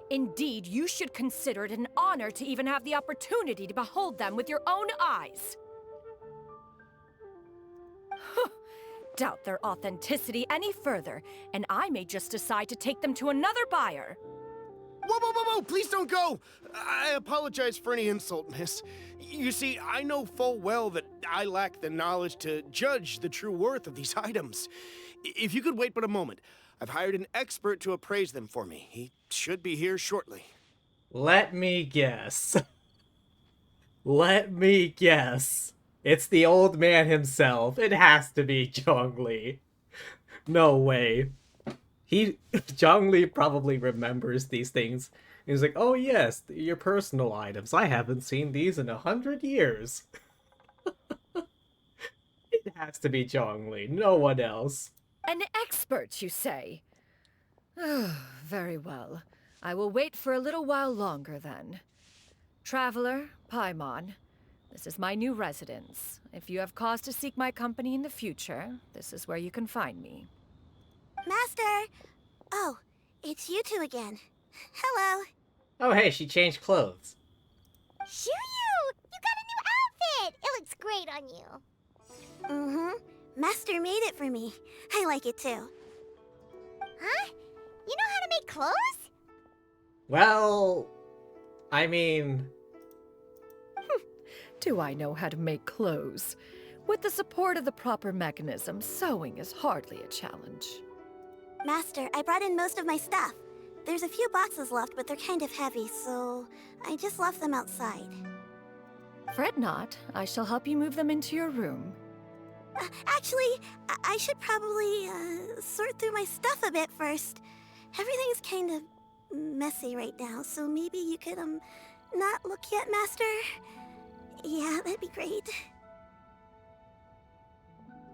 Indeed, you should consider it an honor to even have the opportunity to behold them with your own eyes. Doubt their authenticity any further, and I may just decide to take them to another buyer. Whoa! Please don't go! I apologize for any insult, miss. You see, I know full well that I lack the knowledge to judge the true worth of these items. If you could wait but a moment, I've hired an expert to appraise them for me. He should be here shortly. Let me guess. Let me guess. It's the old man himself. It has to be Zhongli. No way. Zhongli probably remembers these things. He's like, oh yes, your personal items. I haven't seen these in 100 years. It has to be Zhongli, no one else. An expert, you say? Very well. I will wait for a little while longer, then. Traveler, Paimon, this is my new residence. If you have cause to seek my company in the future, this is where you can find me. Master! Oh, it's you two again. Hello. Oh hey, she changed clothes. Shoo you! You got a new outfit! It looks great on you. Mm-hmm. Master made it for me. I like it too. Huh? You know how to make clothes? Well, I mean... Do I know how to make clothes? With the support of the proper mechanism, sewing is hardly a challenge. Master, I brought in most of my stuff. There's a few boxes left, but they're kind of heavy, so I just left them outside. Fret not. I shall help you move them into your room. Actually, I should probably sort through my stuff a bit first. Everything's kind of messy right now, so maybe you could, not look yet, Master? Yeah, that'd be great.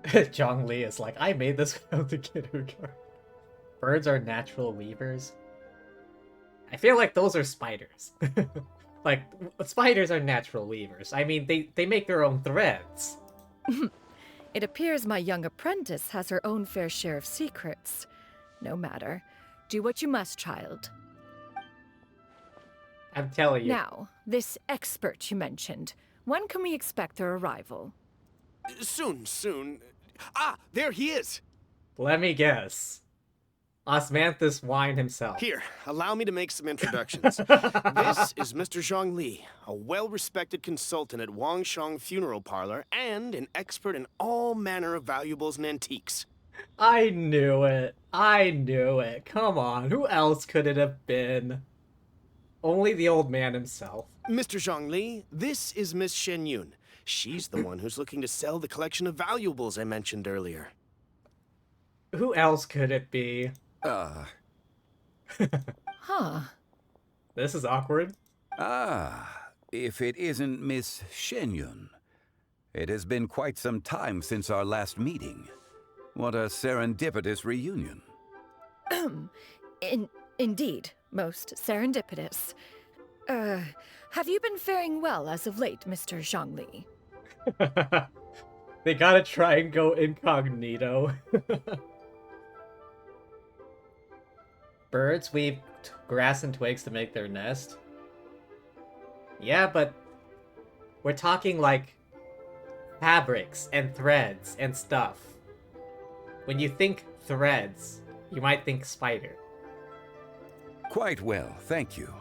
Zhongli is like, I made this without the kindergarten. Birds are natural weavers. I feel like those are spiders. Like, spiders are natural weavers. I mean, they make their own threads. It appears my young apprentice has her own fair share of secrets. No matter. Do what you must, child. I'm telling you. Now, this expert you mentioned. When can we expect their arrival? Soon. Ah, there he is! Let me guess. Osmanthus Wine himself. Here, allow me to make some introductions. This is Mr. Zhongli, a well-respected consultant at Wangshang Funeral Parlor and an expert in all manner of valuables and antiques. I knew it. Come on, who else could it have been? Only the old man himself. Mr. Zhongli, this is Miss Shen Yun. She's the one who's looking to sell the collection of valuables I mentioned earlier. Who else could it be? Huh. This is awkward. If it isn't Miss Shenyun. It has been quite some time since our last meeting. What a serendipitous reunion. Indeed, most serendipitous. Have you been faring well as of late, Mr. Zhongli? They gotta try and go incognito. Birds weave grass and twigs to make their nest. Yeah, but we're talking like fabrics and threads and stuff. When you think threads, you might think spider. Quite well, thank you.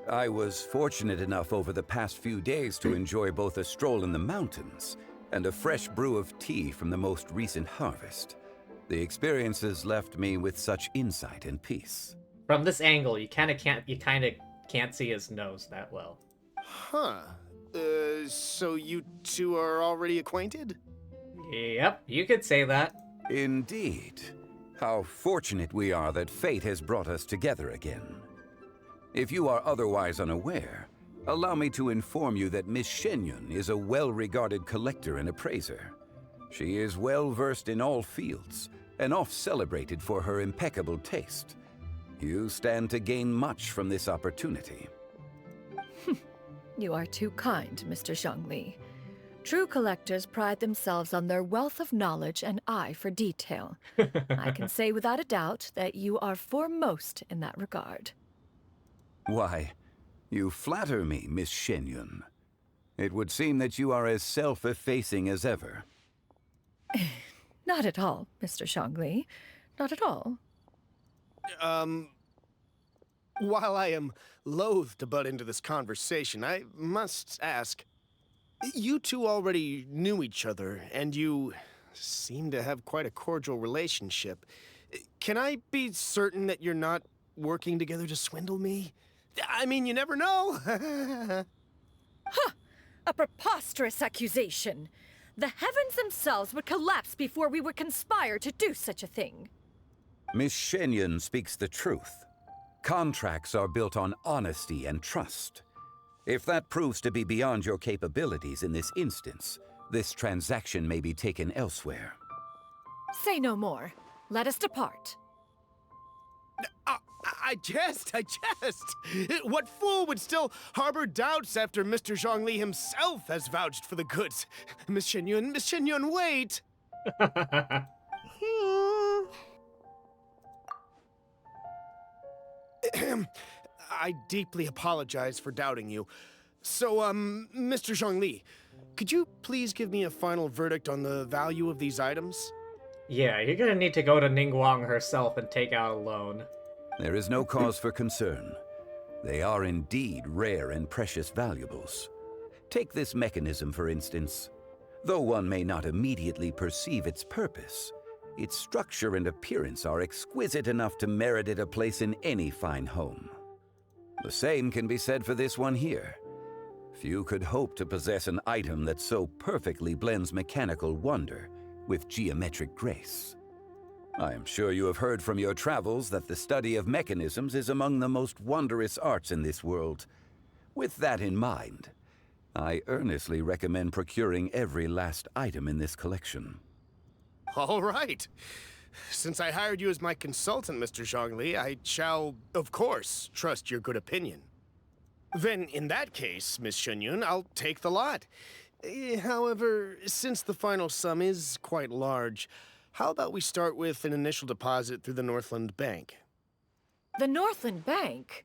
I was fortunate enough over the past few days to enjoy both a stroll in the mountains and a fresh brew of tea from the most recent harvest. The experiences left me with such insight and peace. From this angle, you kind of can't see his nose that well. Huh. So you two are already acquainted? Yep, you could say that. Indeed. How fortunate we are that fate has brought us together again. If you are otherwise unaware, allow me to inform you that Miss Shenyun is a well-regarded collector and appraiser. She is well-versed in all fields, and oft-celebrated for her impeccable taste. You stand to gain much from this opportunity. You are too kind, Mr. Zhongli. True collectors pride themselves on their wealth of knowledge and eye for detail. I can say without a doubt that you are foremost in that regard. Why, you flatter me, Miss Shenyun. It would seem that you are as self-effacing as ever. Not at all, Mr. Zhongli. Not at all. While I am loath to butt into this conversation, I must ask, you two already knew each other, and you seem to have quite a cordial relationship. Can I be certain that you're not working together to swindle me? I mean, you never know. Huh! A preposterous accusation. The heavens themselves would collapse before we would conspire to do such a thing. Miss Shenyun speaks the truth. Contracts are built on honesty and trust. If that proves to be beyond your capabilities in this instance, this transaction may be taken elsewhere. Say no more. Let us depart. I jest. What fool would still harbor doubts after Mr. Zhongli himself has vouched for the goods? Miss Shenyun, wait! I deeply apologize for doubting you. So, Mr. Zhongli, could you please give me a final verdict on the value of these items? Yeah, you're gonna need to go to Ningguang herself and take out a loan. There is no cause for concern. They are indeed rare and precious valuables. Take this mechanism, for instance. Though one may not immediately perceive its purpose, its structure and appearance are exquisite enough to merit it a place in any fine home. The same can be said for this one here. Few could hope to possess an item that so perfectly blends mechanical wonder with geometric grace. I am sure you have heard from your travels that the study of mechanisms is among the most wondrous arts in this world. With that in mind, I earnestly recommend procuring every last item in this collection. All right. Since I hired you as my consultant, Mr. Zhongli, I shall, of course, trust your good opinion. Then, in that case, Miss Shenyun, I'll take the lot. However, since the final sum is quite large, how about we start with an initial deposit through the Northland Bank? The Northland Bank?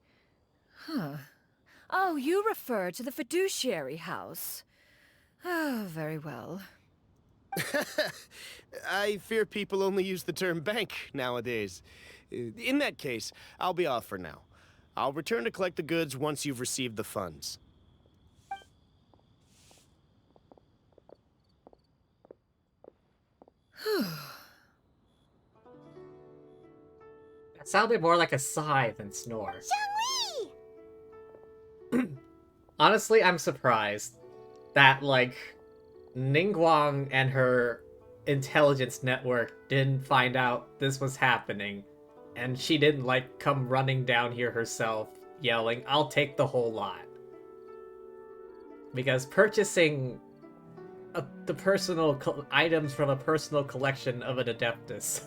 Huh. Oh, you refer to the fiduciary house. Oh, very well. I fear people only use the term bank nowadays. In that case, I'll be off for now. I'll return to collect the goods once you've received the funds. That sounded more like a sigh than snore. Honestly, I'm surprised that, like, Ningguang and her intelligence network didn't find out this was happening, and she didn't, like, come running down here herself, yelling, "I'll take the whole lot." Because purchasing the personal items from a personal collection of an Adeptus,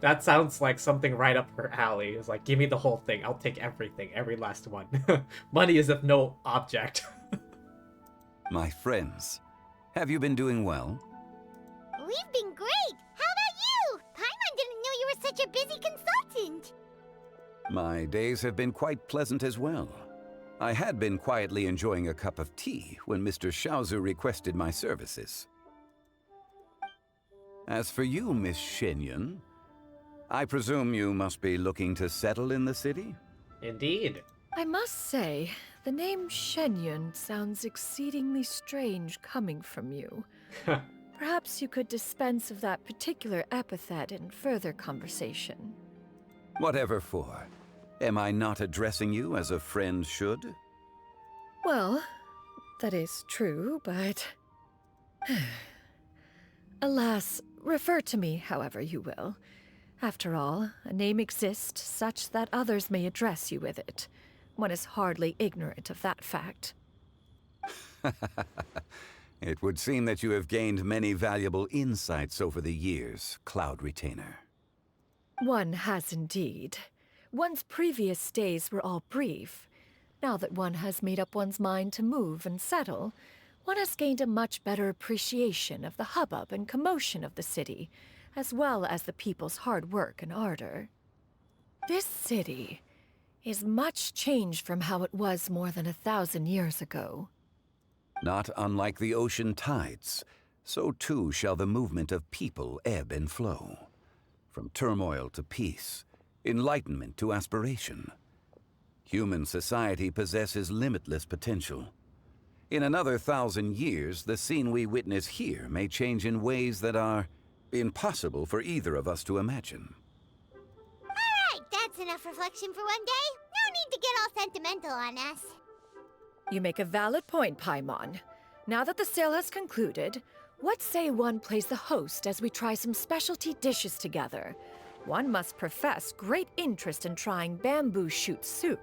that sounds like something right up her alley. It's like, give me the whole thing, I'll take everything, every last one. Money is of no object. My friends, have you been doing well? We've been great! How about you? Paimon didn't know you were such a busy consultant! My days have been quite pleasant as well. I had been quietly enjoying a cup of tea when Mr. Xiaozu requested my services. As for you, Miss Shenyun, I presume you must be looking to settle in the city? Indeed. I must say, the name Shenyun sounds exceedingly strange coming from you. Perhaps you could dispense of that particular epithet in further conversation. Whatever for. Am I not addressing you as a friend should? Well, That is true, but... Alas, refer to me however you will. After all, a name exists such that others may address you with it. One is hardly ignorant of that fact. It would seem that you have gained many valuable insights over the years, Cloud Retainer. One has indeed. One's previous stays were all brief. Now that one has made up one's mind to move and settle, one has gained a much better appreciation of the hubbub and commotion of the city, as well as the people's hard work and ardor. This city is much changed from how it was more than 1,000 years ago. Not unlike the ocean tides, so too shall the movement of people ebb and flow. From turmoil to peace, enlightenment to aspiration. Human society possesses limitless potential. In another 1,000 years, the scene we witness here may change in ways that are impossible for either of us to imagine. Alright, that's enough reflection for one day. No need to get all sentimental on us. You make a valid point, Paimon. Now that the sale has concluded, what say one plays the host as we try some specialty dishes together? One must profess great interest in trying bamboo shoot soup.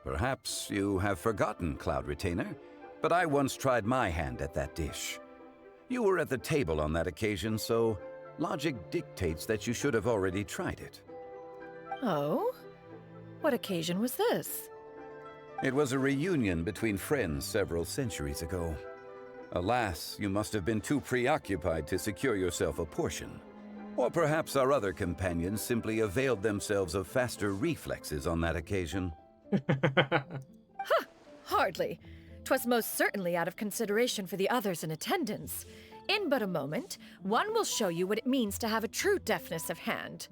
Perhaps you have forgotten, Cloud Retainer, but I once tried my hand at that dish. You were at the table on that occasion, so logic dictates that you should have already tried it. Oh? What occasion was this? It was a reunion between friends several centuries ago. Alas, you must have been too preoccupied to secure yourself a portion. Or perhaps our other companions simply availed themselves of faster reflexes on that occasion. Hardly. 'Twas most certainly out of consideration for the others in attendance. In but a moment, one will show you what it means to have a true deftness of hand.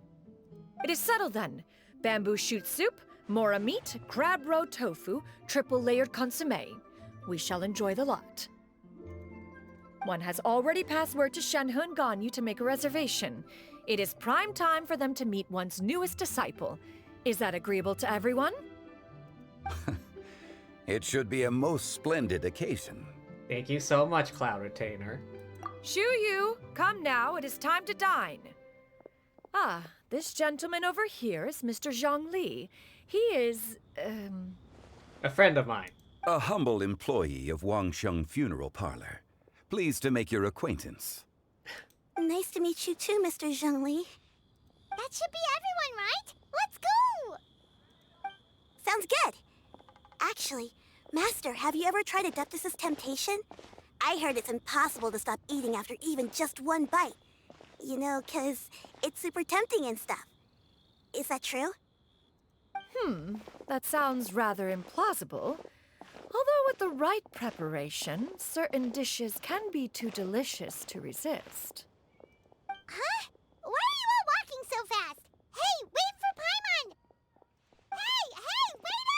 It is settled then. Bamboo shoot soup, mora meat, crab roe tofu, triple-layered consommé. We shall enjoy the lot. One has already passed word to Shenhe and Ganyu to make a reservation. It is prime time for them to meet one's newest disciple. Is that agreeable to everyone? It should be a most splendid occasion. Thank you so much, Cloud Retainer. Shu Yu, come now, it is time to dine. Ah, this gentleman over here is Mr. Zhang Li. He is, a friend of mine. A humble employee of Wangsheng Funeral Parlor. Pleased to make your acquaintance. Nice to meet you too, Mr. Zhengli. That should be everyone, right? Let's go! Sounds good. Actually, Master, have you ever tried Adeptus' temptation? I heard it's impossible to stop eating after even just one bite. You know, 'cause it's super tempting and stuff. Is that true? That sounds rather implausible. Although with the right preparation, certain dishes can be too delicious to resist. Huh? Why are you all walking so fast? Hey, wait for Paimon! Hey, wait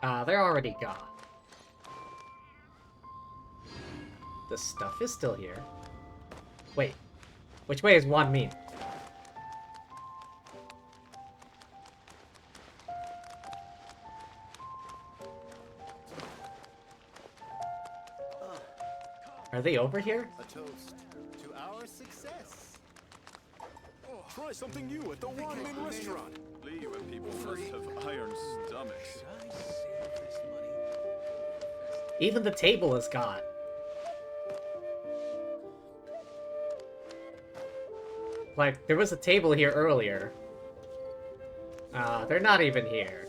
up! They're already gone. The stuff is still here. Wait, which way is one mean? Are they over here? A toast to our success. Oh, try something new at the Wanmin restaurant. Leave when people must have iron stomachs. Even the table is gone. Like, there was a table here earlier. They're not even here.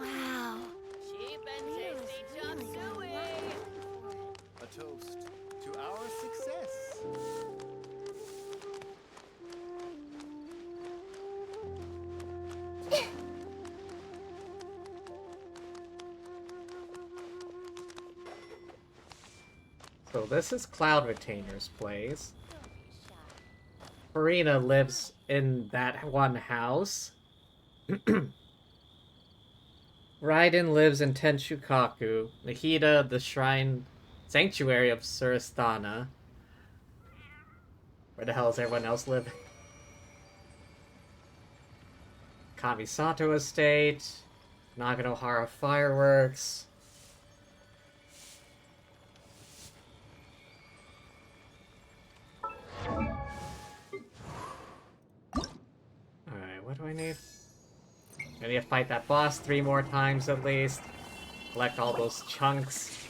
Wow. Cheap and tasty chop suey. A toast to our success. So this is Cloud Retainer's place. Farina lives in that one house. Raiden lives in Tenshukaku. Nahida, the shrine Sanctuary of Surasthana. Where the hell is everyone else living? Kamisato Estate. Naganohara Fireworks. Alright, what do I need? I need to fight that boss 3 more times at least. Collect all those chunks.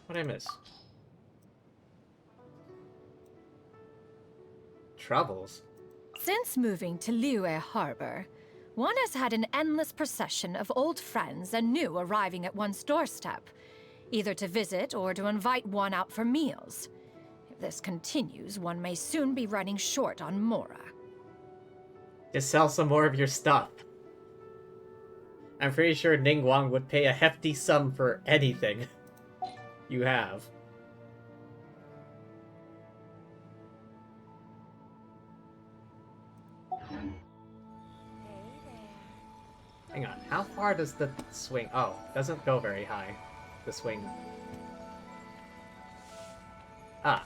What'd I miss? Troubles? Since moving to Liyue Harbor, one has had an endless procession of old friends and new arriving at one's doorstep, either to visit or to invite one out for meals. If this continues, one may soon be running short on Mora. Just sell some more of your stuff. I'm pretty sure Ningguang would pay a hefty sum for anything you have. Hang on, how far does the swing... Oh, doesn't go very high. The swing... Ah.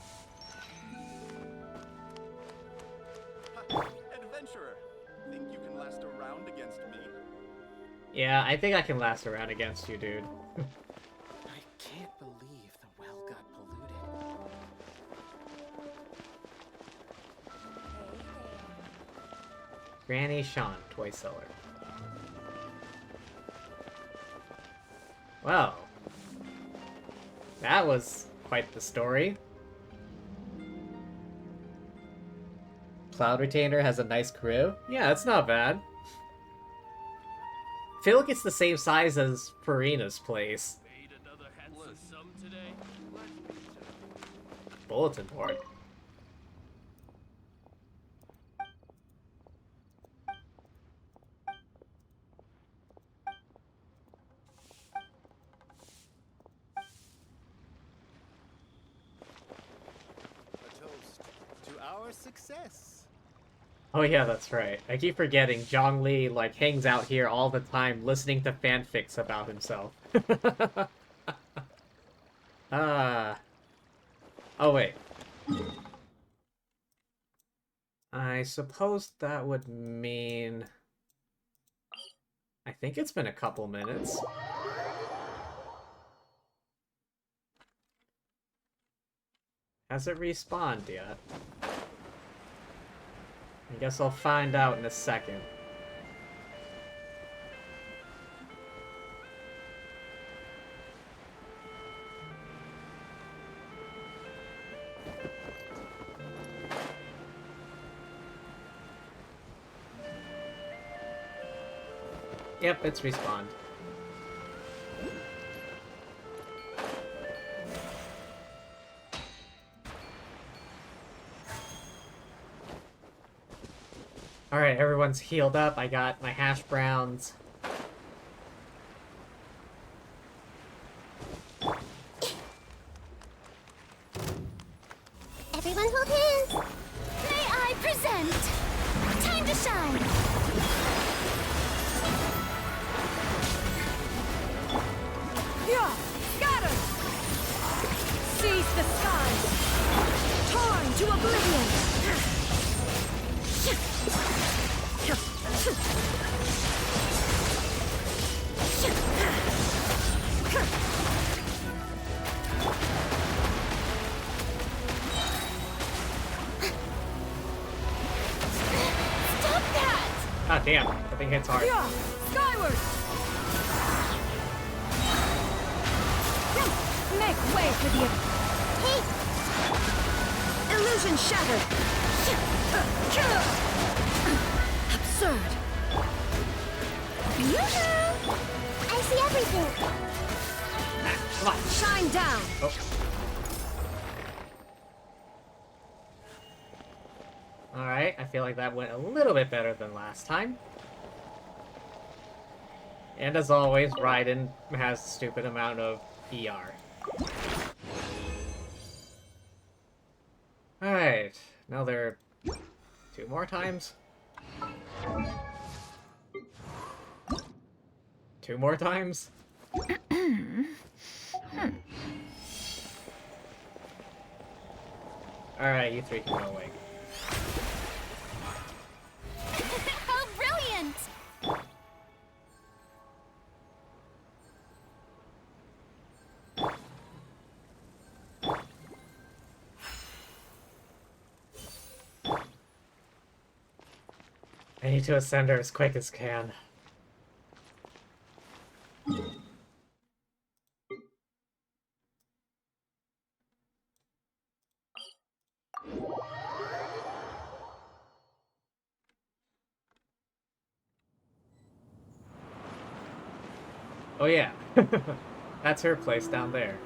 Adventurer, think you can last a round against me? Yeah, I think I can last a round against you, dude. I can't believe the well got polluted. Granny Sean, toy seller. Well, that was quite the story. Cloud Retainer has a nice crew. Yeah, it's not bad. I feel like it's the same size as Farina's place. Bulletin board. A toast to our success. Oh yeah, that's right. I keep forgetting Zhongli, like, hangs out here all the time listening to fanfics about himself. Oh wait. I suppose that would mean... I think it's been a couple minutes. Has it respawned yet? I guess I'll find out in a second. Yep, it's respawned. Alright, everyone's healed up. I got my hash browns. Everyone hold hands. May I present? Time to shine. Yeah, scatter! Seize the skies! Torn to oblivion! Stop that! Ah, damn. That thing hits hard. Yeah, skyward! Make way for the... Hey! Illusion shattered! Absurd! Yoo-hoo! I see everything. Come on. Shine down! Oh. Alright, I feel like that went a little bit better than last time. And as always, Raiden has a stupid amount of ER. Alright, now there are 2 more times. 2 more times? Alright, you 3 can go away. How brilliant! I need to ascend her as quick as can. Oh yeah, that's her place down there.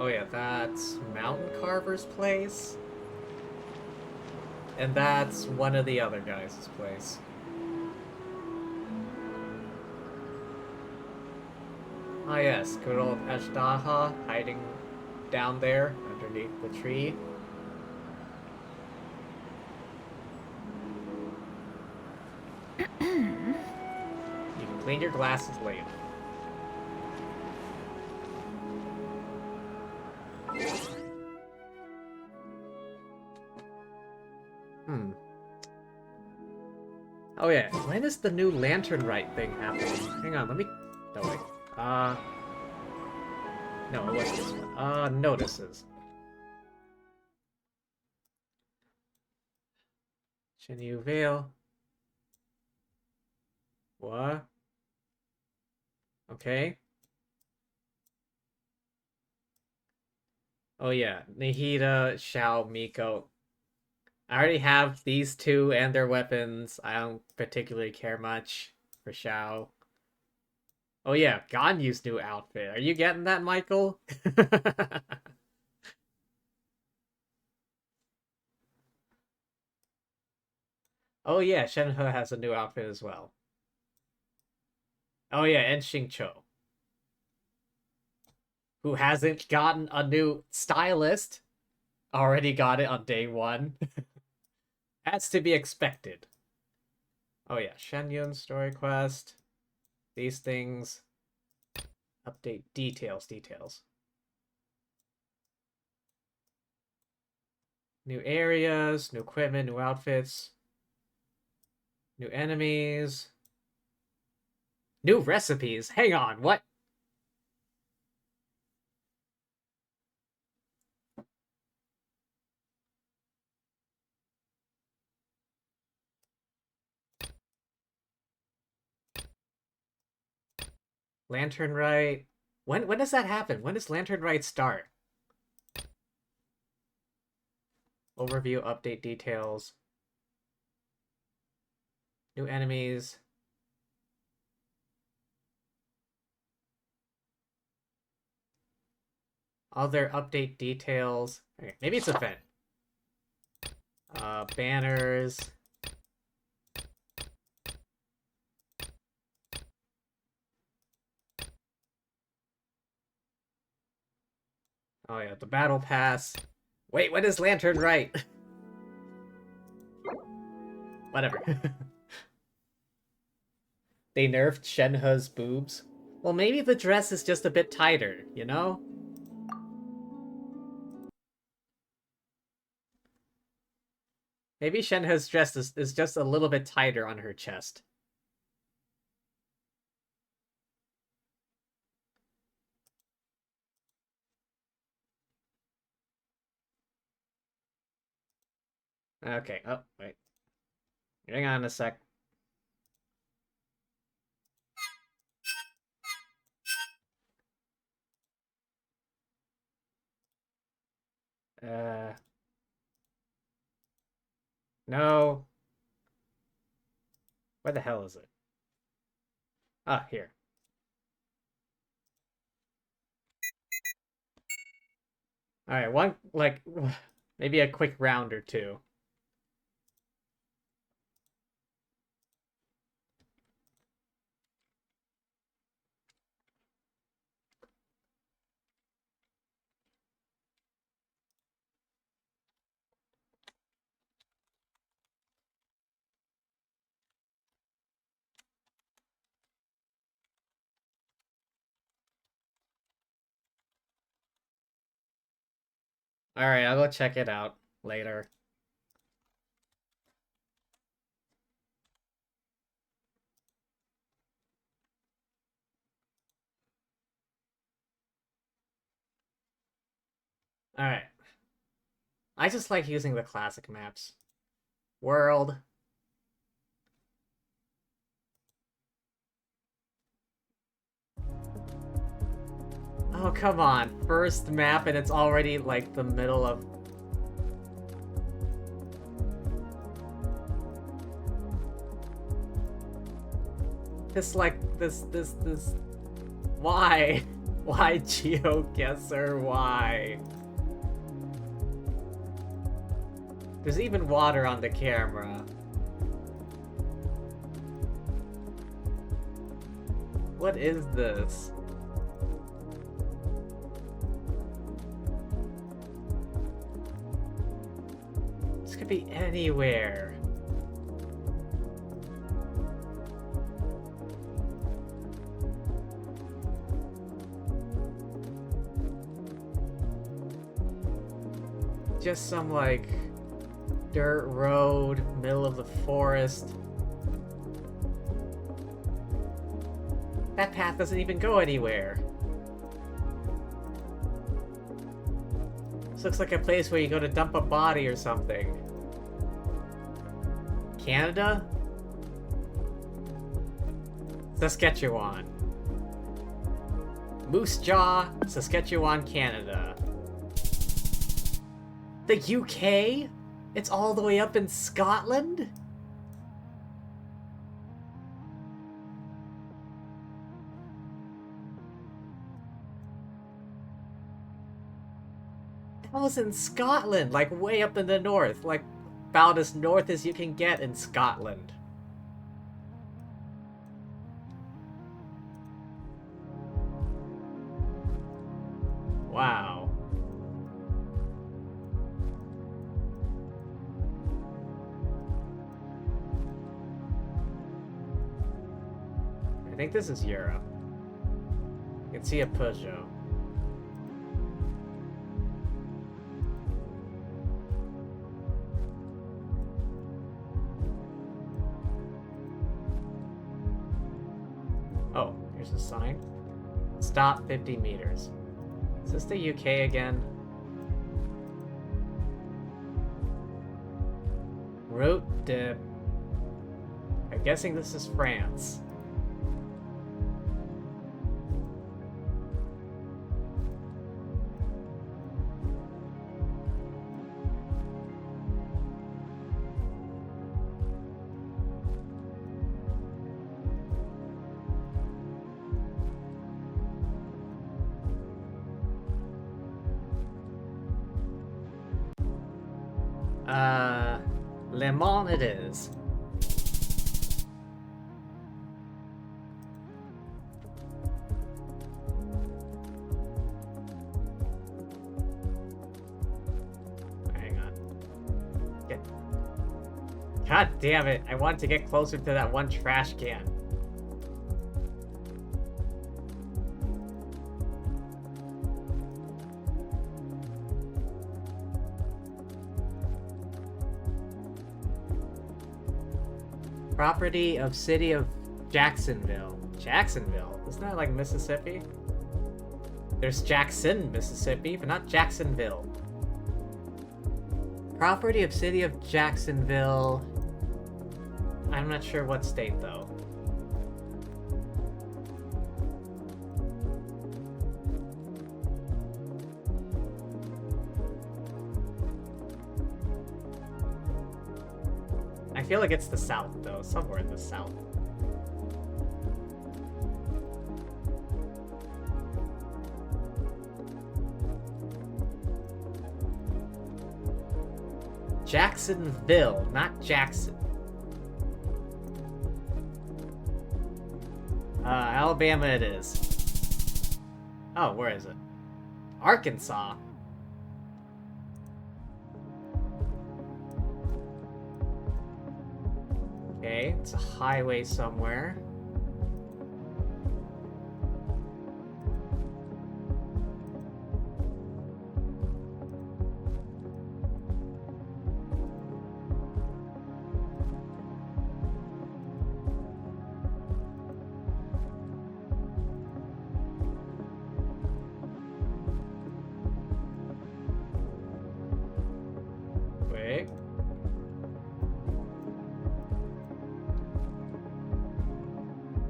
Oh yeah, that's Mountain Carver's place. And that's one of the other guys' place. Ah yes, good old Ashtaha hiding down there underneath the tree. You can clean your glasses later. Hmm. Oh yeah, when is the new Lantern Rite thing happening? Hang on, let me... No, wait. No, it was this one. Notices. Shinyu Veil. What? Okay. Oh yeah, Nihida, Shao, Miko. I already have these two and their weapons. I don't particularly care much for Shao. Oh yeah, Ganyu's new outfit. Are you getting that, Michael? Oh yeah, Shenhe has a new outfit as well. Oh yeah, and Xingqiu, who hasn't gotten a new stylist, already got it on day 1. That's to be expected. Oh yeah, Shenyun story quest. These things. Update details. New areas, new equipment, new outfits. New enemies. New recipes. Hang on, what? Lantern Rite. When does that happen? When does Lantern Rite start? Overview, update details. New enemies. Other update details. Okay, maybe it's event. Banners. Oh yeah, the battle pass. Wait, when is Lantern Rite? Whatever. They nerfed Shenhe's boobs. Well, maybe the dress is just a bit tighter, you know? Maybe Shenhe's dress is just a little bit tighter on her chest. Okay, oh, wait. Hang on a sec. Uh... No. Where the hell is it? Ah, here. Alright, one, like, maybe a quick round or two. Alright, I'll go check it out later. Alright. I just like using the classic maps. World. Oh, come on. First map and it's already like the middle of... This Why? Why, GeoGuessr? Why? There's even water on the camera. What is this? This could be anywhere. Just some, like, dirt road, middle of the forest. That path doesn't even go anywhere. This looks like a place where you go to dump a body or something. Canada? Saskatchewan. Moose Jaw, Saskatchewan, Canada. The UK? It's all the way up in Scotland? That was in Scotland, like way up in the north, like about as north as you can get in Scotland. Wow. I think this is Europe. You can see a Peugeot. Oh, here's a sign. Stop 50 meters. Is this the UK again? Route de... I'm guessing this is France. Le Mans it is. Hang on. God damn it, I wanted to get closer to that one trash can. Property of City of Jacksonville. Jacksonville? Isn't that like Mississippi? There's Jackson, Mississippi, but not Jacksonville. Property of City of Jacksonville. I'm not sure what state though. I feel like it's the south, though. Somewhere in the south. Jacksonville, not Jackson. Alabama it is. Oh, where is it? Arkansas. Okay, it's a highway somewhere.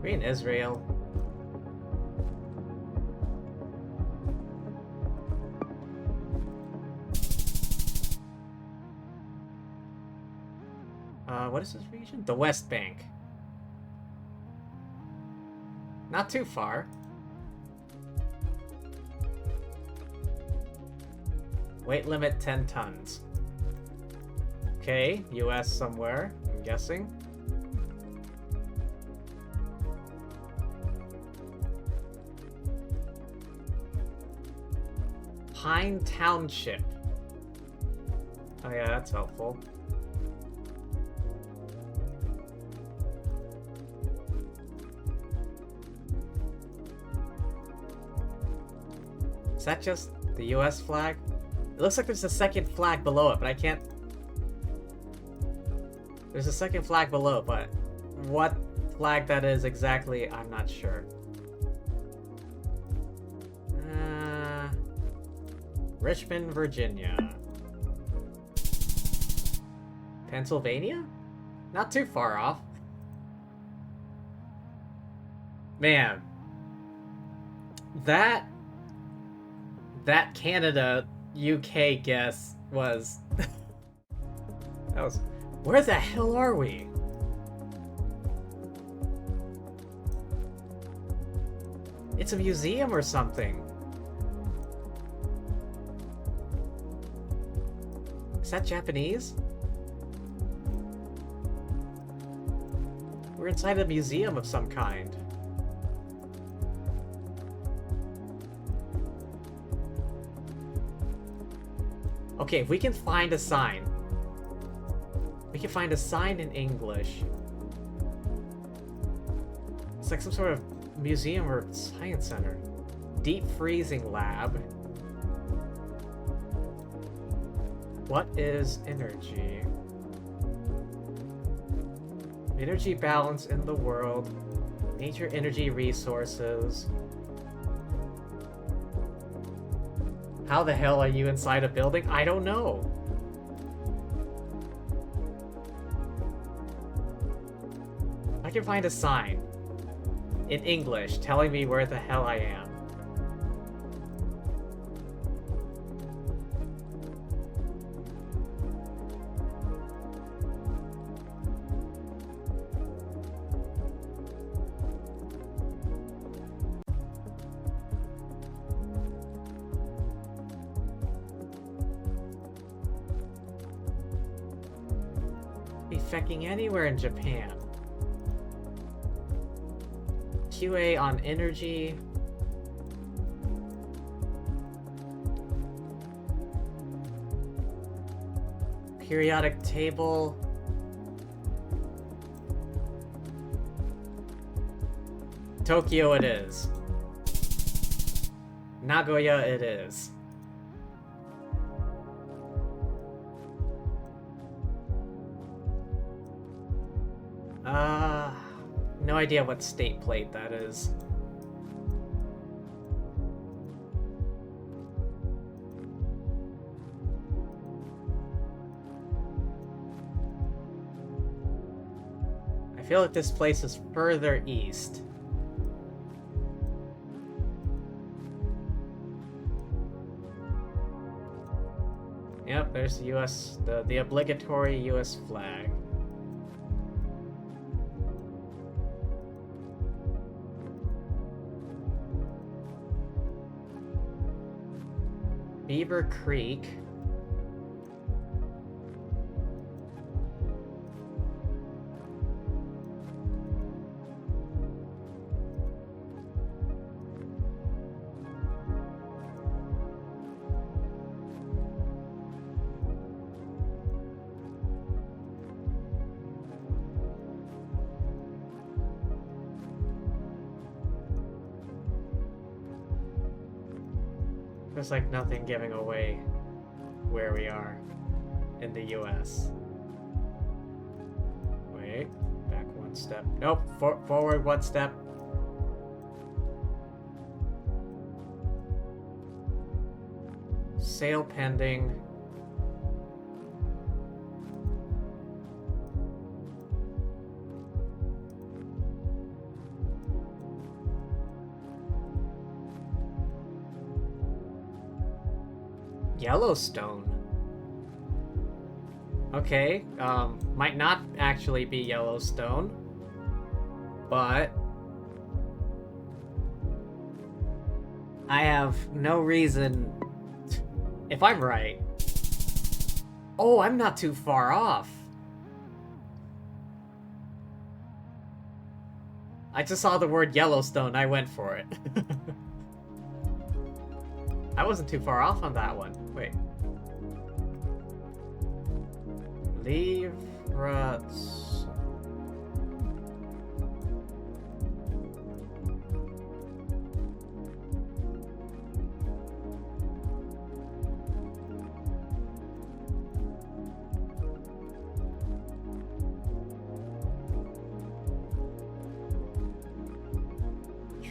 We in Israel. What is this region? The West Bank. Not too far. Weight limit 10 tons. Okay, US somewhere, I'm guessing. Pine Township. Oh yeah, that's helpful. Is that just the US flag? It looks like there's a second flag below it, but I can't... There's a second flag below, but what flag that is exactly, I'm not sure. Richmond, Virginia. Pennsylvania? Not too far off. Man. That Canada UK guess was that was where the hell are we? It's a museum or something. Is that Japanese? We're inside a museum of some kind. Okay, if we can find a sign. We can find a sign in English. It's like some sort of museum or science center. Deep freezing lab. What is energy? Energy balance in the world. Major energy resources. How the hell are you inside a building? I don't know. I can find a sign in English telling me where the hell I am. Fecking anywhere in Japan. QA on energy. Periodic table. Tokyo it is. Nagoya it is. No idea what state plate that is. I feel like this place is further east. Yep, there's the US, the obligatory US flag. Beaver Creek. There's like nothing giving away where we are in the US. Wait, back one step. Nope, forward one step. Sale pending. Yellowstone. Okay, might not actually be Yellowstone, but I have no reason, if I'm right. Oh, I'm not too far off. I just saw the word Yellowstone, I went for it. I wasn't too far off on that one. Wait. Leave ruts.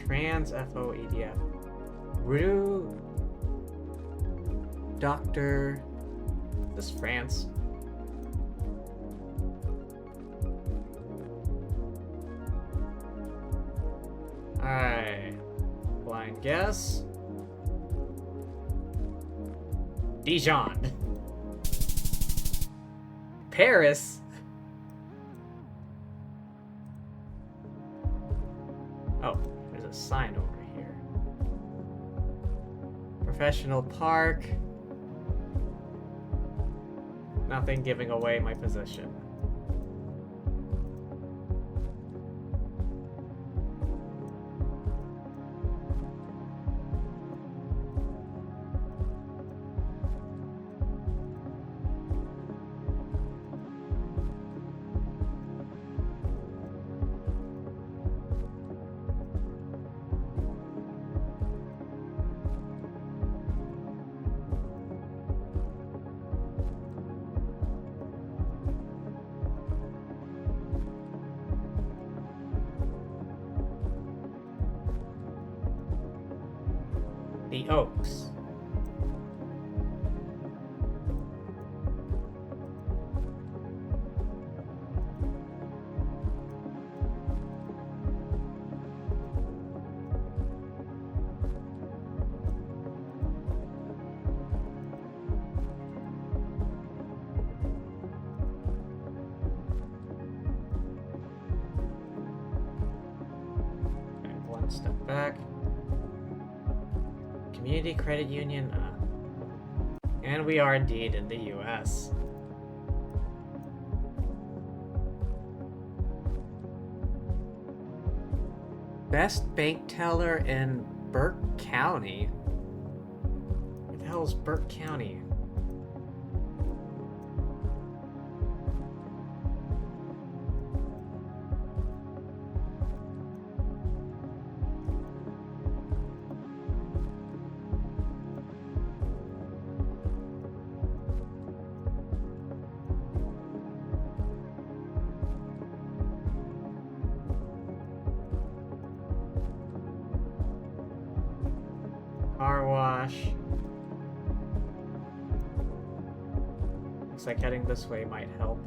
Trans FOEDF. Rue. Doctor. This France. Alright. Blind guess. Dijon. Paris. Oh, there's a sign over here. Professional park. Nothing giving away my position. The Oaks. And one step back. Community Credit Union, and we are indeed in the US. Best bank teller in Burke County? Where the hell is Burke County? Car wash. Looks like heading this way might help.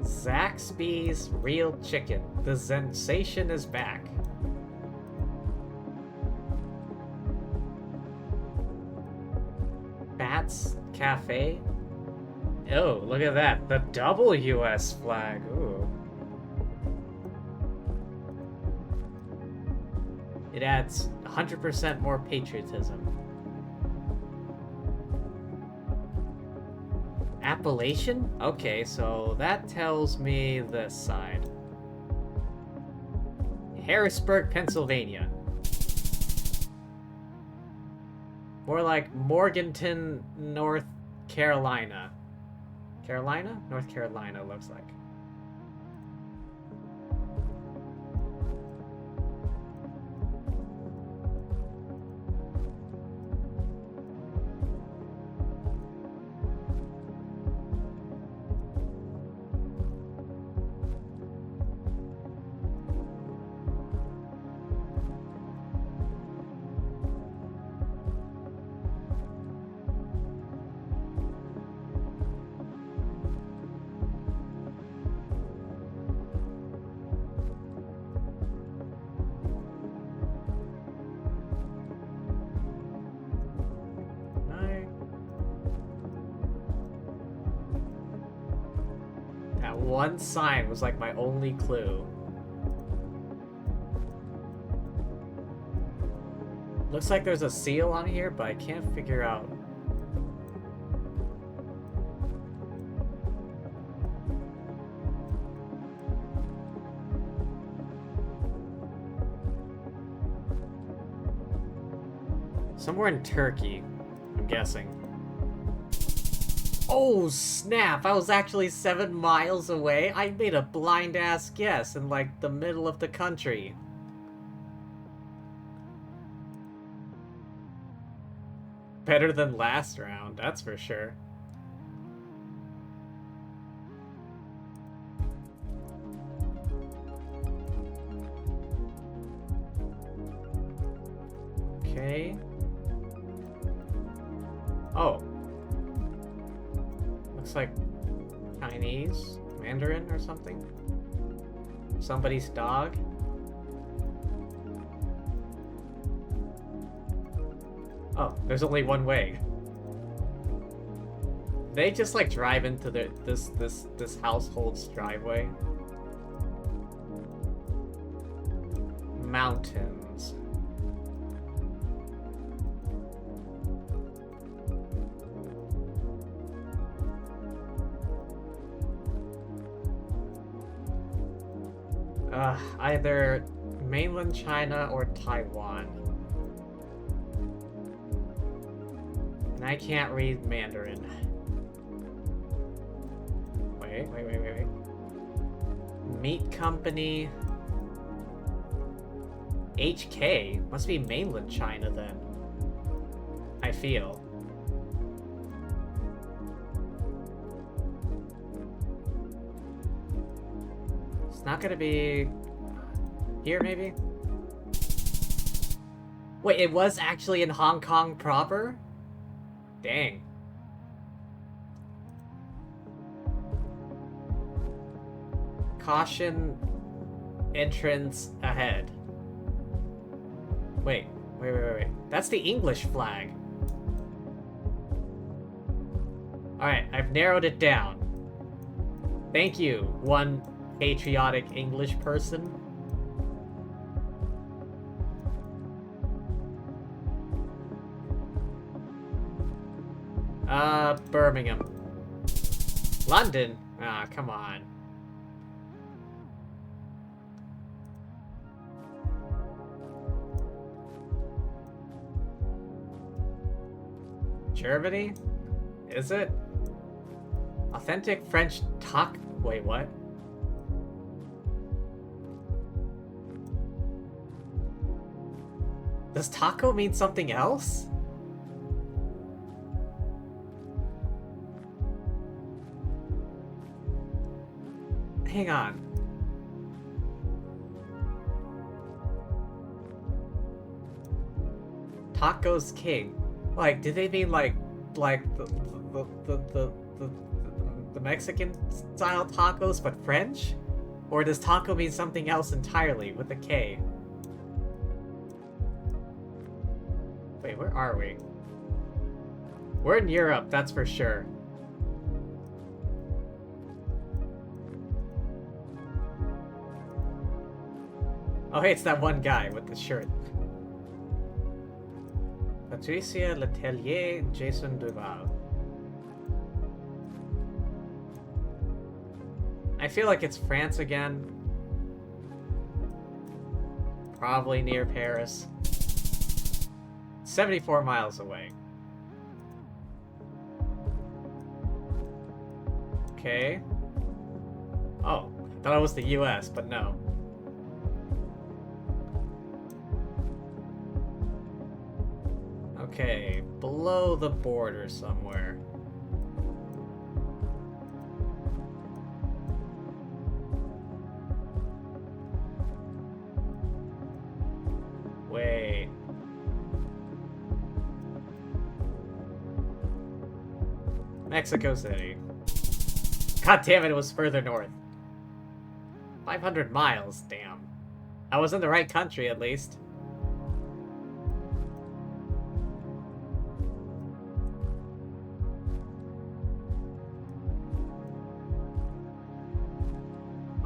Zaxby's Real Chicken. The sensation is back. Bats Cafe. Oh, look at that. The double US flag. Ooh. It adds 100% more patriotism. Appellation? Okay, so that tells me this side. Harrisburg, Pennsylvania. More like Morganton, North Carolina. Carolina? North Carolina looks like. That one sign was like my only clue. Looks like there's a seal on here, but I can't figure out. Somewhere in Turkey, I'm guessing. Oh, snap! I was actually 7 miles away. I made a blind-ass guess in, like, the middle of the country. Better than last round, that's for sure. Okay. Oh. Looks like Chinese, Mandarin or something. Somebody's dog. Oh, there's only one way. They just like drive into this household's driveway. Mountains. Either mainland China or Taiwan. And I can't read Mandarin. Wait. Meat company. HK? Must be mainland China then. I feel. It's not gonna be here, maybe? Wait, it was actually in Hong Kong proper? Dang. Caution, entrance ahead. Wait. That's the English flag. Alright, I've narrowed it down. Thank you, one patriotic English person. Birmingham. London? Ah, come on. Germany? Is it? Authentic French taco? Wait, what? Does taco mean something else? Hang on. Taco's king. Like, did they mean like the Mexican style tacos but French? Or does taco mean something else entirely with a K? Wait, where are we? We're in Europe, that's for sure. Oh hey, it's that one guy with the shirt. Patricia Letelier, Jason Duval. I feel like it's France again. Probably near Paris. 74 miles away. Okay. Oh, I thought it was the US, but no. Okay, below the border somewhere. Wait. Mexico City. God damn it, it was further north. 500 miles, damn. I was in the right country, at least.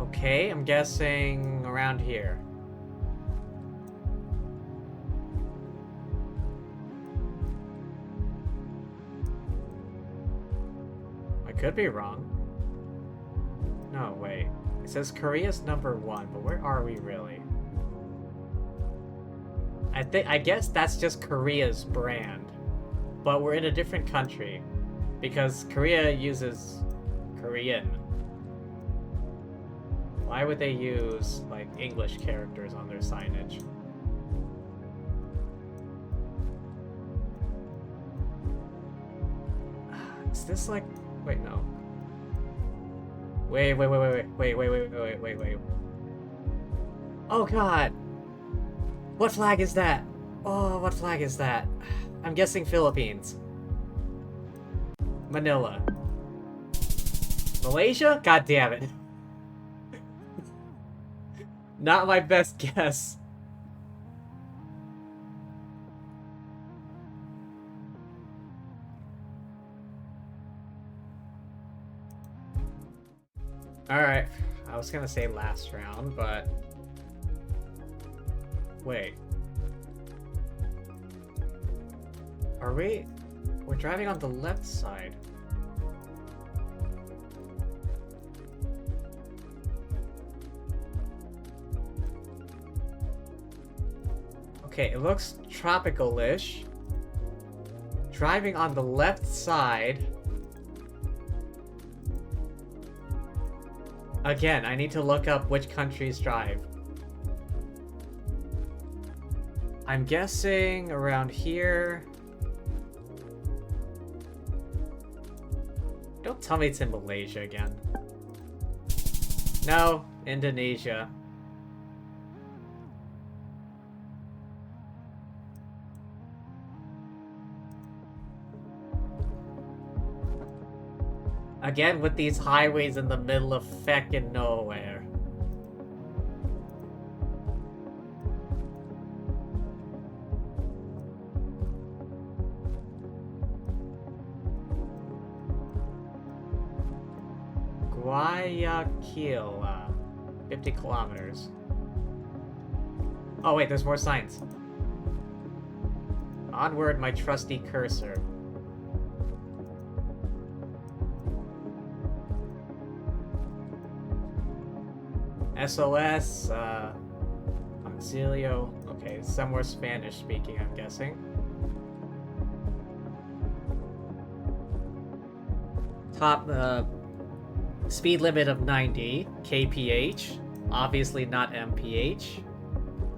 Okay, I'm guessing around here. I could be wrong. No, wait. It says Korea's #1, but where are we really? I guess that's just Korea's brand. But we're in a different country. Because Korea uses Korean. Why would they use, like, English characters on their signage? Is this like... Wait, no. Wait. Oh, God! What flag is that? Oh, what flag is that? I'm guessing Philippines. Manila. Malaysia? God damn it. Not my best guess. Alright. I was gonna say last round, but... Wait. Are we... We're driving on the left side. Okay, it looks tropical-ish. Driving on the left side. Again, I need to look up which countries drive. I'm guessing around here. Don't tell me it's in Malaysia again. No, Indonesia. Again with these highways in the middle of feckin' nowhere. Guayaquil, 50 kilometers. Oh wait, there's more signs. Onward, my trusty cursor. SOS, Auxilio. Okay, somewhere Spanish speaking, I'm guessing. Top, speed limit of 90 kph. Obviously not mph.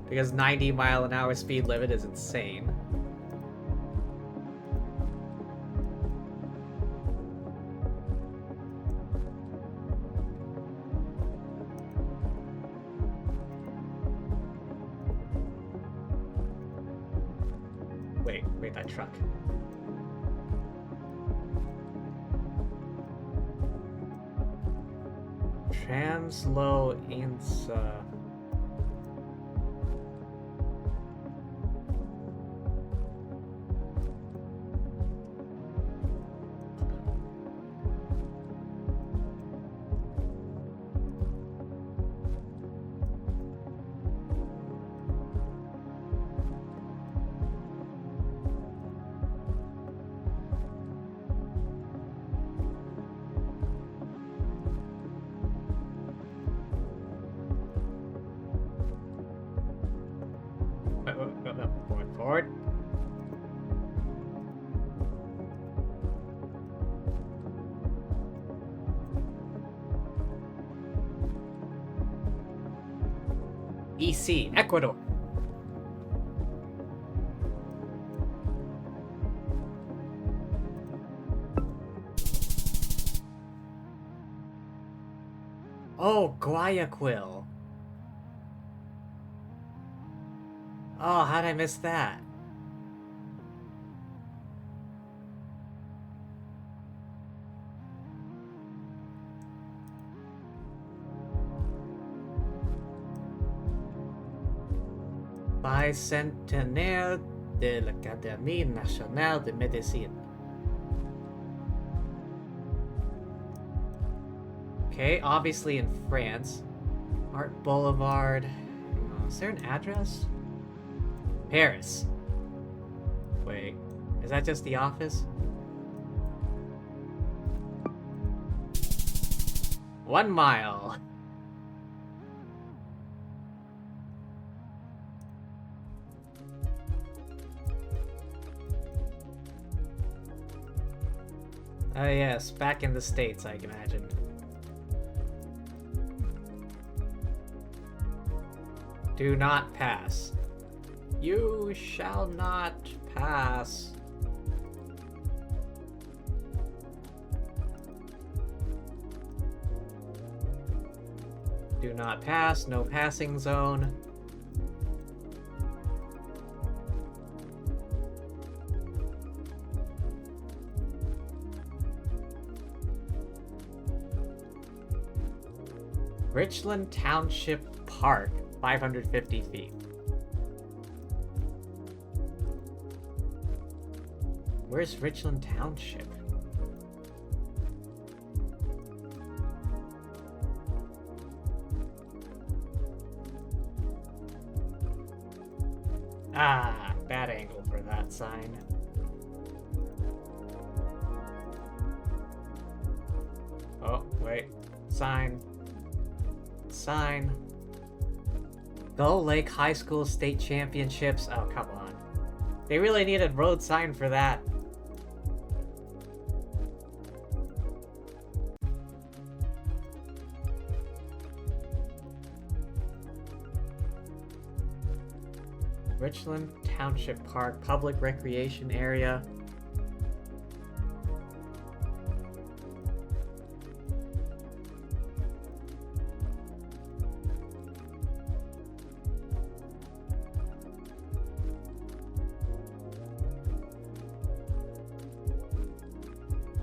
Because 90-mile-an-hour speed limit is insane. Wait, that truck. Translo Insa. Going forward. EC, Ecuador. Oh, Guayaquil. Oh, how'd I miss that? Bicentenaire de l'Académie Nationale de Médecine. Okay, obviously in France. Art Boulevard. Is there an address? Paris. Wait, is that just the office? 1 mile. Oh yes, back in the States, I imagine. Do not pass. You shall not pass. Do not pass, no passing zone. Richland Township Park, 550 feet. Where's Richland Township? Ah, bad angle for that sign. Oh, wait. Sign. Sign. Gull Lake High School State Championships. Oh, come on. They really needed road sign for that. Richland Township Park, public recreation area.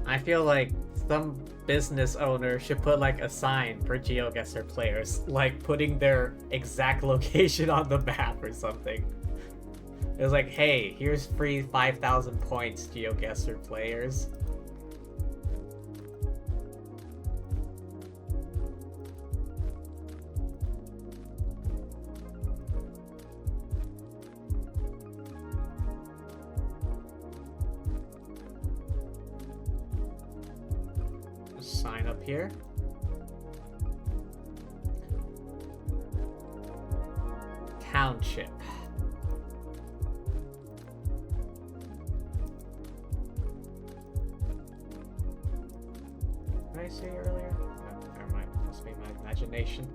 I feel like some business owner should put like a sign for GeoGuessr players, like putting their exact location on the map or something. It was like, hey, here's free 5,000 points, GeoGuessr players. Sign up here. Township. Did I see earlier? No, never mind. Must be my imagination.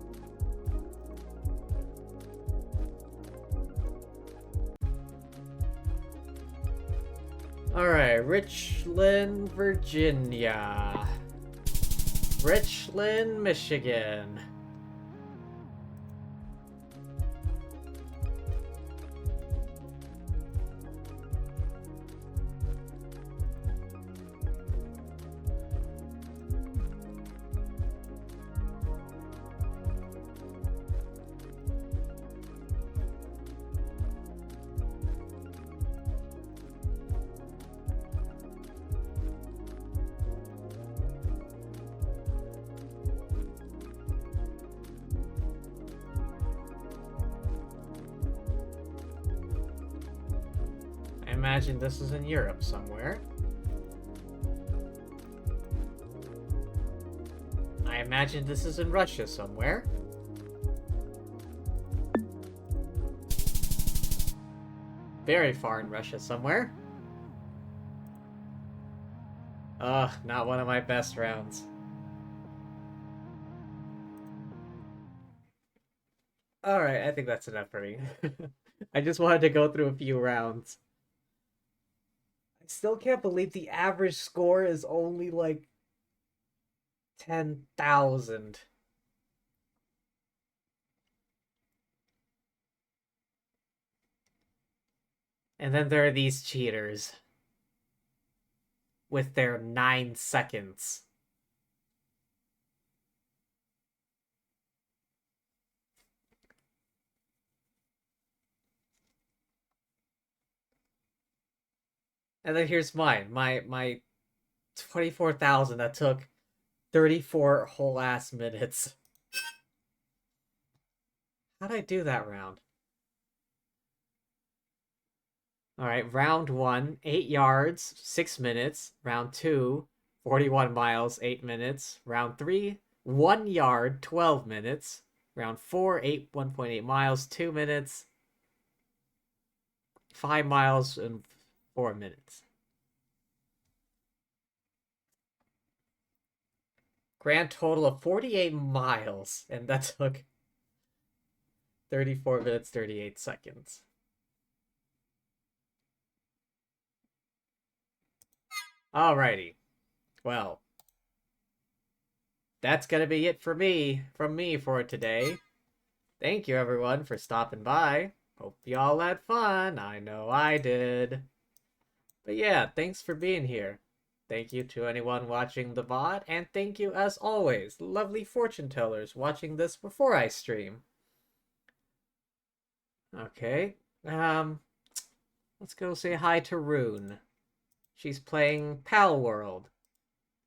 Alright, Richland, Virginia. Richland, Michigan. I imagine this is in Europe somewhere. I imagine this is in Russia somewhere. Very far in Russia somewhere. Ugh, not one of my best rounds. Alright, I think that's enough for me. I just wanted to go through a few rounds. I still can't believe the average score is only like 10,000. And then there are these cheaters with their 9 seconds. And then here's mine. My 24,000 that took 34 whole ass minutes. How'd I do that round? Alright, round 1, 8 yards, 6 minutes. Round 2, 41 miles, 8 minutes. Round 3, 1 yard, 12 minutes. Round 4, 1.8 miles, 2 minutes. 5 miles and 4 minutes. Grand total of 48 miles, and that took 34 minutes, 38 seconds. Alrighty. Well, that's gonna be it for me, from me for today. Thank you everyone for stopping by. Hope y'all had fun. I know I did. But yeah, thanks for being here. Thank you to anyone watching the VOD, and thank you as always, lovely fortune tellers watching this before I stream. Okay, let's go say hi to Rune. She's playing Pal World,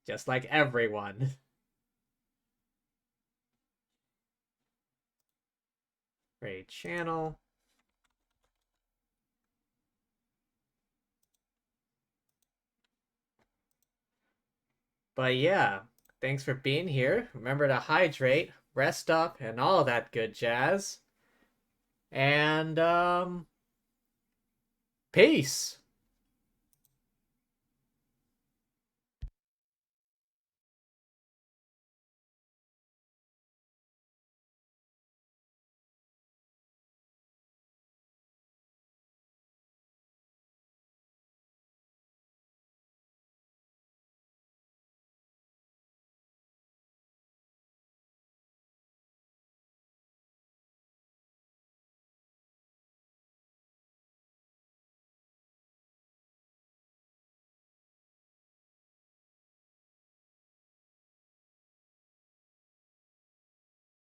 just like everyone. Great channel. But yeah, thanks for being here. Remember to hydrate, rest up, and all that good jazz. And, peace!